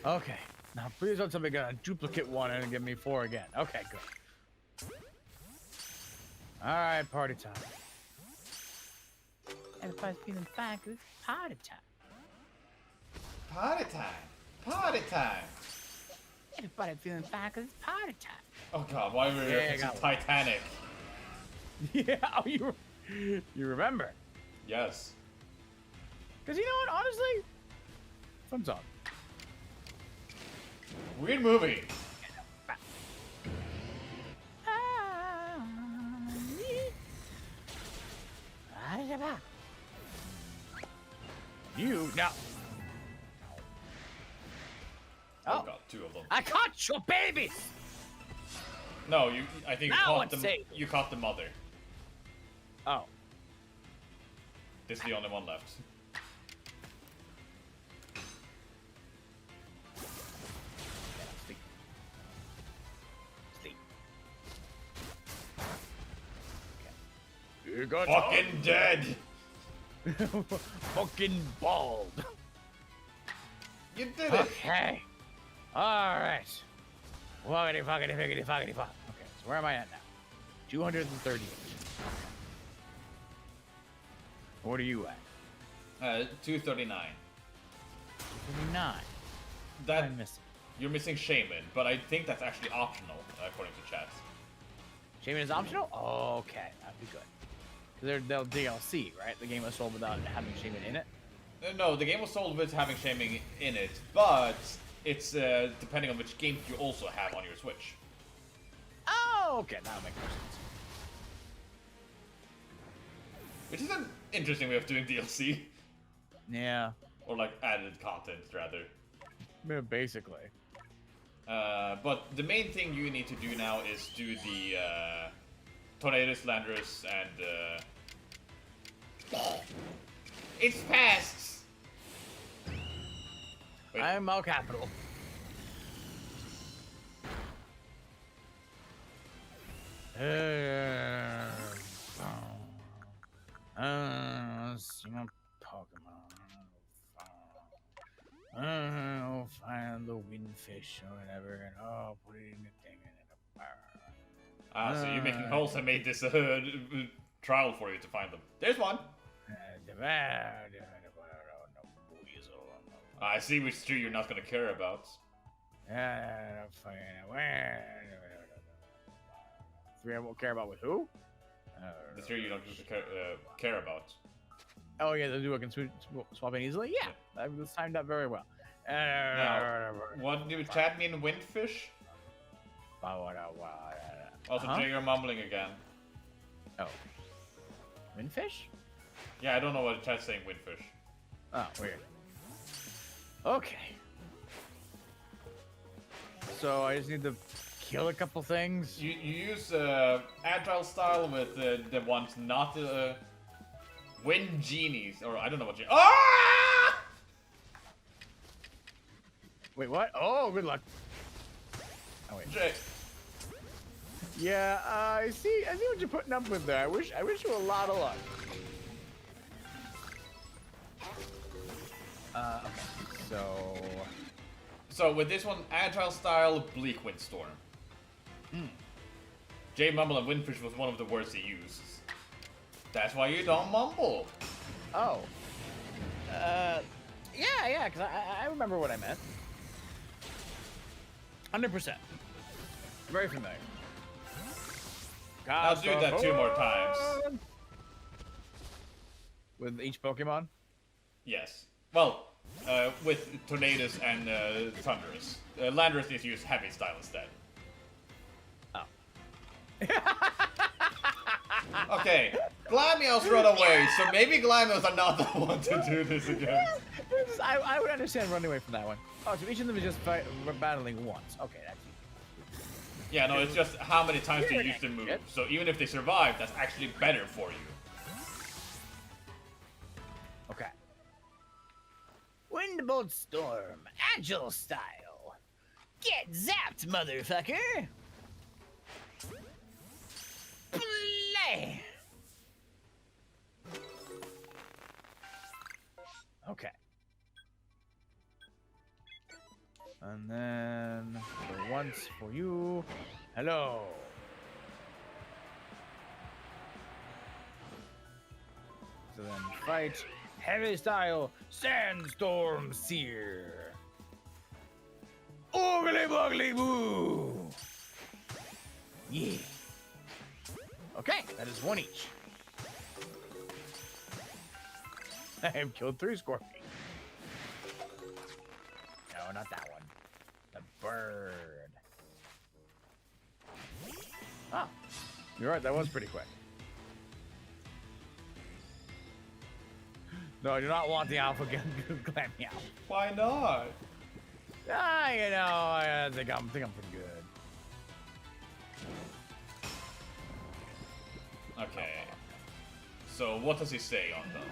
Okay. Now, please don't tell me you're gonna duplicate one and give me 4 again. Okay, good. Alright, party time. Everybody's feeling fine 'cause it's party time. Party time! Party time! Everybody feeling fine 'cause it's party time. Oh god, why were we Yeah, referencing got one. Titanic? Yeah, oh, you remember. Yes. Because you know what, honestly? Fun song. Weird movie. You, now. Oh Oh. god, 2 of them. I caught your babies! No, I think you Now caught it's the safe. you caught the mother. Oh. This is the only one left. Sleep. Sleep. Okay. You got Fucking dead! fucking bald. You did it! Okay. Alright. Fuckity fuckity fuckity fuckity fuck. Okay, so where am I at now? 238. What are you at? 239. 39. That I'm missing. you're missing Shaman, but I think that's actually optional according to chat. Shaman is optional? Okay, that'd be good. Because they'll DLC, right? The game was sold without having Shaman in it. No, the game was sold with having Shaman in it, but it's depending on which game you also have on your Switch. Oh, okay, that'll make more sense. Which is an interesting way of doing DLC. Yeah, Or like added content, rather. yeah, basically. But the main thing you need to do now is do the Tornadus, Landorus, and it's past! Wait. I'm all capital. See my Pokemon. I'll find the windfish or whatever, and I'll put it in the thing and So you're making holes and made this trial for you to find them. There's one! I see which tree you're not gonna care about. Three I won't care about with who? The tree you don't care about. Oh yeah, the duo can swap in easily. Yeah, that was timed up very well. Now, what did chat mean windfish? Also, Jay, you're mumbling again. Oh, windfish? Yeah, I don't know what chat's saying windfish. Oh, weird. Okay. So I just need to kill a couple things. You use agile style with the ones not wind genies, or I don't know what you. Ah! Wait, what? Oh, good luck. Oh wait. Jay. Yeah, I see what you're putting up with there. I wish you a lot of luck. Okay. So So with this one, agile style, bleak windstorm. J Mumble and Windfish was one of the words he used. That's why you don't mumble. Oh. Yeah, because I remember what I meant. 100%. Very familiar. I'll do that 2 more times. With each Pokemon? Yes. Well, with Tornadus and Thunderous. Landorus needs to use heavy style instead. Oh. Okay, Glameow's run away, so maybe Glameow's are not the one to do this again. I would understand running away from that one. Oh, so each of them is just battling once. Okay, that's easy. Yeah, no, it's just how many times they use the move. Yep. So even if they survive, that's actually better for you. Okay. Windbolt Storm, agile style. Get zapped, motherfucker! Play! Okay. And then, for once for you, hello. So then fight, heavy style, Sandstorm Seer. Oogly boogly boo! Yeah. Okay, that is one each. I have killed 3 Scorpions. No, not that one. The bird. Oh, you're right, that was pretty quick. No, I do not want the Alpha Glameow. Why not? Ah, you know, I think I'm pretty good. Okay. So what does he say on them?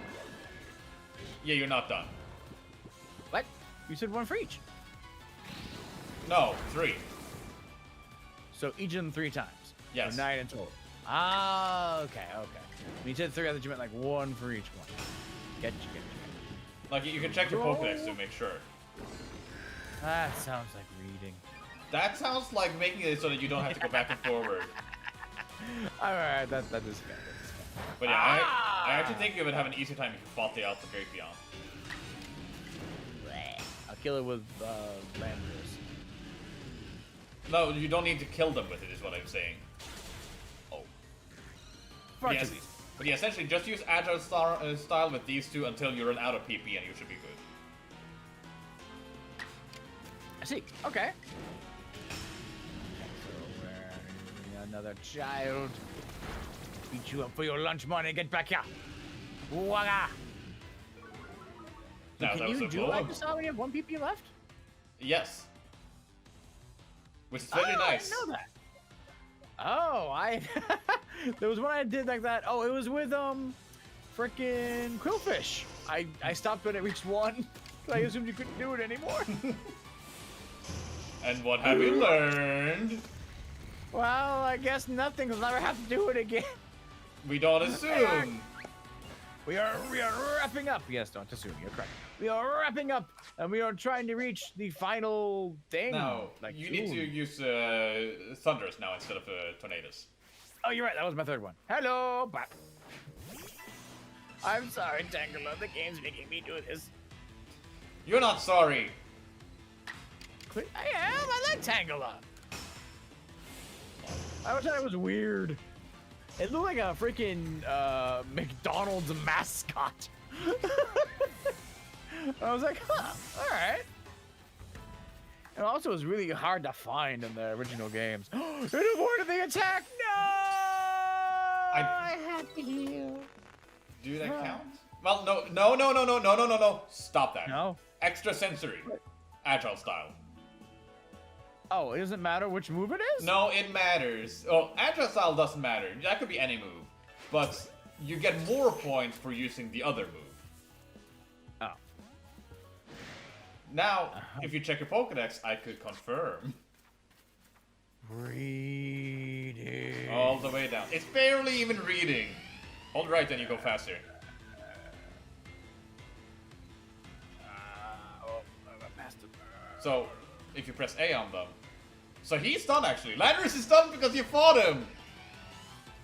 Yeah, you're not done. What? You said 1 for each. No, 3. So each of them 3 times. Yes. So 9 in total. Ah, okay. When you said 3, I thought you meant like 1 for each one. Get you. Like, you can check your Pokédex to make sure. That sounds like reading. That sounds like making it so that you don't have to go back and forward. Alright, that is good. But yeah, I actually think you would have an easier time if you fought the Alpha Drapion. I'll kill it with Landorus. No, you don't need to kill them with it, is what I'm saying. Oh. Yes. But yeah, essentially, just use Agile style with these 2 until you run out of PP and you should be good. I see. Okay. So we're another child. Beat you up for your lunch money. Get back here. Wagga. Now, Can that was you a do blow. like this when you have 1 PP left? Yes. Which is very nice. I didn't know that. Oh, there was one I did like that. Oh, it was with frickin' Quillfish. I stopped when it reached 1. I assumed you couldn't do it anymore. And what have you learned? Well, I guess nothing. I'll never have to do it again. We don't assume. We are wrapping up. Yes, don't assume. You're correct. We are wrapping up, and we are trying to reach the final thing. No, like you need to use Thunderous now instead of Tornadus. Oh, you're right. That was my 3rd one. Hello, Bap. I'm sorry, Tangela. The game's making me do this. You're not sorry. I am. I like Tangela. I always thought it was weird. It looked like a freaking McDonald's mascot. I was like, huh, all right. And also, it was really hard to find in the original games. It avoided the attack. No! I had to heal. Do that count? Well, no. Stop that. No. Extra sensory. Agile style. Oh, it doesn't matter which move it is? No, it matters. Oh, Agile style doesn't matter. That could be any move. But you get more points for using the other move. Oh. Now, if you check your Pokédex, I could confirm. Reading. All the way down. It's barely even reading. Hold right, then you go faster. So, if you press A on them. So he's stunned actually. Landorus is stunned because you fought him!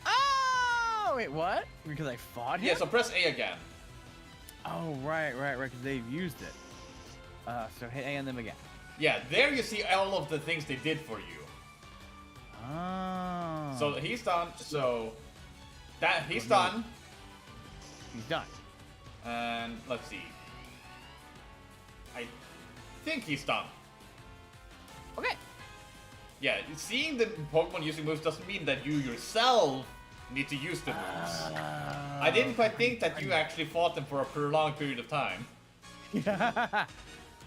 Oh, wait, what? Because I fought him? Yeah, so press A again. Oh, right, because they've used it. So hit A on them again. Yeah, there you see all of the things they did for you. Oh. So he's done, so... he's done. He's done. And let's see. I think he's done. Okay. Yeah, seeing the Pokemon using moves doesn't mean that you yourself need to use the moves. I didn't quite think that you actually fought them for a prolonged period of time.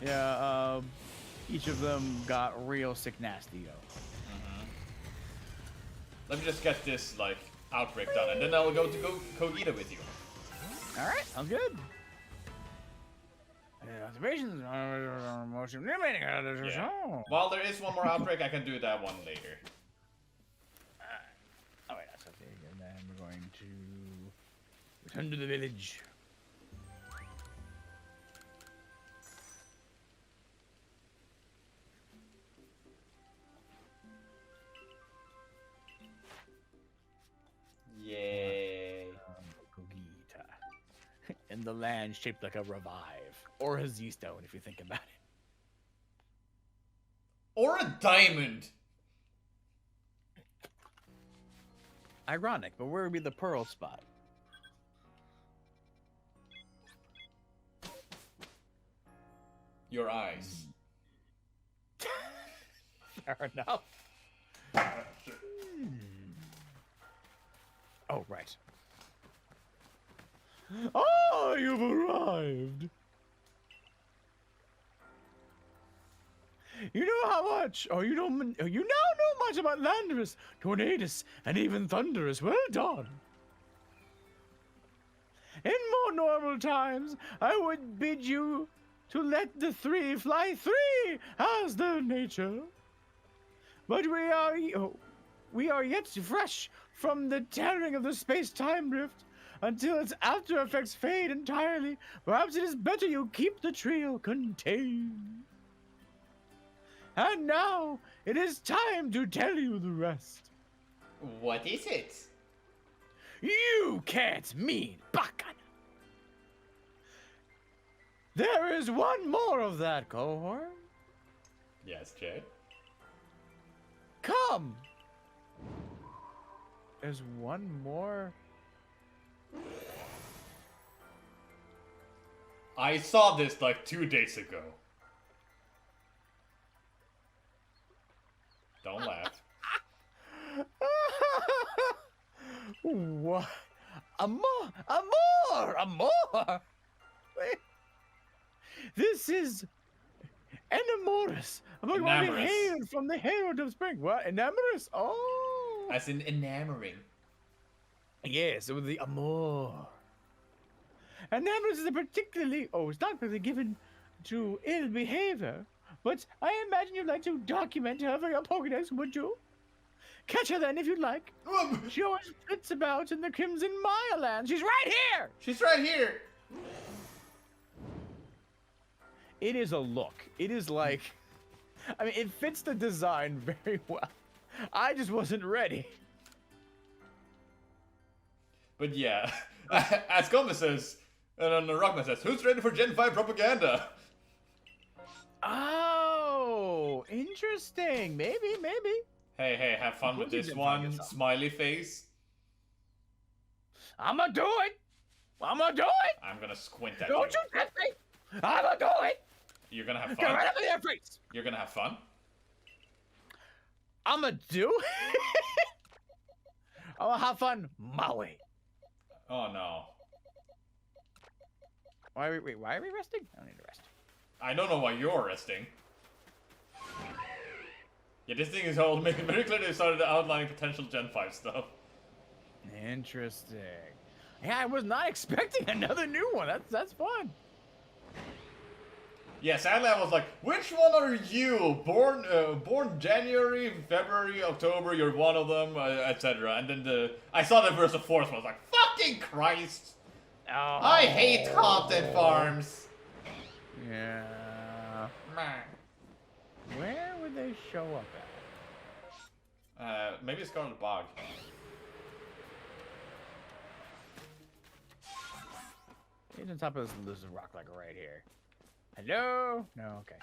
Yeah, each of them got real sick nasty, yo. Let me just get this, like, outbreak done, and then I'll go to Kogita with you. Alright, sounds good. Observations, motion limiting. Yeah. While there is one more outbreak, I can do that one later. Oh, wait, that's okay. And then we're going to return to the village. Yay. Kogita. And the land shaped like a revive. Or a Z-stone, if you think about it. Or a diamond. Ironic, but where would be the pearl spot? Your eyes. Fair enough. Oh, right. Oh, you've arrived. You know how much, you now know much about Landorus, Tornadus, and even Thunderous. Well done. In more normal times, I would bid you to let the three fly free as their nature. But we are yet fresh from the tearing of the space-time rift. Until its after effects fade entirely, perhaps it is better you keep the trio contained. And now, it is time to tell you the rest. What is it? You can't mean Bakan. There is one more of that cohort. Yes, Jay. Come. There's one more. I saw this like 2 days ago. Don't laugh. What? Amor! Wait. This is Enamoris. I'm going to Enamorous. hail from the Herald of Spring. What? Enamoris? Oh. As in enamoring. Yes, it was the Amor. Enamoris is it's not really given to ill behavior, but I imagine you'd like to document her for your Pokedex, would you? Catch her then if you'd like. She always flits about in the Crimson Maya land. She's right here! She's right here! It is a look. It is like... I mean, it fits the design very well. I just wasn't ready. But yeah, as Gomez says, and then Rockman says, who's ready for Gen 5 propaganda? Oh, interesting. Maybe. Hey, have fun with this one. Smiley face. I'ma do it. I'm gonna squint at Don't you tempt me. I'ma do it. You're gonna have Get fun? right up in their face. You're gonna have fun? I'ma do it. I'ma have fun my way. Oh no. Why are we resting? I don't need to rest. I don't know why you're resting. Yeah, this thing is all making very clear they started outlining potential Gen 5 stuff. Interesting. Yeah, I was not expecting another new one. That's fun. Yeah, sadly I was like, which one are you? Born January, February, October, you're one of them, etc. And then I saw the verse of fourth one, I was like, fucking Christ! Oh. I hate content farms! Yeah. Where would they show up at? Maybe it's Scarlet Bog. He's on top of this rock like right here. Hello? No, okay.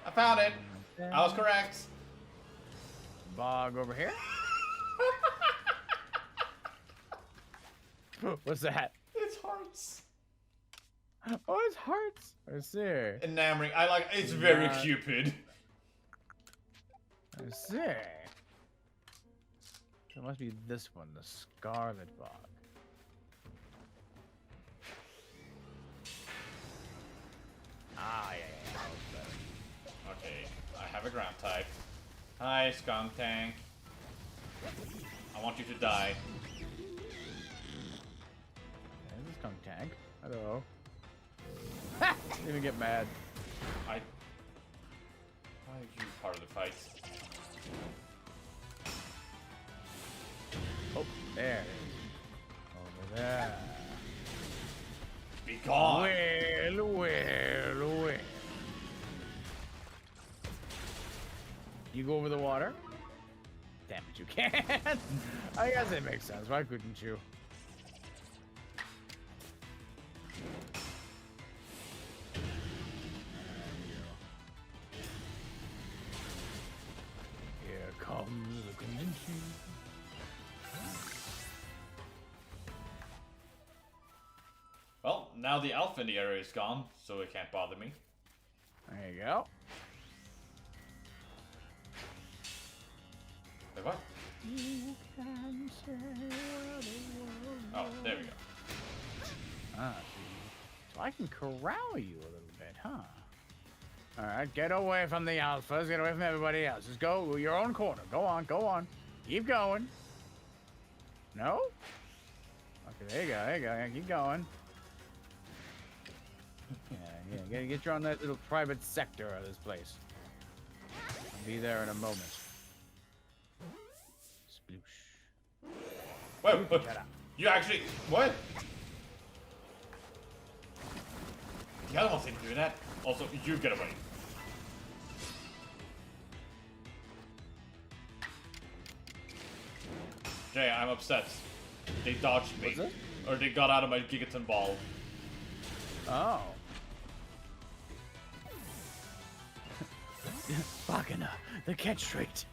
I found it. I was correct. Bog over here. What's that? It's hearts. Oh, it's hearts. I see. Enamoring. I like. It's very Cupid. I see. It must be this one, the Scarlet Bog. Ah, yeah. Okay, I have a ground type. Hi, Skunk Tank. I want you to die. There's a Skunk Tank. Hello. Ha! Didn't even get mad. Why are you part of the fight? Oh, there it is. Over there. Be gone! Well. You go over the water? Damn it, you can't. I guess it makes sense. Why couldn't you? Here comes the convention. Well, now the alpha in the area is gone, so it can't bother me. There you go. Wait, what? You can say what it was. Oh, there we go. Ah, so I can corral you a little bit, huh? Alright, get away from the alphas, get away from everybody else. Just go your own corner. Go on. Keep going. No? Okay, there you go. Yeah, keep going. Yeah, get your own nice little private sector of this place. I'll be there in a moment. Sploosh. Wait, Shut up. you actually... What? The other ones didn't do that. Also, you get away. Jay, I'm upset. They dodged me. What's it? Or they got out of my Gigaton ball. Oh. Bacana, the catch rate.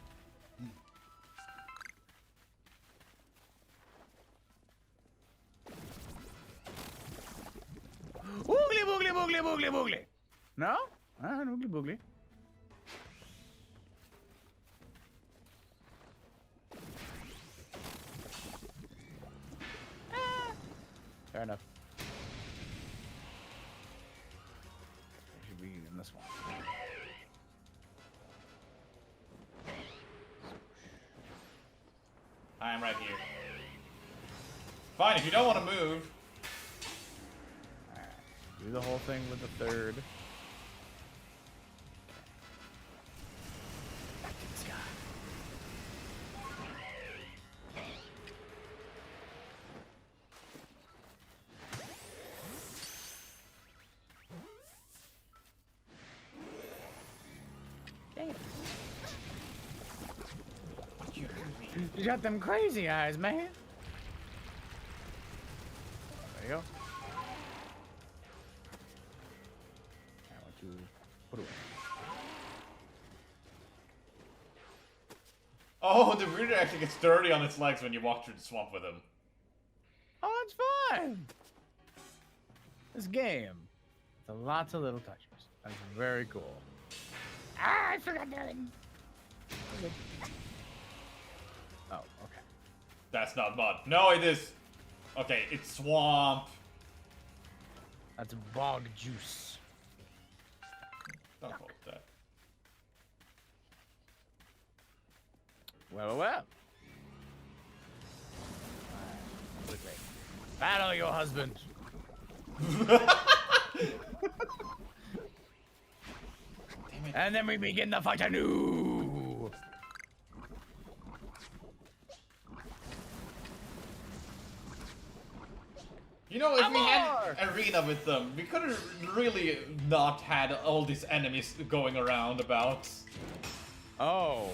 Boogly. No? Oogly boogly. Fair enough. I should be in this one. I'm right here. Fine, if you don't want to move. Alright. Do the whole thing with the third. Back to the sky. Dang it. You got them crazy eyes, man. There you go. I want to put away. Oh, the reader actually gets dirty on its legs when you walk through the swamp with him. Oh, it's fun. This game, it's lots of little touches. That's very cool. Ah, I forgot that. Okay. Oh, okay. That's not mud. No, it is. Okay, it's swamp. That's bog juice. Don't call it that. Well. Alright, quickly. Battle your husband. And then we begin the fight anew. You know, if we Amor! had arena with them, we could have really not had all these enemies going around about. Oh.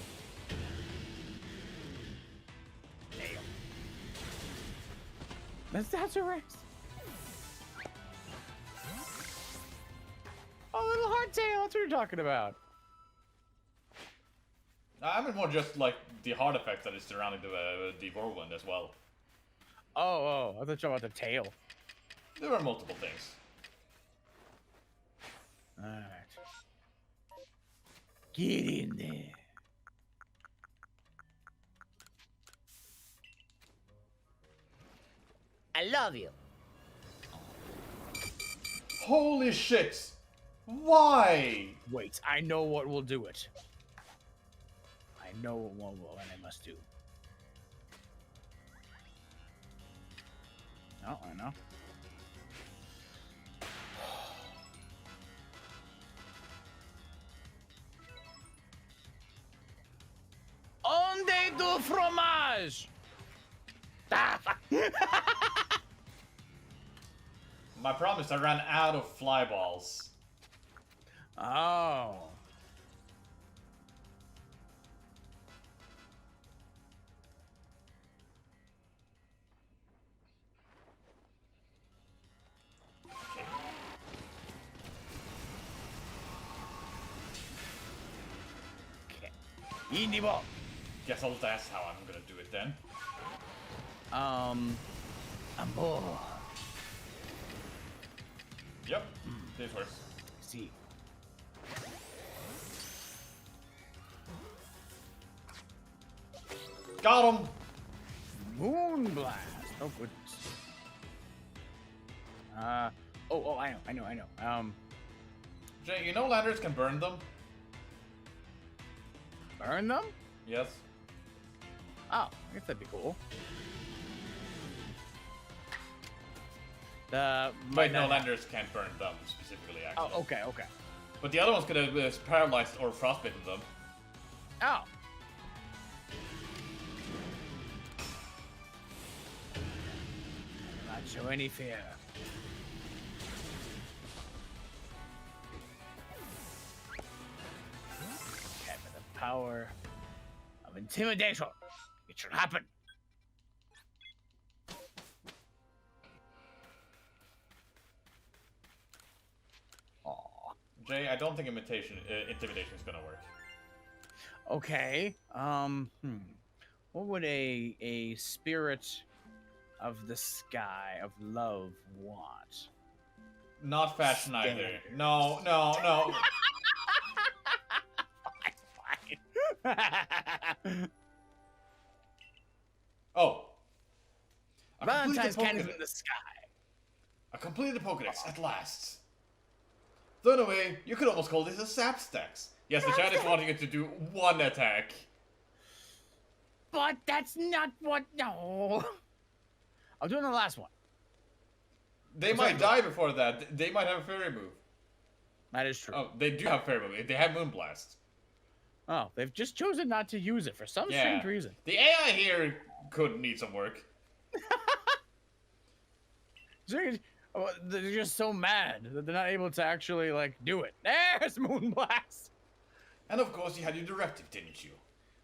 Damn. That's a race. Oh, little hardtail. That's what you're talking about. I mean more just like the hard effects that is surrounding the whirlwind as well. Oh, I thought you were talking about the tail. There are multiple things. Alright. Get in there. I love you. Holy shit! Why? Wait, I know what will do it. I know what I must do. Oh, I know. Onde du fromage? Ah, fuck. My problem is I ran out of fly balls. Oh. Okay. Indie ball. Guess that's how I'm gonna do it then. Amor. Yep, this works. See. Got him! Moonblast. Oh goodness. I know. Jay, you know landers can burn them? Burn them? Yes. Oh, I guess that'd be cool. Wait, no, landers can't burn them specifically, actually. Oh, okay. But the other ones could have paralyzed or frostbitten them. Oh. Not show any fear. Okay, with the power of intimidation, it should happen. Aw. Jay, I don't think intimidation is gonna work. Okay. What would a spirit of the sky of love want? Not fashion either. Standard. No. Fine. Oh. I completed Valentine's the candy Pokédex. from the sky. I completed the Pokédex at last. Though in a way, you could almost call this a Saps dex. Yes, the chat is wanting it to do one attack. But that's not what. No. I'm doing the last one. They might die before that. They might have a fairy move. That is true. Oh, they do have fairy move. They have Moonblast. Oh, they've just chosen not to use it for some strange reason. The AI here could need some work. They're just so mad that they're not able to actually, like, do it. There's Moonblast! And of course you had your directive, didn't you?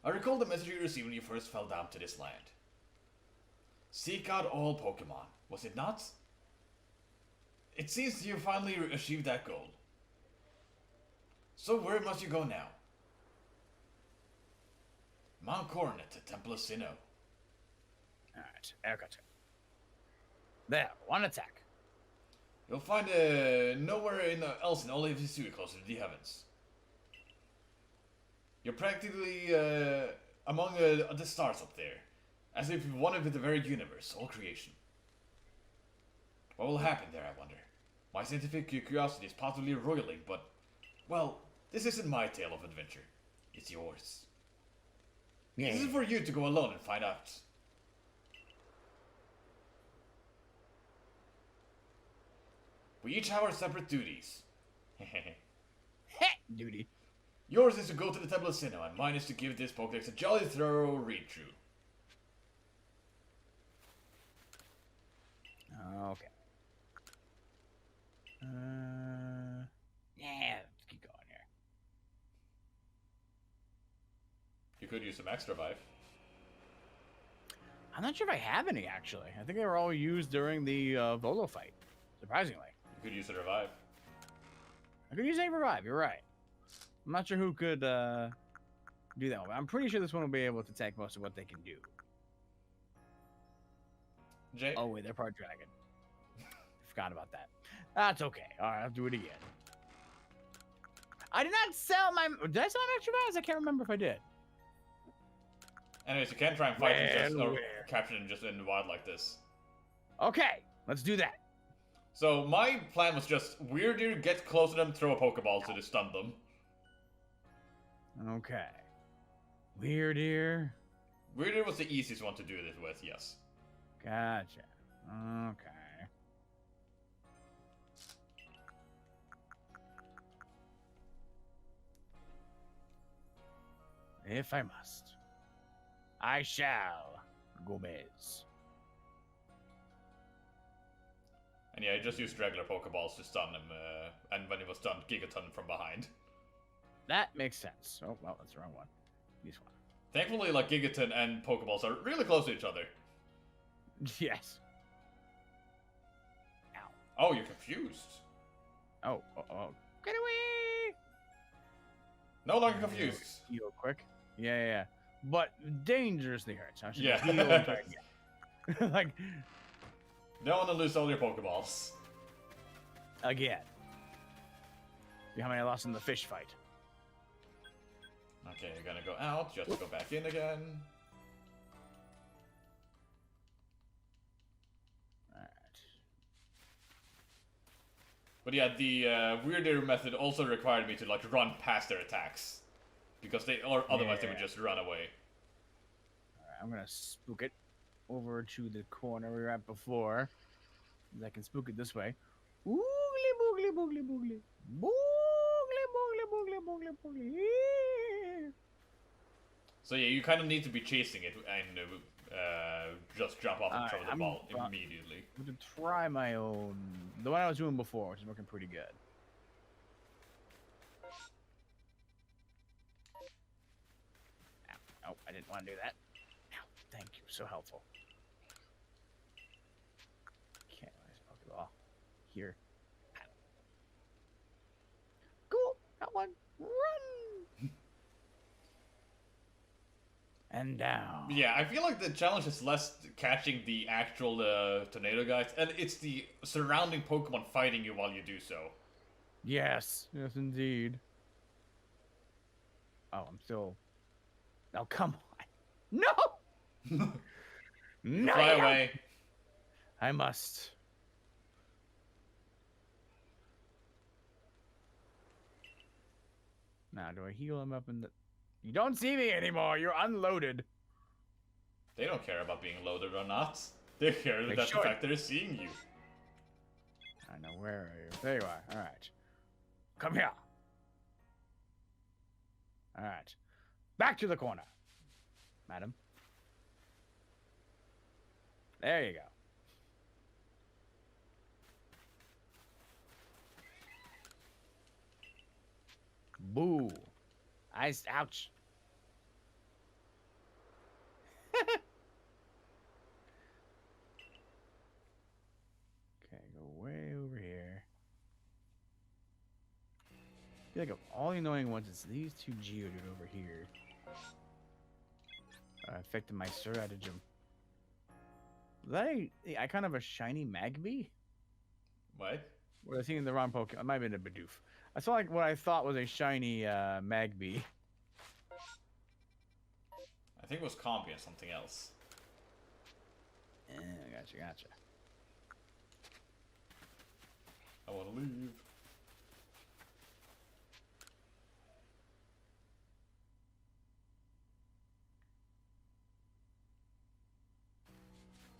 I recall the message you received when you first fell down to this land. Seek out all Pokemon, was it not? It seems you finally achieved that goal. So where must you go now? Mount Coronet to Temple of Sinnoh. Alright, I got you. There, one attack. You'll find nowhere else in all of Hisui closer to the heavens. You're practically among the stars up there, as if one of the very universe, all creation. What will happen there, I wonder? My scientific curiosity is possibly roiling, but, well, this isn't my tale of adventure. It's yours. Yeah. This is for you to go alone and find out. We each have our separate duties. Duty. Yours is to go to the Temple of Sinnoh, and mine is to give this Pokédex a jolly thorough read-through. Okay. Yeah, let's keep going here. You could use some extra vibe. I'm not sure if I have any, actually. I think they were all used during the Volo fight, surprisingly. You could use a revive. I could use a revive, you're right. I'm not sure who could do that one, but I'm pretty sure this one will be able to take most of what they can do. Jay? Oh, wait, they're part dragon. Forgot about that. That's okay. All right, I'll do it again. I did not sell my... Did I sell my extra guys? I can't remember if I did. Anyways, you can try and fight him just, or capture him just in the wild like this. Okay, let's do that. So my plan was just Weirdir, get close to them, throw a Pokeball to stun them. Okay. Weirdir. Weirdir was the easiest one to do this with, yes. Gotcha. Okay. If I must, I shall, Gomez. And yeah, I just used regular Pokeballs to stun him, and when he was stunned, Gigaton from behind. That makes sense. Oh, well, that's the wrong one. This one. Thankfully, like, Gigaton and Pokeballs are really close to each other. Yes. Ow. Oh, you're confused. Oh. Get away! No longer confused. Heal quick. Yeah. But dangerously hurts. I should Yeah. heal and try again. Like, Don't want to lose all your Pokeballs. again. See how many I lost in the fish fight. Okay, you're gonna go out, just to go back in again. Alright. But yeah, the Weirdir method also required me to like run past their attacks. Because otherwise they would just run away. Alright, I'm gonna spook it over to the corner we were at before. I can spook it this way. Oogly boogly boogly boogly. Boogly boogly boogly boogly boogly. So yeah, you kind of need to be chasing it and just jump off and throw the ball immediately. I'm gonna try my own, the one I was doing before, which is working pretty good. Ow. Oh, I didn't want to do that. Ow, thank you, so helpful. Okay, where's Pokeball? Here. Cool, that one. Run! And down. Yeah, I feel like the challenge is less catching the actual tornado guys, and it's the surrounding Pokemon fighting you while you do so. Yes, indeed. Oh, I'm still. Oh, come on. No! No! Fly away. I must. Now, do I heal him up in the... You don't see me anymore. You're unloaded. They don't care about being loaded or not. They care They that should. the fact they're seeing you. I know, where are you? There you are. All right. Come here. All right. Back to the corner, madam. There you go. Boo. Ouch. Okay, go way over here. I feel like of all the annoying ones, it's these two Geodude over here. Affected my stratagem. Was that a icon of a shiny Magby? What? Or I thinking the wrong Pokemon? It might have been a Bidoof. I saw like what I thought was a shiny Magby. I think it was Combi and something else. Gotcha. I want to leave.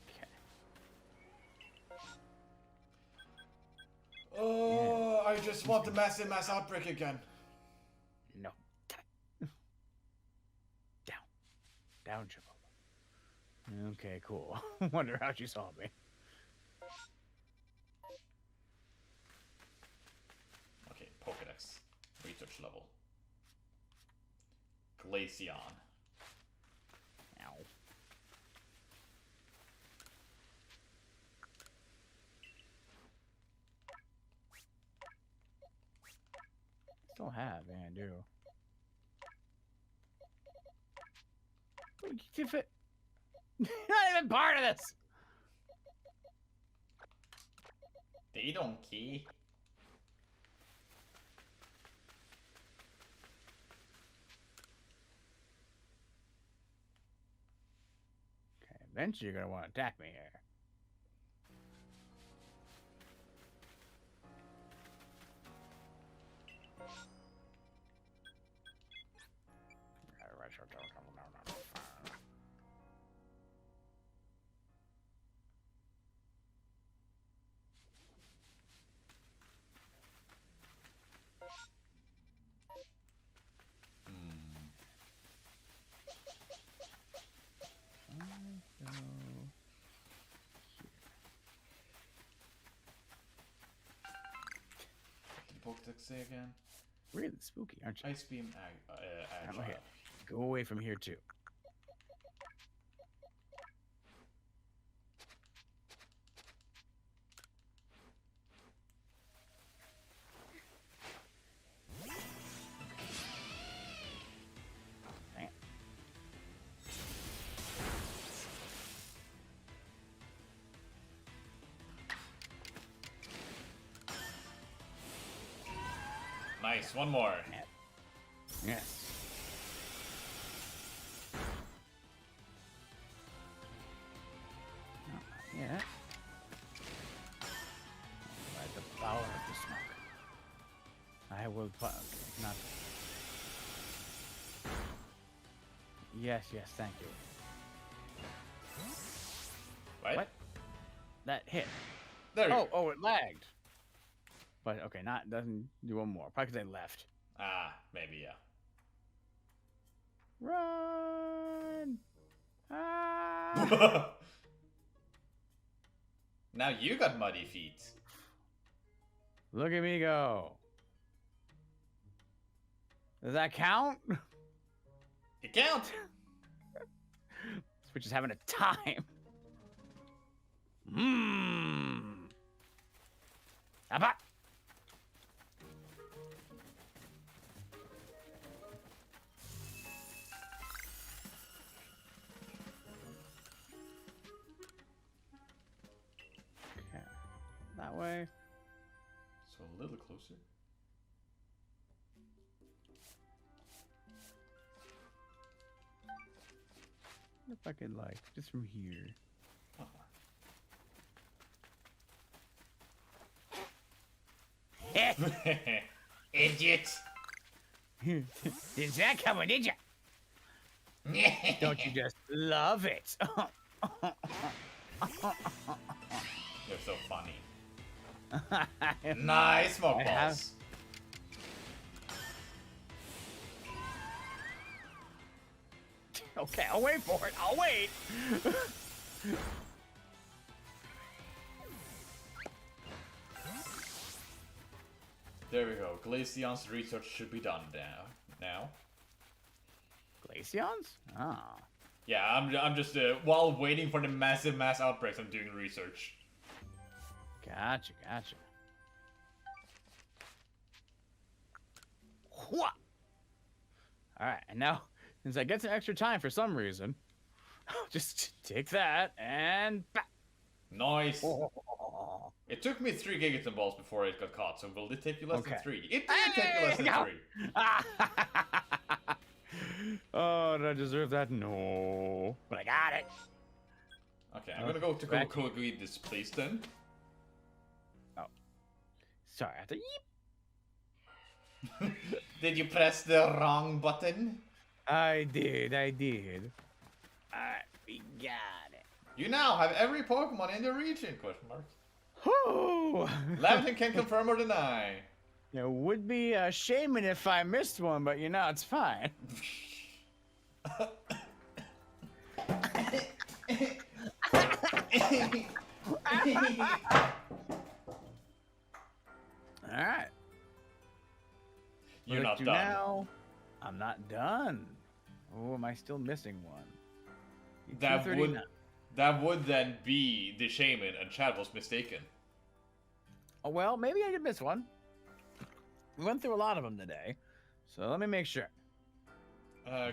Okay. Oh, I just want the mass outbreak again. No. Down, Chipotle. Okay, cool. Wonder how she saw me. research level. Glaceon. Ow. Still have, yeah, I do. If it, not even part of this. They don't care. Okay, eventually you're gonna want to attack me here. What did Pokedex say again? Really spooky, aren't you? Ice Beam Agile. Okay. Go away from here too. Dang it. Nice, one more. Yes. Yeah. By the power of the smoke, I will. Okay, not. Yes, yes, thank you. What? That hit. There we go. Oh, it lagged. But okay, doesn't do one more. Probably because they left. Ah, maybe, yeah. Run! Ah! Now you got muddy feet. Look at me go. Does that count? It counts. Switch is having a time. Mmm. About. Okay. That way. So a little closer. If I could, like, just from here. Idiot. Did that coming, did ya? Don't you just love it? You're so funny. Nice smoke balls. Okay, I'll wait for it. I'll wait. There we go. Glaceon's research should be done now. Glaceons? Oh. Yeah, I'm just while waiting for the massive mass outbreaks, I'm doing research. Gotcha. What? All right, and now since I get some extra time for some reason, I'll just take that and. Nice. Oh. It took me 3 Gigaton balls before it got caught, so will it take you less than 3? It did Hey, take you less than no. 3. Oh, did I deserve that? No. But I got it. Okay, I'm gonna go to Kokogi this place then. Oh. Sorry, I have to yeep. Did you press the wrong button? I did. Alright, we got it. You now have every Pokemon in the region, question mark. Whew. Lavington can confirm or deny. It would be shaming if I missed one, but you know, it's fine. Alright. You're What not do done. now? I'm not done. Oh, am I still missing one? That 239. would then be the shaman, and Chad was mistaken. Oh, well, maybe I did miss one. We went through a lot of them today, so let me make sure.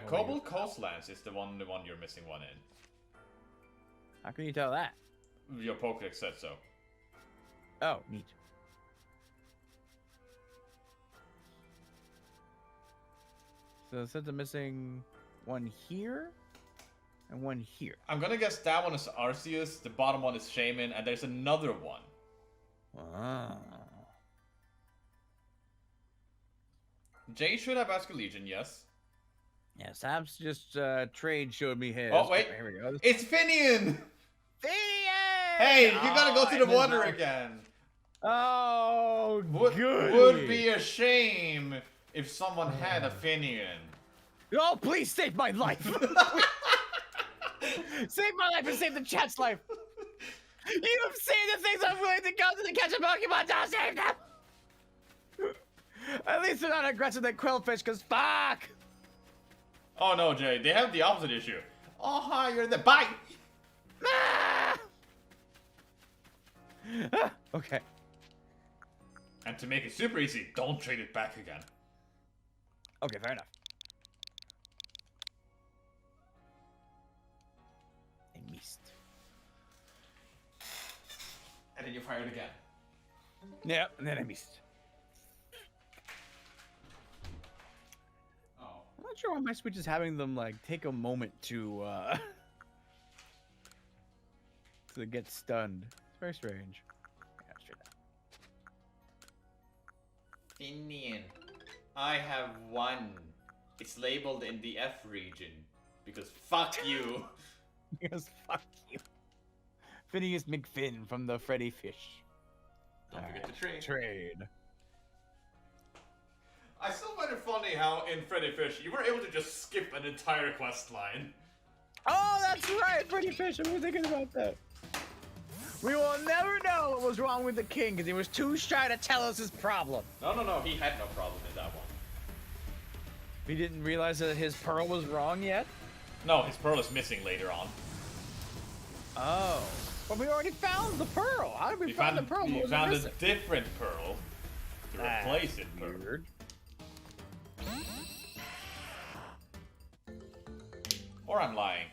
Cobalt Coastlands is the one you're missing one in. How can you tell that? Your Pokédex said so. Oh, neat. So it says I'm missing one here and one here. I'm gonna guess that one is Arceus, the bottom one is Shaman, and there's another one. Ah. Jay should have Vascular Legion, yes. Yeah, Saps just trade showed me his. Oh, wait. Here we go. It's Finian! Phineas! Hey, you gotta go to the it is water not- again. Oh, good. Would be a shame if someone had a Finian. Oh, please save my life. Save my life and save the chat's life. You've seen the things I'm willing to go to catch a Pokemon. Don't save them. At least they're not aggressive like Quillfish, cause fuck. Oh no, Jay, they have the opposite issue. Oh, hi, you're the bite! Ah! Okay. And to make it super easy, don't trade it back again. Okay, fair enough. I missed. And then you fire it again. Yeah, and then I missed. Oh. I'm not sure why my Switch is having them like take a moment to get stunned. It's very strange. Yeah, straight up. Finian. I have one. It's labeled in the F region. Because fuck you. Because fuck you. Phineas McFinn from the Freddy Fish. Don't forget to trade. Trade. I still find it funny how in Freddy Fish you were able to just skip an entire quest line. Oh, that's right, Freddy Fish. I was thinking about that. We will never know what was wrong with the king because he was too shy to tell us his problem. No, he had no problem in that one. He didn't realize that his pearl was wrong yet? No, his pearl is missing later on. Oh. But we already found the pearl. How did we find the pearl? We What was found a missing? different pearl to replace it. Weird. Or I'm lying.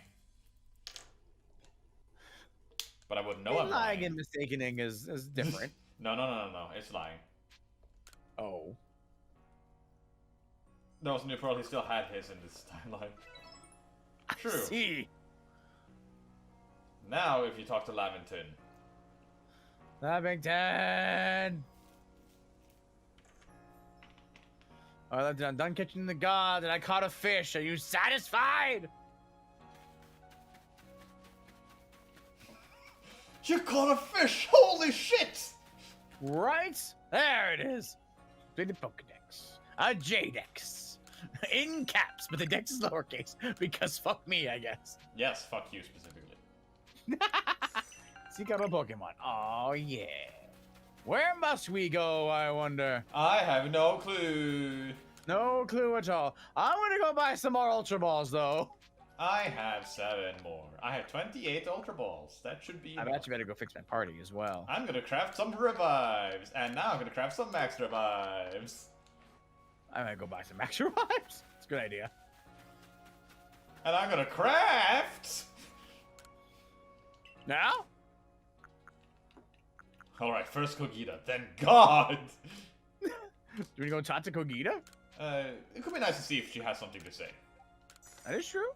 But I wouldn't know I'm Lying lying. and mistakening is different. No, it's lying. Oh. There was a new pearl, he still had his in this timeline. True. See. Now, if you talk to Lamington, Lamington! Alright, I'm done catching the god and I caught a fish. Are you satisfied? you caught a fish! Holy shit! Right? There it is. Big Pokedex. A J-Dex. In caps, but the Dex is lowercase because fuck me, I guess. Yes, fuck you specifically. Seek out a Pokemon. Oh, yeah. Where must we go, I wonder? I have no clue. No clue at all. I'm gonna go buy some more Ultra Balls, though. I have 7 more. I have 28 Ultra Balls. That should be I enough. bet you better go fix my party as well. I'm gonna craft some revives. And now I'm gonna craft some max revives. I'm gonna go buy some Max Revives. It's a good idea. And I'm gonna craft... Now? Alright, first Kogita, then God! Do we go talk to Kogita? It could be nice to see if she has something to say. That is true.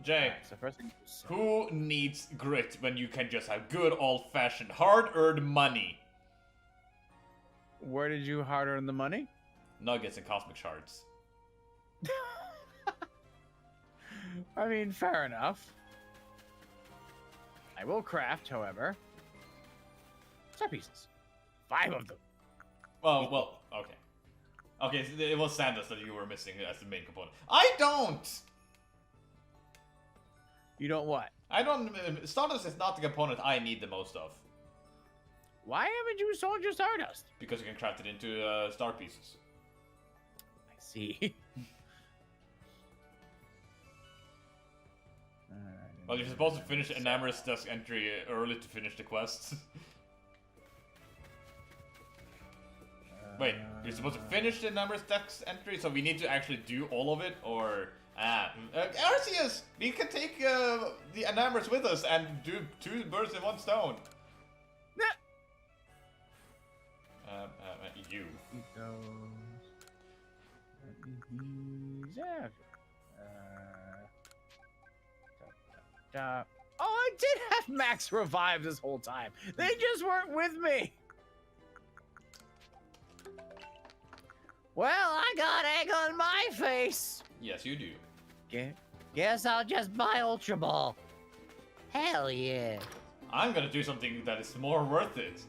Jay, Alright, so first thing who needs grit when you can just have good old-fashioned hard-earned money? where did you hard earn the money? Nuggets and cosmic shards. I mean, fair enough. I will craft, however, star pieces. 5 of them. Well, okay. Okay, so it was Sandus that you were missing as the main component. I don't! You don't what? I don't... Stardust is not the component I need the most of. Why haven't you sold your Stardust? Because you can craft it into star pieces. see. Well, you're supposed to finish Enamorous Dusk entry early to finish the quests. Wait, you're supposed to finish the Enamorous Dusk entry, so we need to actually do all of it, or... Arceus! We can take the Enamorous with us and do 2 birds in 1 stone. You. Oh, I did have max revive this whole time. They just weren't with me. Well, I got egg on my face. Yes, you do. Guess I'll just buy Ultra Ball. Hell yeah. I'm gonna do something that is more worth it.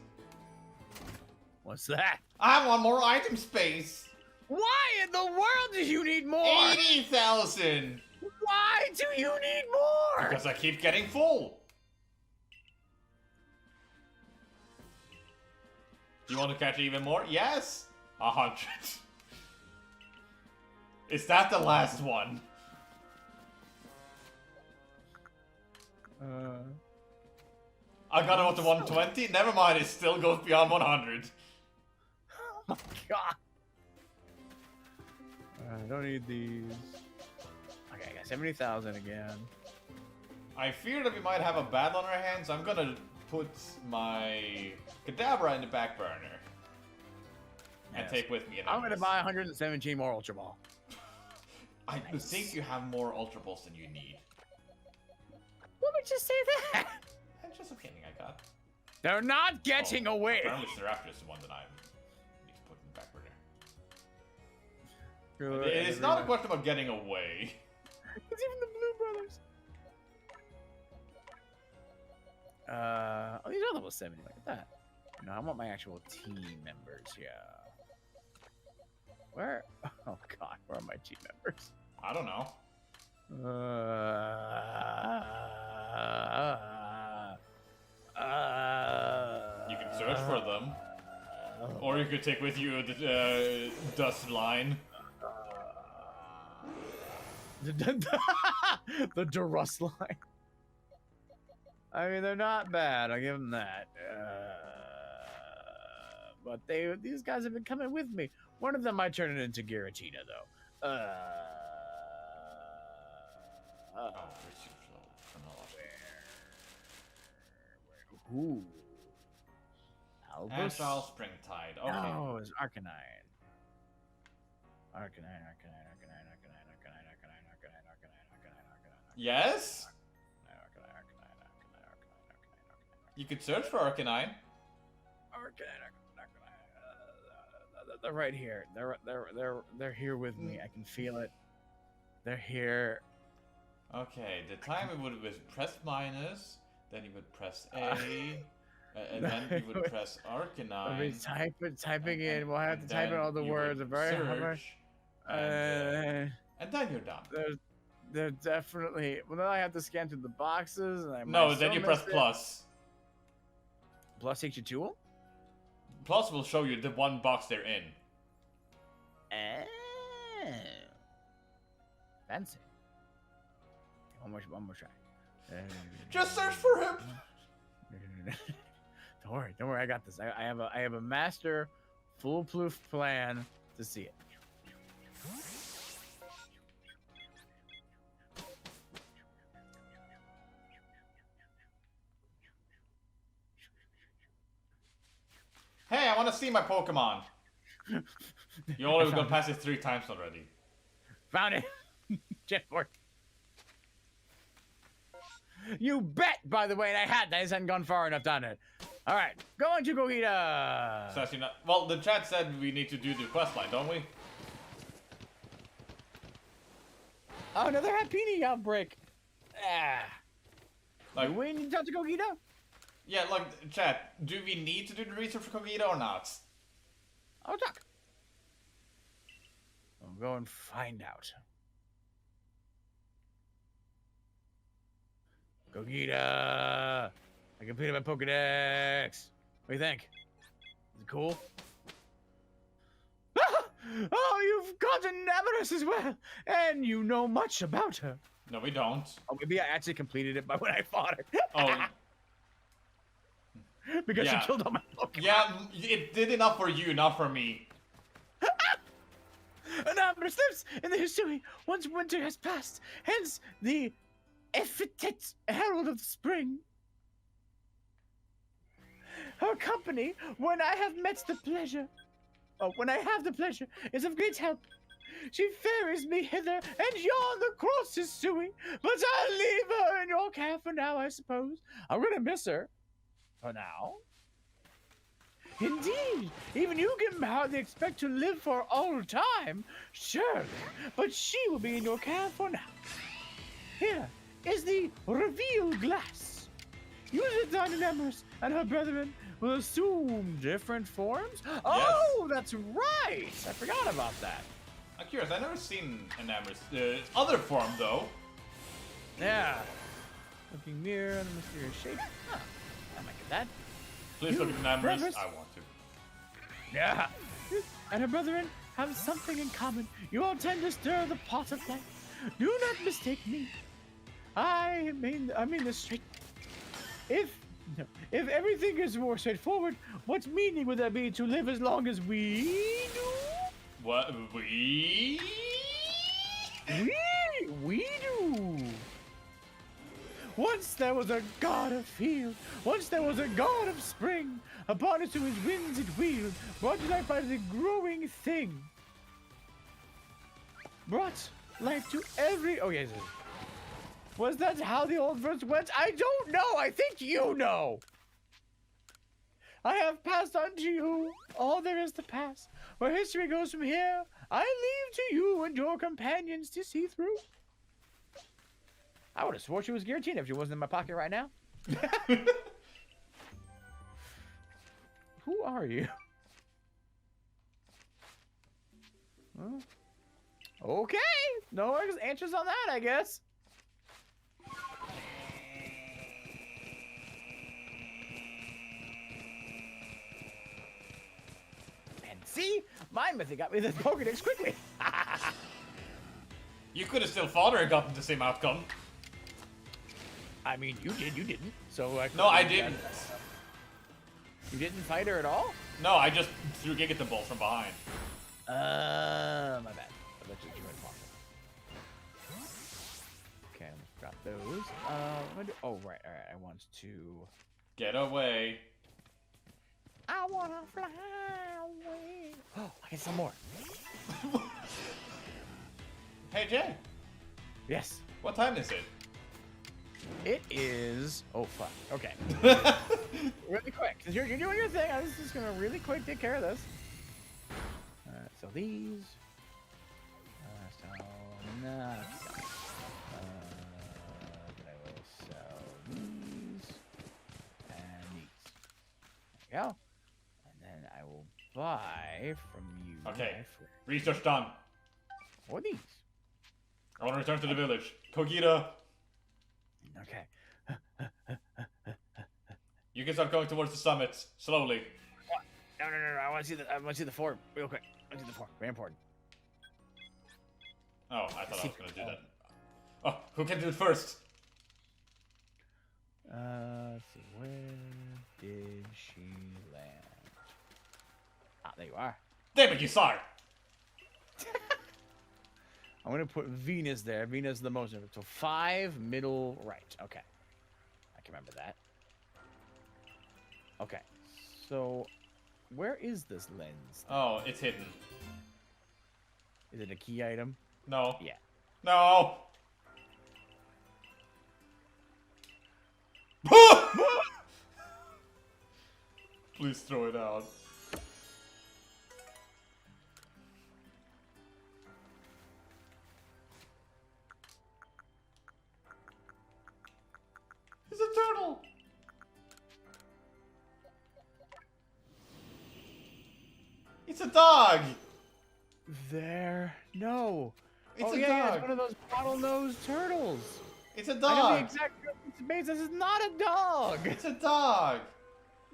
What's that? I want more item space. Why in the world do you need more? 80,000. Why do you need more? Because I keep getting full. Do you want to catch even more? Yes. 100. Is that the last one? I got it up to 120. Never mind, it still goes beyond 100. Oh my god. I don't need these. Okay, I got 70,000 again. I fear that we might have a battle on our hands. I'm gonna put my Kadabra in the back burner. And Yes. take with me. I'm gonna buy 117 more Ultra Ball. I think you have more Ultra Balls than you need. What would you say that? And just a feeling I got. They're not getting away. Apparently Seraptor is the one that I need to put in the back burner. Good, It's not a question of getting away. It's even the Blue Brothers. Oh, these are level 70. Look at that. No, I want my actual team members. Yeah. Where? Oh God, where are my team members? I don't know. You can search for them. Or you could take with you the dust line. The Durust line. I mean, they're not bad. I'll give them that. But these guys have been coming with me. One of them might turn it into Giratina, though. Ooh. Albus? Agile Springtide. Okay. No, it's Arcanine. Yes? You could search for Arcanine. They're right here. They're here with me. I can feel it. They're here. Okay, the time it would was press minus, then you would press A, and then you would press Arcanine. Typing in. We'll have to type in all the words. Search, and then you're done. They're definitely. Well, then I have to scan through the boxes, and I No, then you press plus. Plus takes you to them? Plus will show you the one box they're in. Oh. Fancy. One more try. Just search for him. Don't worry. I got this. I have a master, foolproof plan to see it. Hey, I want to see my Pokemon. You only gone past it 3 times already. Found it. Jetboard. You bet, by the way, and I just hadn't gone far enough down it. All right, going to Gogeta. So actually not, well, the chat said we need to do the quest line, don't we? Oh, another Happini outbreak. Like, we need to talk to Gogeta? yeah, like, chat, do we need to do the research for Kogita or not? I'll talk. I'll go and find out. Gogeta! I completed my Pokedex. What do you think? Is it cool? Oh, you've got an Amorous as well, and you know much about her. No, we don't. Oh, maybe I actually completed it by when I fought her. Oh, Because yeah. she killed all my Pokemon. yeah, it did enough for you, not for me. An Amorous lives in the Hisui once winter has passed, hence the Ep12 Herald of the Spring. Her company, when I have the pleasure, is of great help. She ferries me hither and yon across Hisui, but I'll leave her in your care for now, I suppose. I'm gonna miss her. For now. Indeed, even you can hardly expect to live for all time, surely, but she will be in your care for now. Here is the reveal glass. Use it on an Amorous, and her brethren will assume different forms. Oh, that's right! I forgot about that. I'm curious, I've never seen an Amorous other form though. Yeah. Looking mirror and the mysterious shape. Huh. I might get that. Please You look at an Amorous. brothers? I want to. Yeah. And her brethren have something in common. You all tend to stir the pot of life. Do not mistake me. I mean this straight. If everything is more straightforward, what meaning would there be to live as long as we do? What? We do. Once there was a god of field, once there was a god of spring. Upon it to his winds it wheeled, brought to life by the growing thing. Brought life to every. Oh yes. Was that how the old verse went? I don't know. I think you know. I have passed on to you all there is to pass. Where history goes from here, I leave to you and your companions to see through. I would have swore she was Giratina if she wasn't in my pocket right now. Who are you? Huh? Okay. No answers on that, I guess. And see, my mythic got me the Pokedex quickly. You could have still fought her and gotten the same outcome. I mean, you didn't. So No, I didn't. You didn't fight her at all? No, I just threw Gigaton Bolt from behind. My bad. I let you in pocket. Okay, I almost got those. Oh, right, alright. I want to... Get away. I wanna fly away. Oh, I get some more. Hey, Jay. Yes. What time is it? It is... Oh, fuck. Okay. Really quick. Since you're doing your thing, I'm just gonna really quick take care of this. So these... I will sell these and these. There we go. And then I will buy from you. Okay. Research done. Or these. I want to return to the village. Kogita, Okay. you can start going towards the summit slowly. No. I want to see the form real quick. I want to see the form. Very important. Oh, I thought I was going to do that. Oh, who can do it first? Let's see. Where did she land? Ah, there you are. Damn it, you saw her! I'm gonna put Venus there. Venus is the most. So 5, middle, right. Okay. I can remember that. Okay. So, where is this lens? Oh, it's hidden. Is it a key item? No. Yeah. No! Please throw it out. It's a turtle! It's a dog! There. No. It's oh, a yeah, dog! it's one of those bottlenose turtles. It's a I know dog! the exact base. This is not a dog. It's a dog!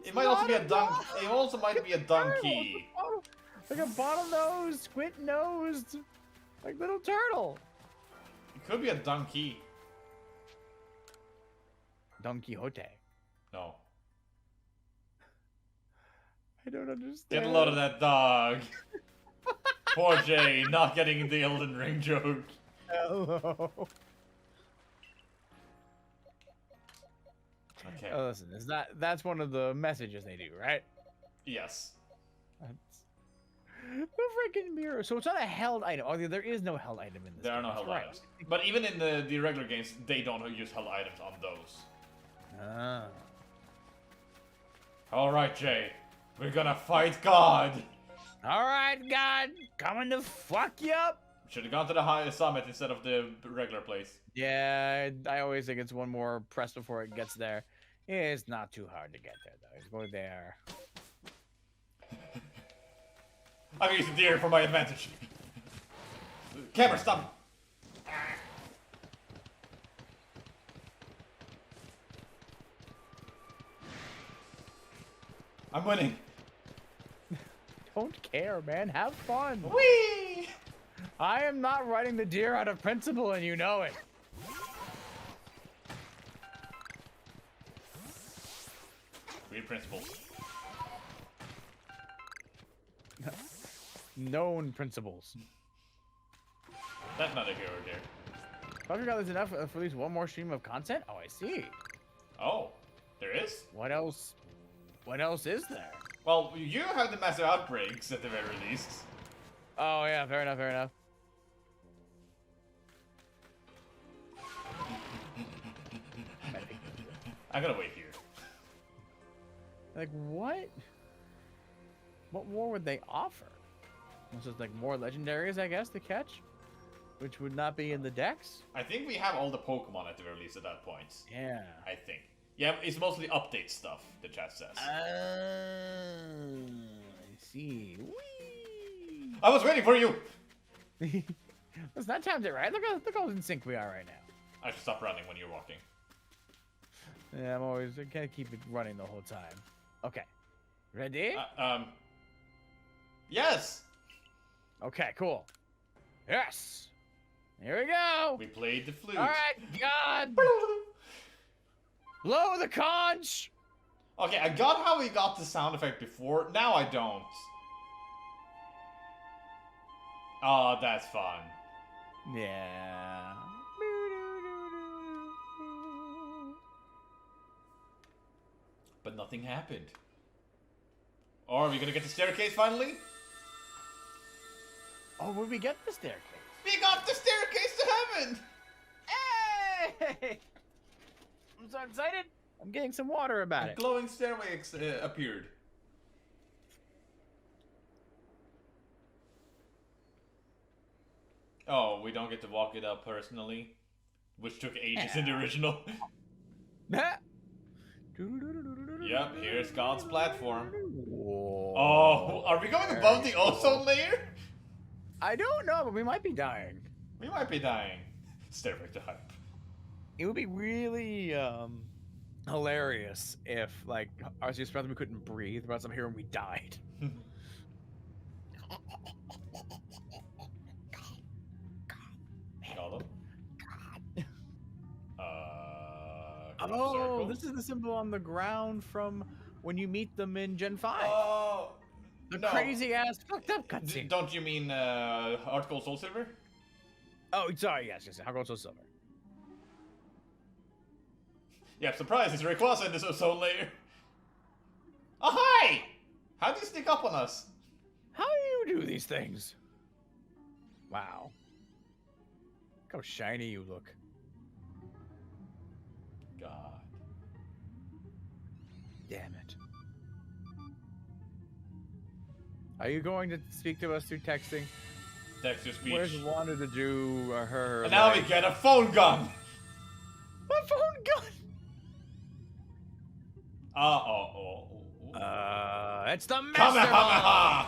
It might also be a dunk. It also might be a donkey. Like a bottlenose, squint-nosed, like little turtle. It could be a donkey. Don Quixote. No. I don't understand. Get a load of that dog. Poor Jay, not getting the Elden Ring joke. Hello. Okay. Oh, listen, that's one of the messages they do, right? Yes. That's the freaking mirror. So it's not a held item. Oh, there is no held item in this. There are game. no That's held right. items. But even in the regular games, they don't use held items on those. Ah. Alright, Jay. We're gonna fight God! All right, God, coming to fuck you up. Should have gone to the high summit instead of the regular place. Yeah, I always think it's one more press before it gets there. It's not too hard to get there, though. It's go there. I'm gonna use the deer for my advantage. Camera, stop! I'm winning. Don't care, man. Have fun. Whee! I am not riding the deer out of principle, and you know it. Weird principles. Known principles. That's not a hero there. I forgot there's enough for at least one more stream of content. Oh, I see. Oh, there is? What else? What else is there? Well, you have the massive outbreaks at the very least. Oh yeah, fair enough. Fair enough. I'm gonna wait here. Like what? What more would they offer? This is like more legendaries, I guess, to catch, which would not be in the decks. I think we have all the Pokemon at the very least at that point. Yeah. I think. Yeah, it's mostly update stuff, the chat says. I see. Whee! I was waiting for you! Listen, that timed it right. Look how in sync we are right now. I should stop running when you're walking. Yeah, I can't keep it running the whole time. Okay. Ready? Yes! Okay, cool. Yes! Here we go! We played the flute. Alright, God! Blow the conch! Okay, I got how we got the sound effect before. Now I don't. Oh, that's fun. Yeah. But nothing happened. Or are we gonna get the staircase finally? Oh, will we get the staircase? We got the staircase to heaven! Hey! I'm so excited. I'm getting some water about A it. glowing stairway appeared. Oh, we don't get to walk it up personally, which took ages in the original. Yep, here's God's platform. Whoa. Oh, are we going above the ozone layer? I don't know, but we might be dying. We might be dying. Stairway to hype. It would be really hilarious if, like, Arceus found we couldn't breathe, brought some here and we died. Got him. Oh, circle. this is the symbol on the ground from when you meet them in Gen 5. Oh, the no. crazy ass fucked up cutscene. Don't you mean Heart Gold Soul Silver? Oh, sorry, yes. How goes so silver? Yeah, surprise, it's Rayquaza in this ozone layer. Oh, hi! How do you sneak up on us? How do you do these things? Wow. Look how shiny you look. God. Damn it. Are you going to speak to us through texting? Text your speech. Where's Wanda to do her? And now we like- get a phone gun! A phone gun! It's the Master Ball! Kamehameha!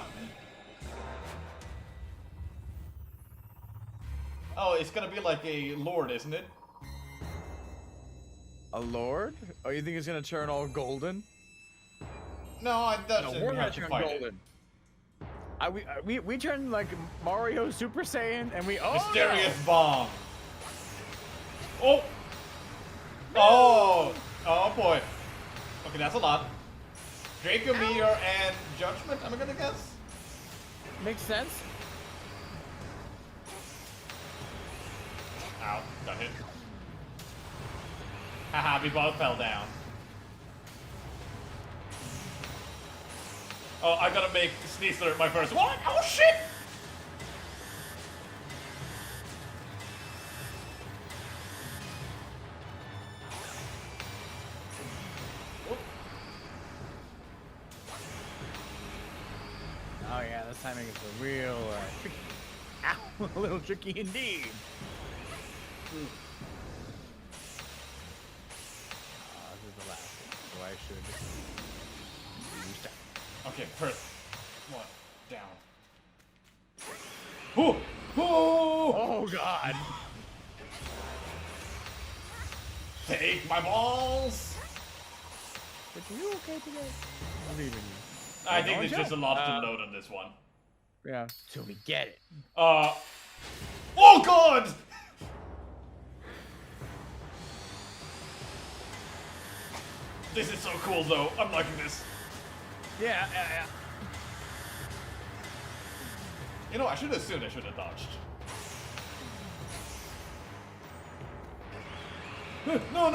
Oh, it's gonna be like a lord, isn't it? A lord? Oh, you think it's gonna turn all golden? No, I No, don't we're we gonna have to turn fight golden. it. We turned like Mario Super Saiyan, and we Mysterious bomb. Oh. Oh. Oh boy. Okay, that's a lot. Draco Meteor and Judgment, I'm gonna guess. Makes sense. Ow, got hit. Haha, we both fell down. Oh, I gotta make Sneasler my first one. Oh shit! Oh yeah, this timing is a real tricky. Ow, a little tricky indeed. This is the last one, so I should restart. Okay, first one down. Ooh! Ooh! Oh god! Take my balls! But you okay today? I'm leaving you. I think there's Orange just a up? lot to load on this one. Yeah, till we get it. Oh god! This is so cool though, I'm liking this. Yeah. You know, I should have dodged. No.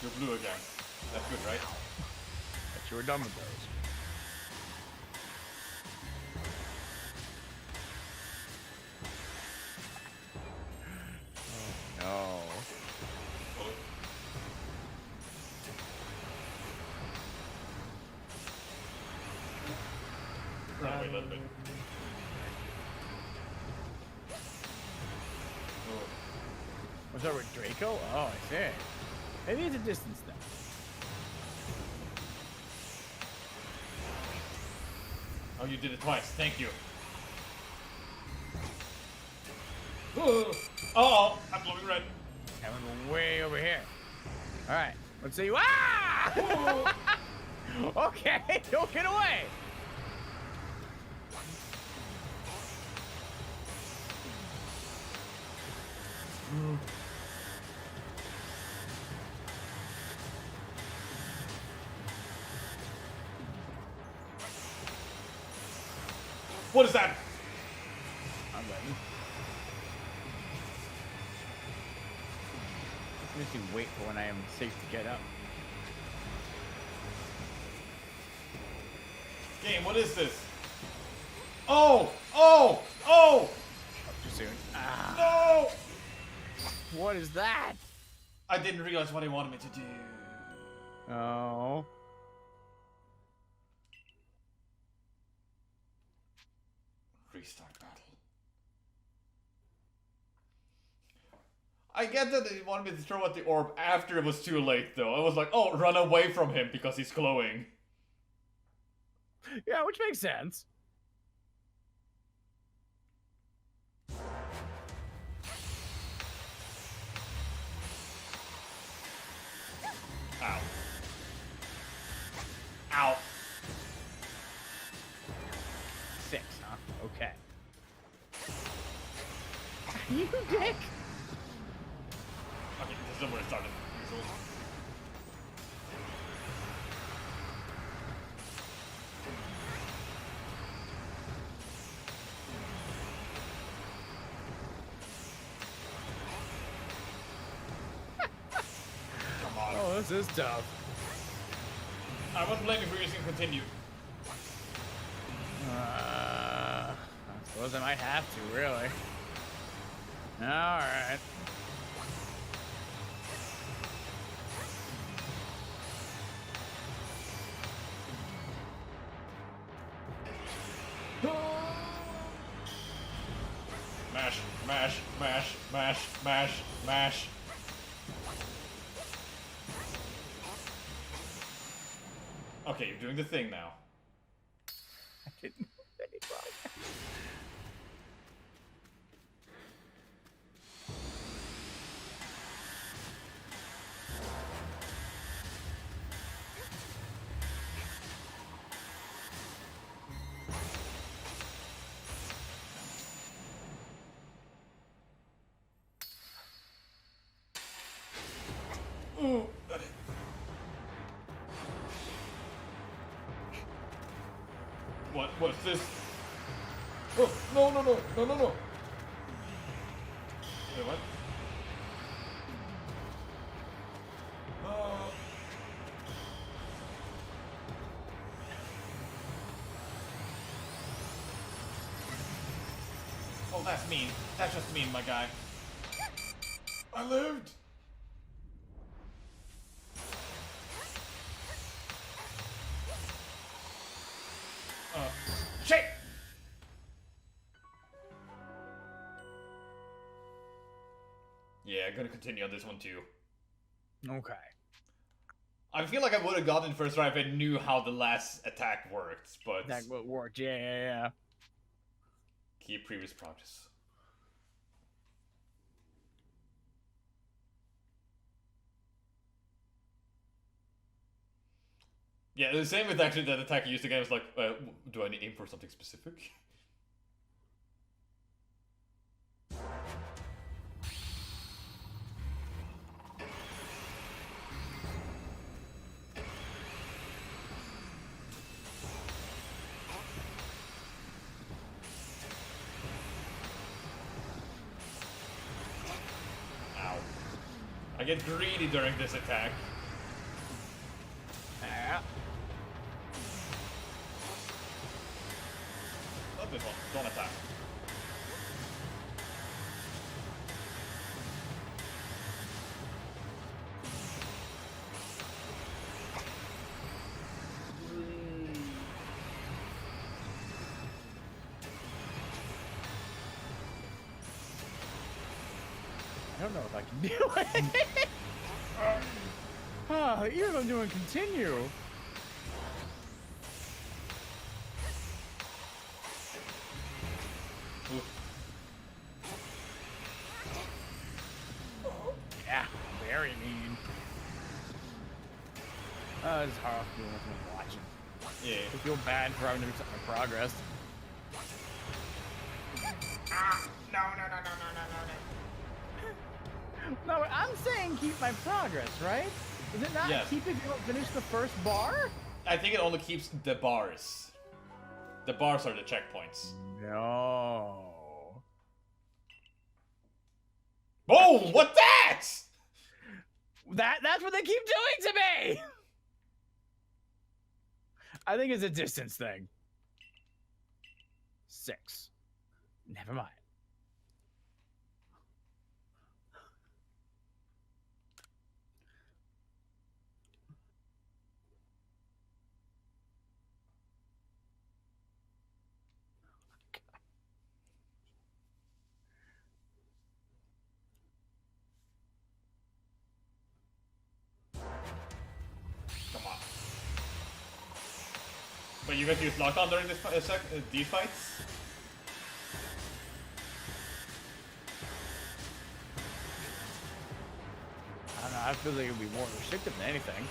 You're blue again. That's good, right? But you were done with those. Oh, no. Run away a little bit. What's up with Draco? Oh, I see. Maybe it's a distance then. Oh, you did it twice. Thank you. Oh, I'm glowing red. And we're way over here. All right. Let's see. Ah! Okay, don't get away. What is that? I'm ready. Just need to wait for when I am safe to get up. Game, what is this? Oh! Up too soon. Ah, No! what is that? I didn't realize what he wanted me to do. Oh. Restart battle. I get that he wanted me to throw at the orb after it was too late, though. I was like, oh, run away from him because he's glowing. Yeah, which makes sense. Ow. Ow. 6, huh? Okay. You dick! Okay, this is where it started. Come on. Oh, this is tough. I wasn't blaming for using continue. I suppose I might have to, really. Alright. Mash, mash, mash, mash, mash, mash. Okay, you're doing the thing now. I didn't move any progress. What's this? Oh, no. Wait, what? Oh, that's mean. That's just mean, my guy. I lived! Shit! Yeah, I'm gonna continue on this one too. Okay. I feel like I would have gotten first try if I knew how the last attack worked, but... That worked. Yeah. Keep previous progress. Yeah, the same with actually that attack I used again was like, do I need aim for something specific? Ow. I get greedy during this attack. Yeah. Not this one. Don't attack. I don't know if I can do it. Even if I'm doing continue. Yeah, very mean. This is hard to do when I'm watching. Yeah. I feel bad for having to accept my progress. No, I'm saying keep my progress, right? Is it not Yes. keep if you don't finish the first bar? I think it only keeps the bars. The bars are the checkpoints. No. Oh, what that? That's what they keep doing to me! I think it's a distance thing. 6. Never mind. Come on. But you guys use lockdown during these fights? I don't know, I feel like it would be more restrictive than anything.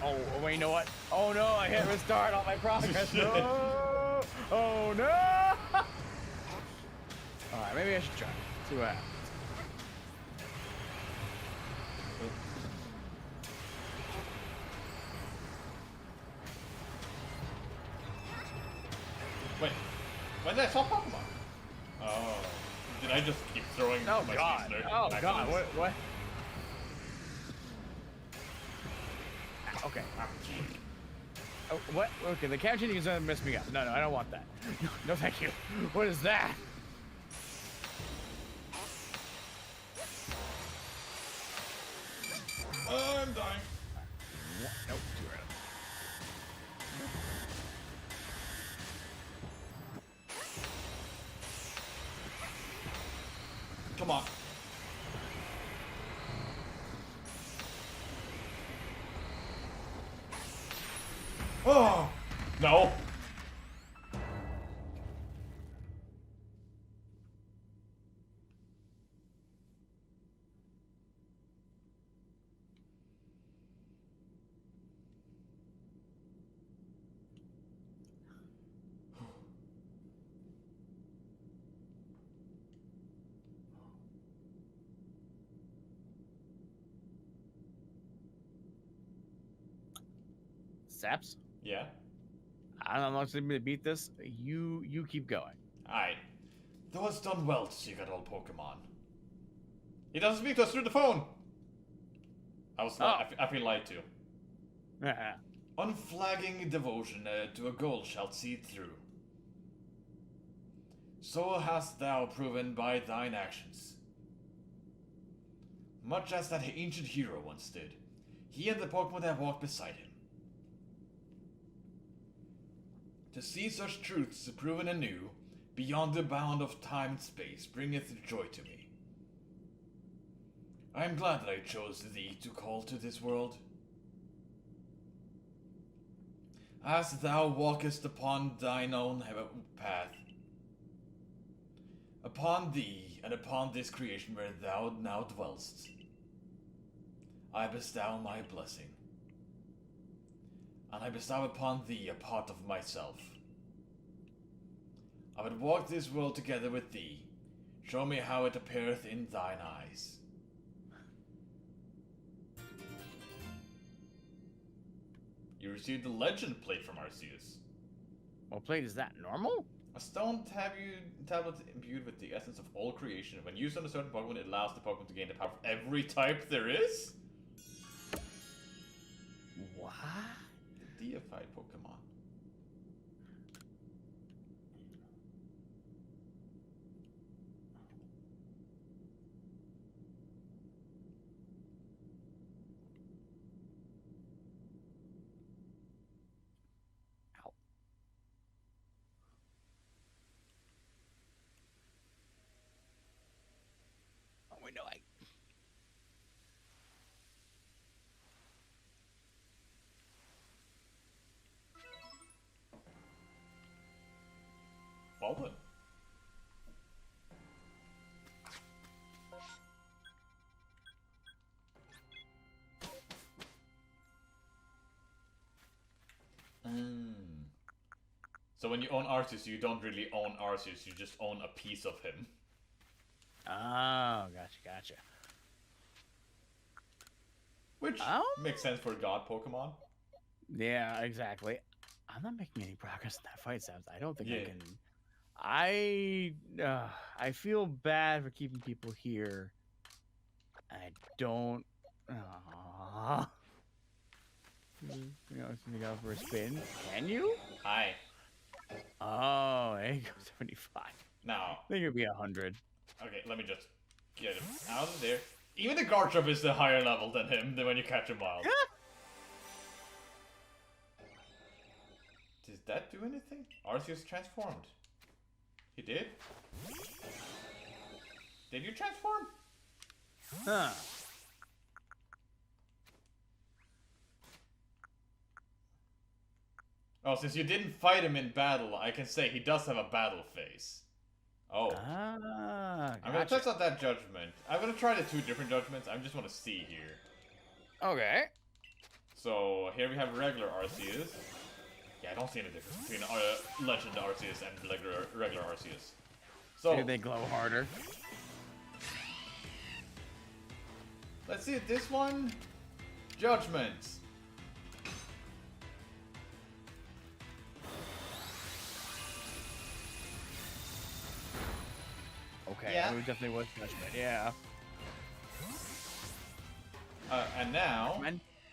Oh, wait, you know what? Oh no, I hit restart on my progress. No! Oh no! Alright, maybe I should try. See what happens. Wait, when did I saw Pokemon? Oh, did I just keep throwing Oh my god! Sneasler Oh back god! to this? What? Okay. Oh, what? Okay, the captain is gonna mess me up. No, I don't want that. No, thank you. What is that? I'm dying. Nope, too early. Come on. Oh no. Saps? Yeah. I'm not going to beat this. You keep going. Alright. Thou hast done well to seek out all Pokemon. He doesn't speak to us through the phone! I feel lied to. Unflagging devotion to a goal shalt see through. So hast thou proven by thine actions. Much as that ancient hero once did, he and the Pokemon that walked beside him. To see such truths proven anew, beyond the bound of time and space, bringeth joy to me. I am glad that I chose thee to call to this world. As thou walkest upon thine own path, upon thee and upon this creation where thou now dwellst, I bestow my blessing, and I bestow upon thee a part of myself. I would walk this world together with thee. Show me how it appeareth in thine eyes. You received the legend plate from Arceus. What plate is that? Normal? A stone tablet imbued with the essence of all creation. When used on a certain Pokemon, it allows the Pokemon to gain the power of every type there is? What? The deified Pokemon. Ow. Oh, wait, no, Well done. So when you own Arceus, you don't really own Arceus, you just own a piece of him. Oh, gotcha. Which makes sense for God Pokemon. Yeah, exactly. I'm not making any progress in that fight, Saps. I don't think Yeah. I can. I feel bad for keeping people here. I don't. You go for a spin. Can you? Hi. Oh, there you go, 75. Now, I think it'd be 100. okay, let me just get him out of there. Even the Garchomp is the higher level than him when you catch him wild. Did that do anything? Arceus transformed. He did? Did you transform? Huh. Oh, since you didn't fight him in battle, I can say he does have a battle phase. Oh. I'm gonna test out that judgment. I'm gonna try the two different judgments. I just want to see here. Okay. So, here we have regular Arceus. Yeah, I don't see any difference between Legend Arceus and regular Arceus. So, Maybe they glow harder. let's see this one. Judgment. Okay, Yeah. it definitely was judgment. Yeah. And now...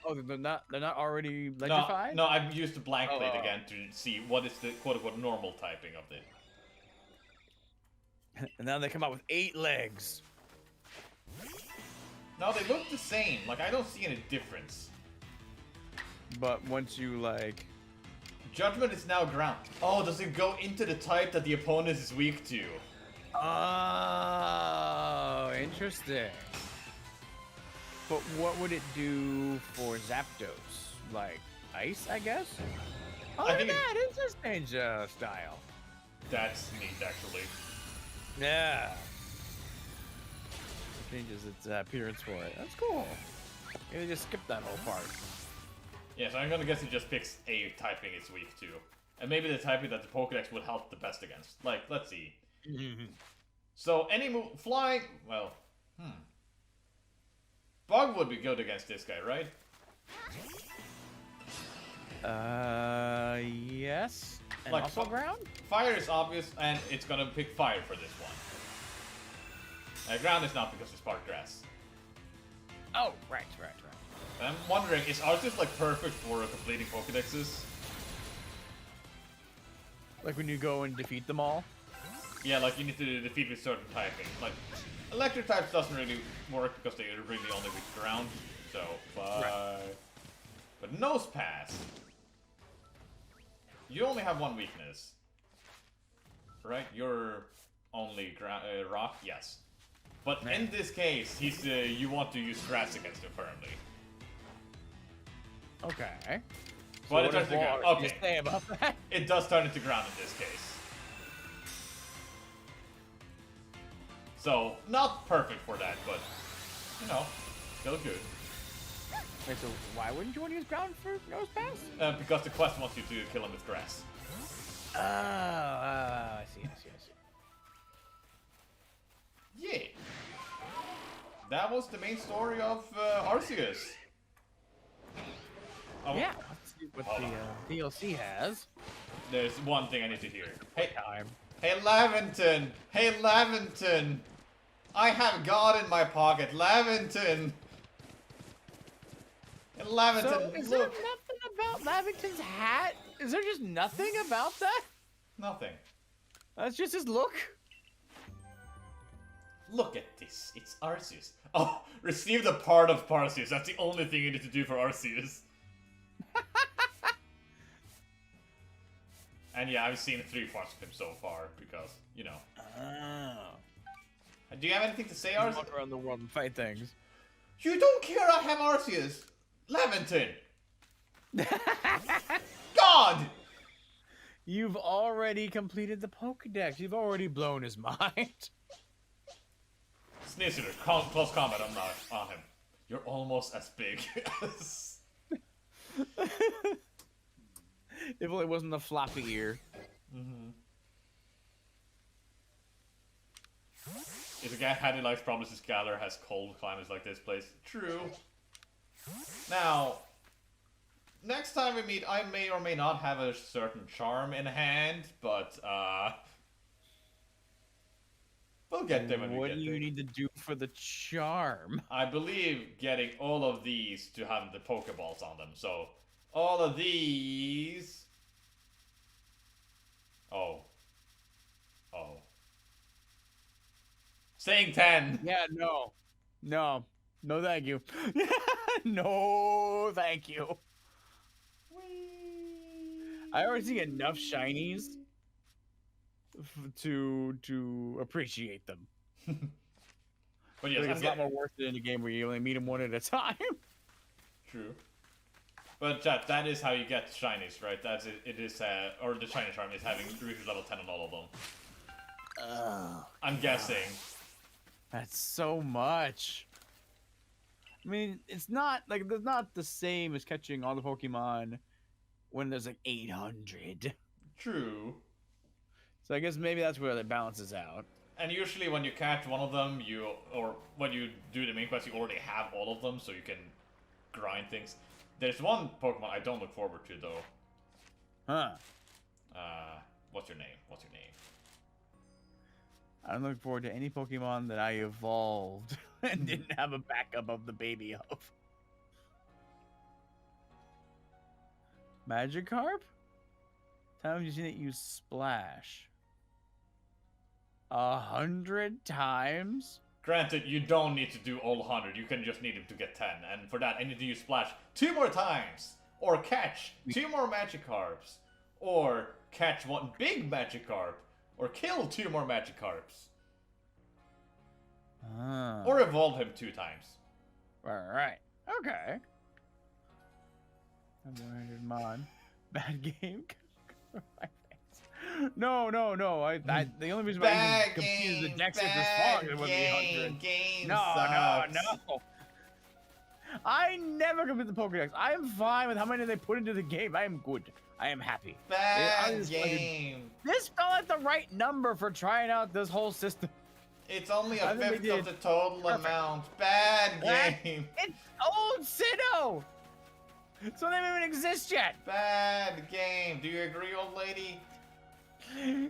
Oh, they're not already electrified? No, I've used the blank plate Oh. again to see what is the quote-unquote normal typing of it. And now they come out with 8 legs. No, they look the same. Like, I don't see any difference. But once you like... Judgment is now ground. Oh, does it go into the type that the opponent is weak to? Oh, interesting. But what would it do for Zapdos? Like, ice, I guess? Oh, I look at think that! It's just change style. That's neat, actually. Yeah. It changes its appearance for it. That's cool. Maybe they just skip that whole part. Yeah, so I'm gonna guess it just picks a typing it's weak to. And maybe the typing that the Pokedex would help the best against. Like, let's see. So, any move... Flying... Well, Bug would be good against this guy, right? Yes. And Like, also ground? Fire is obvious, and it's gonna pick fire for this one. Ground is not because it's spark grass. Oh, right. And I'm wondering, is Arceus like perfect for completing Pokédexes? Like when you go and defeat them all? Yeah, like you need to defeat with certain typing. Like, electric types doesn't really work because they really only with ground. So, but Nose Pass. You only have one weakness, right? You're only rock, yes. But in this case, he's you want to use grass against him currently. Okay. But it turns to ground. Okay. Just say about that. It does turn into ground in this case. So, not perfect for that, but, you know, still good. Wait, so why wouldn't you want to use ground for Nose Pass? Because the quest wants you to kill him with grass. Oh, I see. Yeah. That was the main story of Arceus. Oh, Yeah, let's see what the DLC has. There's one thing I need to hear. Hey, Time. Hey Laventon! Hey Laventon! I have God in my pocket, Laventon! Hey, Laventon, So, is there look! nothing about Lavington's hat? Is there just nothing about that? Nothing. That's just his look? Look at this, it's Arceus. Oh, receive the part of Arceus. That's the only thing you need to do for Arceus. And yeah, I've seen 3 parts of him so far, because, you know. Oh. Do you have anything to say, You Arceus? walk around the world and fight things. You don't care I have Arceus! Laventon! God! You've already completed the Pokedex. You've already blown his mind. Sneezer, close combat on him. You're almost as big as... If only it wasn't a floppy ear. Mm-hmm. If a guy had any life problems, his Galar has cold climates like this place. True. Now, next time we meet, I may or may not have a certain charm in hand, but, we'll get there when we get there. What do you need to do for the charm? I believe getting all of these to have the Pokeballs on them, so... All of these... Oh. Saying 10! Yeah, no. No, thank you. No, thank you. I already see enough shinies to appreciate them. But yes, It's a lot more worth it in a game where you only meet them one at a time. True. But chat, that is how you get shinies, right? That's it. It is, or the shiny charm is having reached level 10 on all of them. Oh, I'm guessing. that's so much. I mean, it's not like it's not the same as catching all the Pokemon when there's like 800. True. So I guess maybe that's where it balances out. And usually when you catch one of them, or when you do the main quest, you already have all of them, so you can grind things. There's one Pokemon I don't look forward to, though. Huh. What's your name? I don't look forward to any Pokemon that I evolved and didn't have a backup of the baby of. Magikarp? Times you've seen it use Splash. 100 times? Granted, you don't need to do all 100, you can just need him to get 10, and for that I need to use Splash 2 more times! Or catch 2 more Magikarps! Or catch 1 big Magikarp! Or kill 2 more Magikarps! Ah. Or evolve him 2 times. Alright. Okay. 100 mon. Bad game? No. The only reason why I even competed the Dex at this far is with the 100. No. I never completed the Pokédex. I am fine with how many they put into the game. I am good. I am happy. Bad game. This felt like the right number for trying out this whole system. It's only a I think they fifth of did the total perfect. amount. Bad game. It's old Sinnoh! So they don't even exist yet. Bad game. Do you agree, old lady?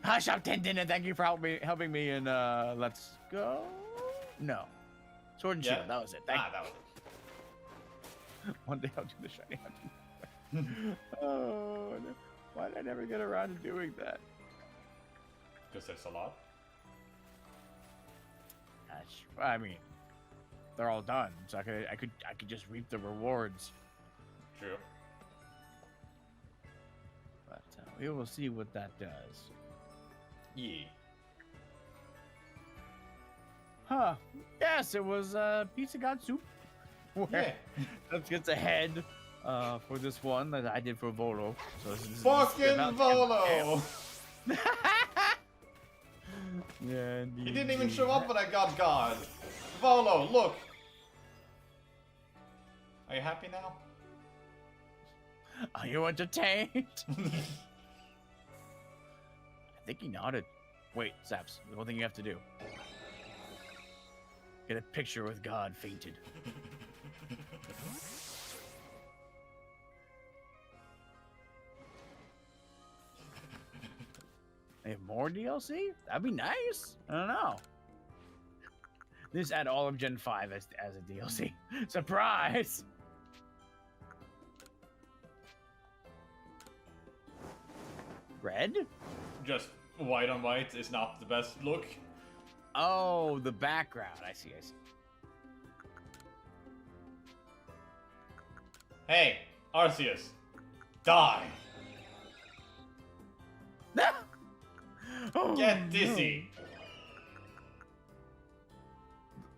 Hush up, Tintin, and thank you for helping me in Let's Go. No, Sword and Yeah. Shield. That was it. Thank That was it. One day I'll do the shiny hunting. Oh, no. Why did I never get around to doing that? Because there's a lot. I mean, they're all done, so I could just reap the rewards. True. But we will see what that does. Yeah. Huh? Yes, it was pizza god soup. Yeah. That gets ahead for this one that I did for Volo. So this is Fucking about Volo! Yeah, He didn't even show up when I got God. Volo, look! Are you happy now? Are you entertained? I think he nodded. Wait, Saps, there's one thing you have to do. Get a picture with God fainted. They have more DLC? That'd be nice. I don't know. Just add all of Gen 5 as a DLC. Surprise! Red? Just white on white is not the best look. Oh, the background. I see. Hey, Arceus, die! Oh, Get dizzy!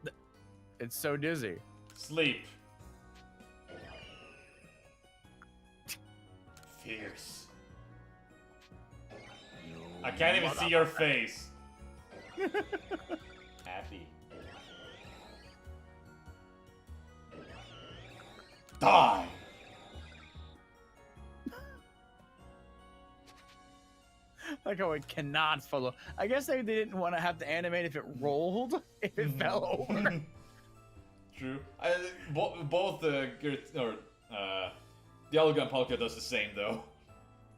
no. It's so dizzy. Sleep. Fierce. I can't even see your face. Happy. Die! Like how it cannot follow. I guess they didn't want to have to animate if it rolled, if it fell over. True. Both the Dialga and Palkia does the same though.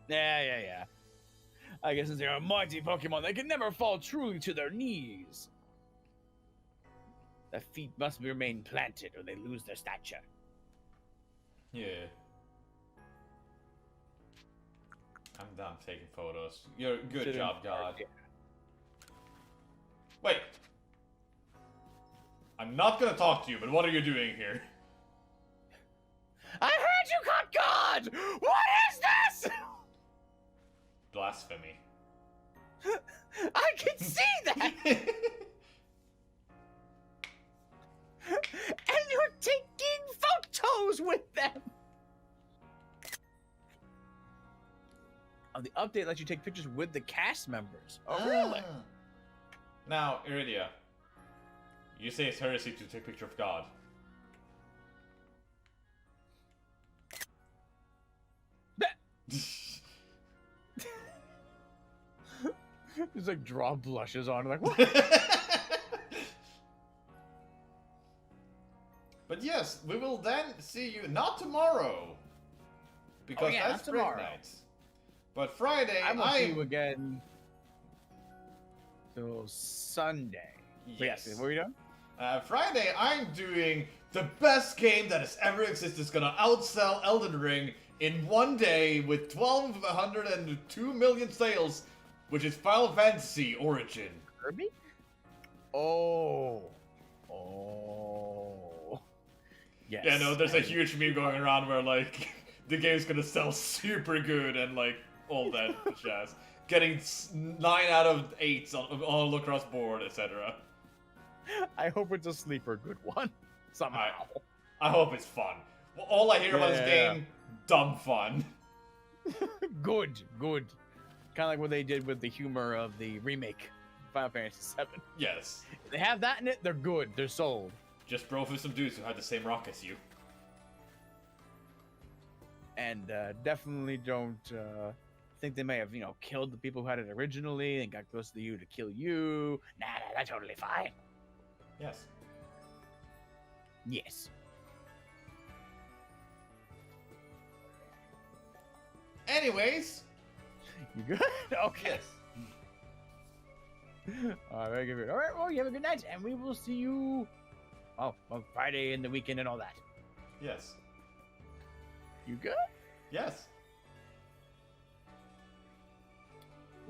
Yeah. I guess since they're a mighty Pokemon, they can never fall truly to their knees. Their feet must remain planted or they lose their stature. Yeah. I'm done taking photos. You're good job, God. Wait. I'm not gonna talk to you, but what are you doing here? I heard you caught God! What is this? Blasphemy. I can see that! And you're taking photos with them! Oh, the update lets you take pictures with the cast members. Oh, really? Now, Iridia, you say it's heresy to take a picture of God. Just like draw blushes on, like what? But yes, we will then see you not tomorrow, because yeah, that's not break tomorrow. night. But Friday, I will see you again till Sunday. But Yes. yes, what are you doing? Friday, I'm doing the best game that has ever existed. It's gonna outsell Elden Ring in one day with 1,202 million sales, which is Final Fantasy Origin. Kirby? Oh. Yes. Yeah, no, there's a huge meme going around where, like, the game's gonna sell super good and, like, all that jazz. Getting 9 out of 8 all across board, etc. I hope it's a sleeper good one. Somehow. I hope it's fun. All I hear about this Yeah. game, dumb fun. Good. Kind of like what they did with the humor of the remake, Final Fantasy VII. Yes. If they have that in it, they're good. They're sold. Just bro for some dudes who had the same rock as you. And definitely don't think they may have, killed the people who had it originally and got close to you to kill you. Nah, that's totally fine. Yes. Yes. Anyways. You good? Okay. Yes. All right, very good. All right, well, you have a good night, and we will see you. Oh, on Friday and the weekend and all that. Yes. You good? Yes.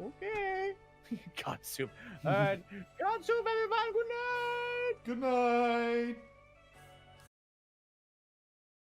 Okay. God soup. All right. God soup, everyone. Good night. Good night.